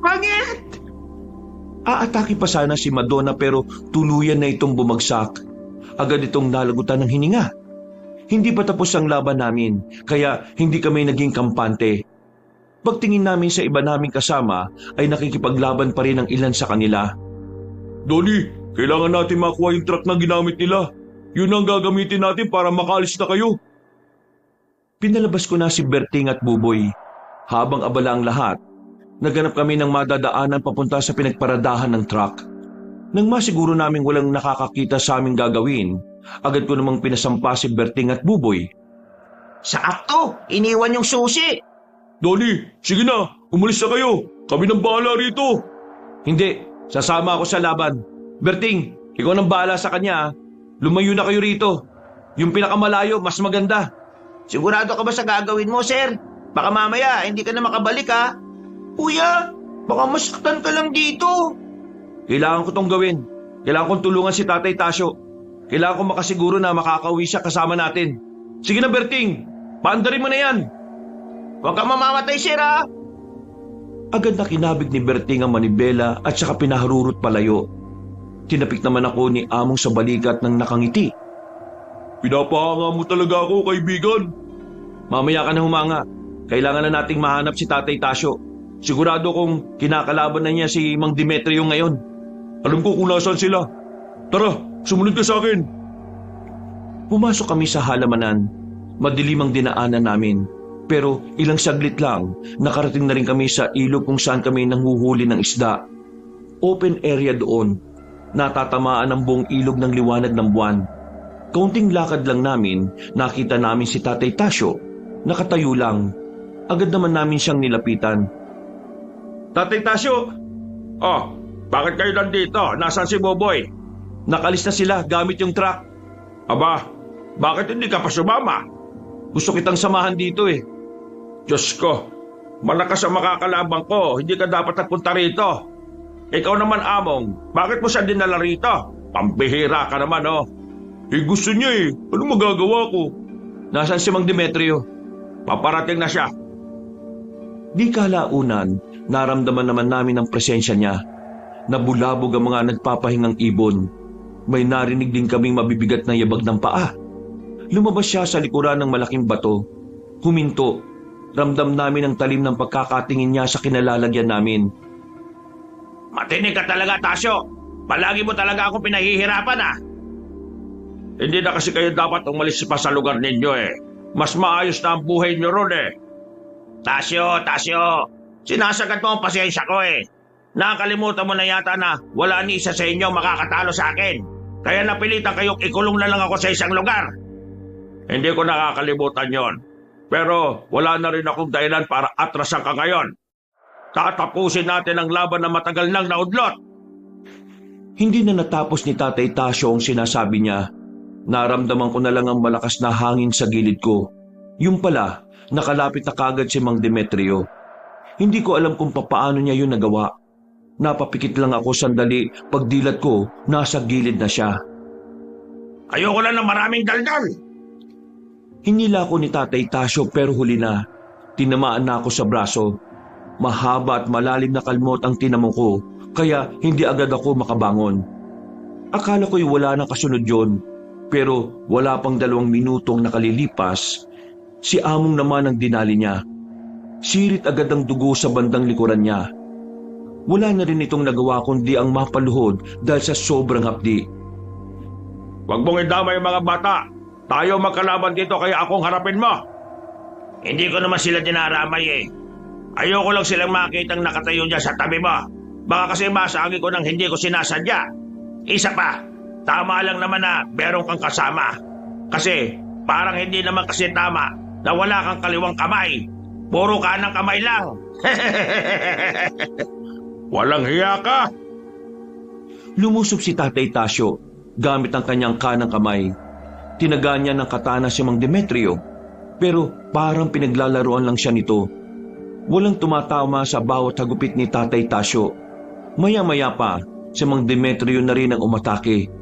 Pangit! Aatake pa sana si Madonna pero tuluyan na itong bumagsak. Agad itong nalagutan ng hininga. Hindi pa tapos ang laban namin, kaya hindi kami naging kampante. Pagtingin namin sa iba naming kasama ay nakikipaglaban pa rin ang ilan sa kanila. Donnie, kailangan natin makuha yung truck na ginamit nila. Yun ang gagamitin natin para makalis na kayo. Pinalabas ko na si Berting at Buboy. Habang abala ang lahat, naghanap kami ng madadaanan papunta sa pinagparadahan ng truck. Nang masiguro naming walang nakakakita sa aming gagawin, agad ko namang pinasampa si Berting at Buboy. Sakto, iniwan yung susi. Donnie, sige na, umalis na kayo. Kami nang bahala rito. Hindi, sasama ako sa laban. Berting, ikaw nang bahala sa kanya. Lumayo na kayo rito. Yung pinakamalayo, mas maganda. Sigurado ka ba sa gagawin mo, sir? Baka mamaya, hindi ka na makabalik ha. Kuya, baka masaktan ka lang dito. Kailangan ko tong gawin. Kailangan kong tulungan si Tatay Tasyo. Kailangan kong makasiguro na makakauwi siya kasama natin. Sige na, Berting. Paandarin mo na yan. Huwag kang mamamatay, sir ha. Agad na kinabig ni Berting ang manibela at saka pinaharurot palayo. Tinapik naman ako ni Among sa balikat ng nakangiti. Pinapahanga mo talaga ako, kaibigan. Mamaya ka na humanga. Kailangan na nating mahanap si Tatay Tasyo. Sigurado kong kinakalaban na niya si Mang Demetrio ngayon. Alam ko kung nasaan sila. Tara, sumunod ka sa akin. Pumasok kami sa halamanan. Madilim ang dinaanan namin. Pero ilang saglit lang, nakarating na rin kami sa ilog kung saan kami nanghuhuli ng isda. Open area doon. Natatamaan ang buong ilog ng liwanag ng buwan. Kaunting lakad lang namin, nakita namin si Tatay Tasyo. Nakatayo lang. Agad naman namin siyang nilapitan. Tatay Tasyo! Oh, bakit kayo nandito? Nasaan si Boboy? Nakalis na sila gamit yung truck. Aba, bakit hindi ka pa sumama? Gusto kitang samahan dito eh. Diyos ko, malakas ang makakalabang ko. Hindi ka dapat nagpunta rito. Ikaw naman, Among, bakit mo siya dinala rito? Pambihira ka naman, oh. Eh gusto niya eh. Ano magagawa ko? Nasaan si Mang Demetrio? Paparating na siya. Di kalaunan, naramdaman naman namin ang presensya niya. Nabulabog ang mga nagpapahingang ibon. May narinig din kaming mabibigat na yabag ng paa. Lumabas siya sa likuran ng malaking bato. Huminto. Ramdam namin ang talim ng pagkakatingin niya sa kinalalagyan namin. Matinig ka talaga, Tasyo. Palagi mo talaga akong pinahihirapan ah. Hindi na kasi kayo dapat umalis pa sa lugar ninyo eh. Mas maayos na ang buhay niyo ron eh. Tasyo, sinasagat mo ang pasensya ko eh. Nakakalimutan mo na yata na wala ni isa sa inyo makakatalo sa akin. Kaya napilitan kayong ikulong na lang ako sa isang lugar. Hindi ko nakakalimutan yon. Pero wala na rin akong dahilan para atrasan ka ngayon. Tatapusin natin ang laban na matagal nang naudlot. Hindi na natapos ni Tatay Tasyo ang sinasabi niya. Naramdaman ko na lang ang malakas na hangin sa gilid ko. Yung pala, nakalapit na kagad si Mang Demetrio. Hindi ko alam kung papaano niya yun nagawa. Napapikit lang ako sandali, pagdilat ko, nasa gilid na siya. Ayoko lang ng maraming daldal. Hinila ko ni Tatay Tasyo pero huli na. Tinamaan na ako sa braso. Mahaba at malalim na kalmot ang tinamo ko, kaya hindi agad ako makabangon. Akala ko'y wala nang kasunod yon, pero wala pang 2 minutong nakalilipas, si Among naman ang dinali niya. Sirit agad ang dugo sa bandang likuran niya. Wala na rin itong nagawa kundi ang mapaluhod dahil sa sobrang hapdi. Huwag mong idamay ang mga bata. Tayo magkalaban dito kaya akong harapin mo. Hindi ko naman sila dinaramay eh. Ayoko lang silang makitang nakatayo dyan sa tabi mo. Baka kasi masagi ko nang hindi ko sinasadya. Isa pa, tama lang naman na meron kang kasama. Kasi parang hindi naman kasi tama na wala kang kaliwang kamay. Puro kanang kamay lang. Walang hiya ka. Lumusob si Tatay Tasyo gamit ang kanyang kanang kamay. Tinaga niya ng katana si Mang Demetrio, pero parang pinaglalaruan lang siya nito. Walang tumatama sa bawat hagupit ni Tatay Tasyo. Maya-maya pa, si Mang Demetrio na rin ang umatake.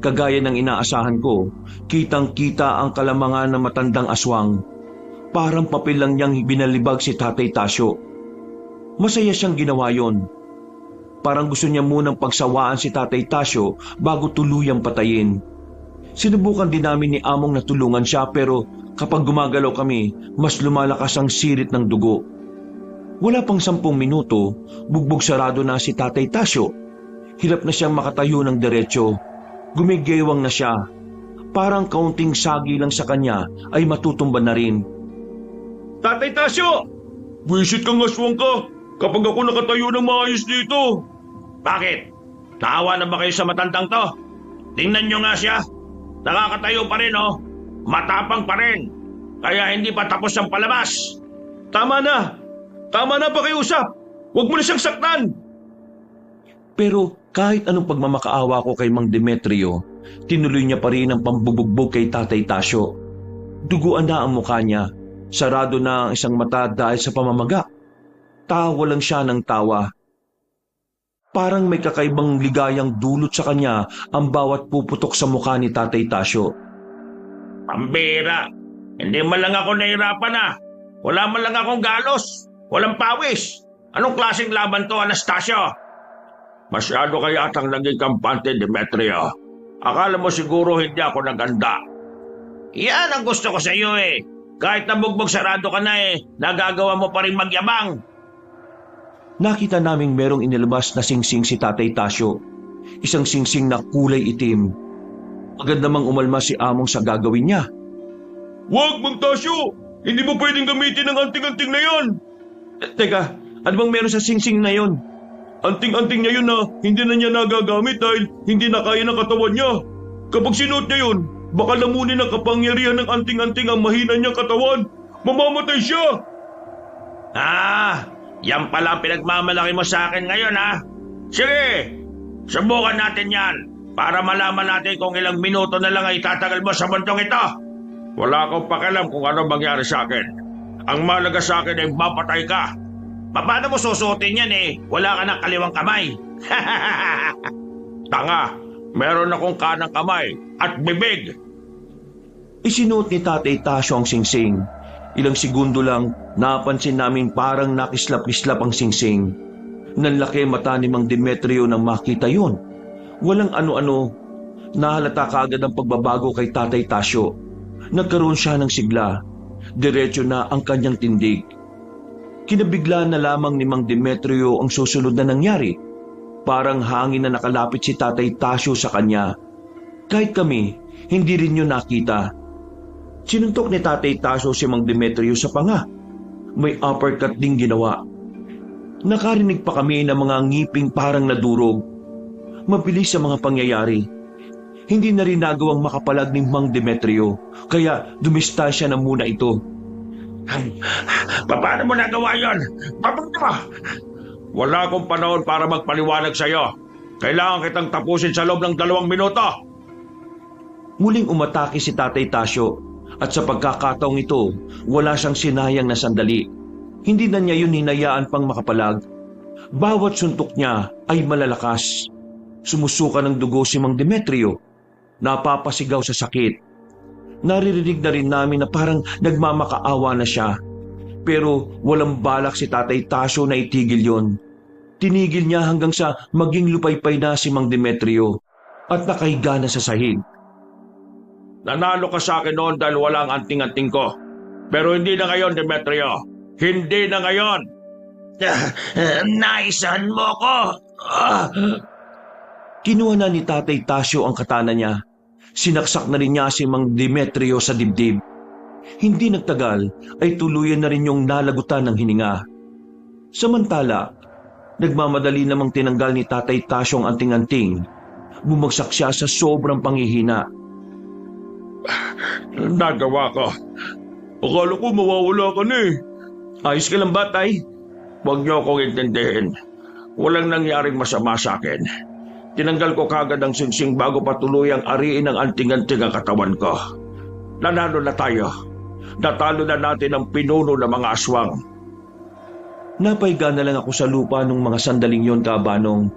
Kagaya ng inaasahan ko, kitang-kita ang kalamangan ng matandang aswang. Parang papel lang niyang binalibag si Tatay Tasyo. Masaya siyang ginawa yon. Parang gusto niya munang pagsawaan si Tatay Tasyo bago tuluyang patayin. Sinubukan din namin ni Among na tulungan siya pero kapag gumagalaw kami, mas lumalakas ang sirit ng dugo. Wala pang 10 minuto, bugbog sarado na si Tatay Tasyo. Hirap na siyang makatayo ng diretsyo. Gumigewang na siya. Parang kaunting sagi lang sa kanya ay matutumba na rin. Tatay Tasyo! Buisit kang aswang ka kapag ako nakatayo ng maayos dito. Bakit? Naawa na ba kayo sa matandang to? Tingnan nyo nga siya. Nakakatayo pa rin oh. Matapang pa rin. Kaya hindi pa tapos ang palabas. Tama na! Tama na pakiusap! Huwag mo na siyang saktan! Pero kahit anong pagmamakaawa ko kay Mang Demetrio, tinuloy niya pa rin ang pambubugbog kay Tatay Tasyo. Duguan na ang mukha niya. Sarado na ang isang mata dahil sa pamamaga. Tawa lang siya ng tawa. Parang may kakaibang ligayang dulot sa kanya ang bawat puputok sa mukha ni Tatay Tasyo. Pambira. Hindi man lang ako nahirapan ah. Wala man lang akong galos. Walang pawis. Anong klaseng laban to, Anastasio? Masyado kaya atang naging kampante, Demetrio. Akala mo siguro hindi ako naganda. Yan ang gusto ko sa iyo eh. Kahit nabugbog sarado ka na eh, nagagawa mo pa rin magyabang. Nakita naming merong inilabas na singsing si Tatay Tasyo. Isang singsing na kulay itim. Agad namang umalma si Among sa gagawin niya. Huwag, Mang Tasyo! Hindi mo pwedeng gamitin ang anting-anting na yan! Teka, ano bang meron sa singsing na yon? Anting-anting niya yun na hindi na niya nagagamit dahil hindi na kaya ng katawan niya. Kapag sinuot niya yun, baka lamunin ng kapangyarihan ng anting-anting ang mahina niyang katawan. Mamamatay siya! Ah, yan pala ang pinagmamalaki mo sa akin ngayon ha. Sige, subukan natin yan para malaman natin kung ilang minuto na lang ay tatagal mo sa bundong ito. Wala akong pakialam kung ano mangyari sa akin. Ang malaga sa akin ay mapatay ka. Paano mo susuotin yan eh? Wala ka ng kaliwang kamay. Tanga, meron akong kanang kamay at bibig. Isinuot ni Tatay Tasyo ang singsing. Ilang segundo lang, napansin namin parang nakislap-kislap ang singsing. Nanlaki mata ni Mang Demetrio nang makita yon. Walang ano-ano. Nahalata kaagad ang pagbabago kay Tatay Tasyo. Nagkaroon siya ng sigla. Diretso na ang kanyang tindig. Kinabigla na lamang ni Mang Demetrio ang susunod na nangyari. Parang hangin na nakalapit si Tatay Tasyo sa kanya. Kahit kami, hindi rin yun nakita. Sinuntok ni Tatay Tasyo si Mang Demetrio sa panga. May uppercut ding ginawa. Nakarinig pa kami ng mga ngiping parang nadurog. Mabilis sa mga pangyayari. Hindi na rin nagawang makapalag ni Mang Demetrio, kaya dumistansya na muna ito. Paano mo nagawa yon? Papunta mo! Wala akong panahon para magpaliwanag sa'yo. Kailangan kitang tapusin sa loob ng 2 minuto. Muling umatake si Tatay Tasyo at sa pagkakataong ito, wala siyang sinayang na sandali. Hindi na niya yun hinayaan pang makapalag. Bawat suntok niya ay malalakas. Sumusuka ng dugo si Mang Demetrio. Napapasigaw sa sakit. Naririnig na rin namin na parang nagmamakaawa na siya. Pero walang balak si Tatay Tasyo na itigil yon. Tinigil niya hanggang sa maging lupaypay na si Mang Demetrio at nakahiga na sa sahig. Nanalo ka sa akin noon dahil walang anting-anting ko. Pero hindi na ngayon, Demetrio. Hindi na ngayon. Naisahan mo ko! Kinuha na ni Tatay Tasyo ang katana niya. Sinaksak na rin niya si Mang Demetrio sa dibdib. Hindi nagtagal ay tuluyan na rin yung nalagutan ng hininga. Samantala, nagmamadali namang tinanggal ni Tatay Tasyo ang anting-anting. Bumagsak siya sa sobrang panghihina. Nagawa ko. Akala ko mawawala ka na eh. Ayos ka lang ba, Tay? Huwag niyo akong intindihin. Walang nangyaring masama sa akin. Tinanggal ko kagad ang singsing bago pa tuluyang ariin ng anting-anting ang katawan ko. Nanalo na tayo. Natalo na natin ang pinuno ng mga aswang. Napahiga na lang ako sa lupa nung mga sandaling yon, Kabanong.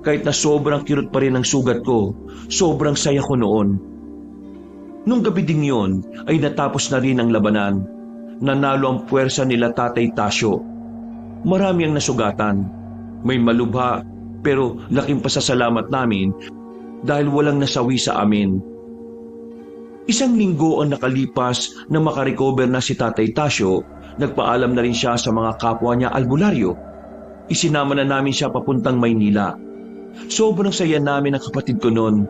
Kahit na sobrang kirot pa rin ang sugat ko, sobrang saya ko noon. Nung gabi ding yon ay natapos na rin ang labanan. Nanalo ang puwersa nila Tatay Tasyo. Marami ang nasugatan. May malubha pero laking pasasalamat namin dahil walang nasawi sa amin. 1 linggo ang nakalipas na makarecover na si Tatay Tasyo. Nagpaalam na rin siya sa mga kapwa niya albularyo. Isinama na namin siya papuntang Maynila. Sobrang saya namin ang kapatid ko noon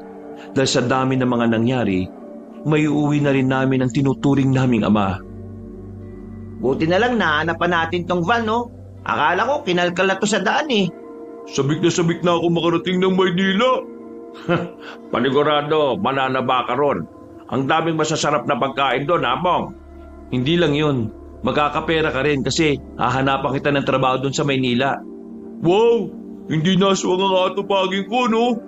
dahil sa dami ng mga nangyari. May uuwi na rin namin ang tinuturing naming ama. Buti na lang naanapan natin tong van, no? Akala ko kinalkal na to sa daan eh. Sabik na ako makarating ng Maynila. Panigurado, mananaba ka ron. Ang daming masasarap na pagkain doon, Among. Hindi lang yun. Magkakapera ka rin kasi hahanapan kita ng trabaho doon sa Maynila. Wow! Hindi naswang ang atupagin ko, no?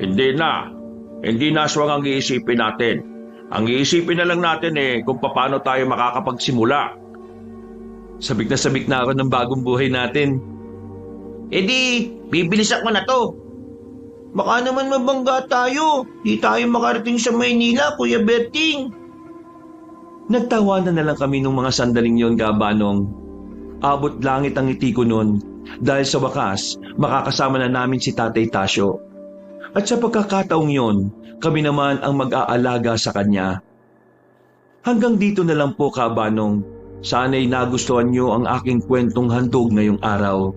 Hindi na. Hindi naswang ang iisipin natin. Ang iisipin na lang natin kung paano tayo makakapagsimula. Sabik na ako ng bagong buhay natin. E di, bibilisan ko na to. Baka naman mabangga tayo. Di tayo makarating sa Maynila, Kuya Berting. Nagtawanan na lang kami nung mga sandaling yon, Kabanong. Abot langit ang ngiti ko noon dahil sa wakas makakasama na namin si Tatay Tasyo. At sa pagkakataong yon, kami naman ang mag-aalaga sa kanya. Hanggang dito na lang po, Kabanong. Sana'y nagustuhan niyo ang aking kwentong handog ngayong araw.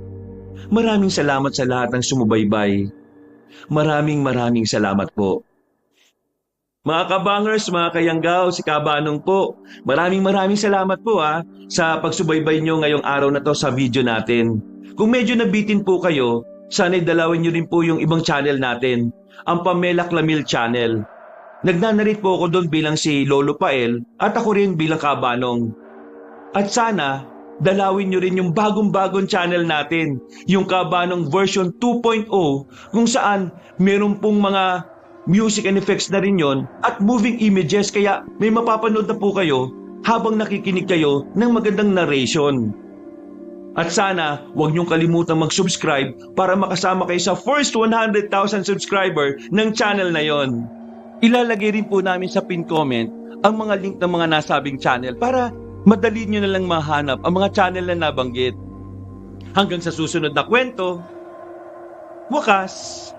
Maraming salamat sa lahat ng sumubaybay. Maraming salamat po. Mga kabangers, mga kayanggaw, si Kabanong po. Maraming salamat po sa pagsubaybay nyo ngayong araw na to sa video natin. Kung medyo nabitin po kayo, sana'y dalawin nyo rin po yung ibang channel natin, ang Pamela Clamil Channel. Nagnanarit po ako doon bilang si Lolo Pael at ako rin bilang Kabanong. At sana, dalawin nyo rin yung bagong channel natin, yung Kabanong version 2.0, kung saan meron pong mga music and effects na rin yon at moving images, kaya may mapapanood na po kayo habang nakikinig kayo ng magandang narration. At sana, huwag niyong kalimutan mag-subscribe para makasama kayo sa first 100,000 subscriber ng channel na yon. Ilalagay rin po namin sa pin comment ang mga link ng mga nasabing channel para madali nyo na lang mahanap ang mga channel na nabanggit. Hanggang sa susunod na kwento, wakas!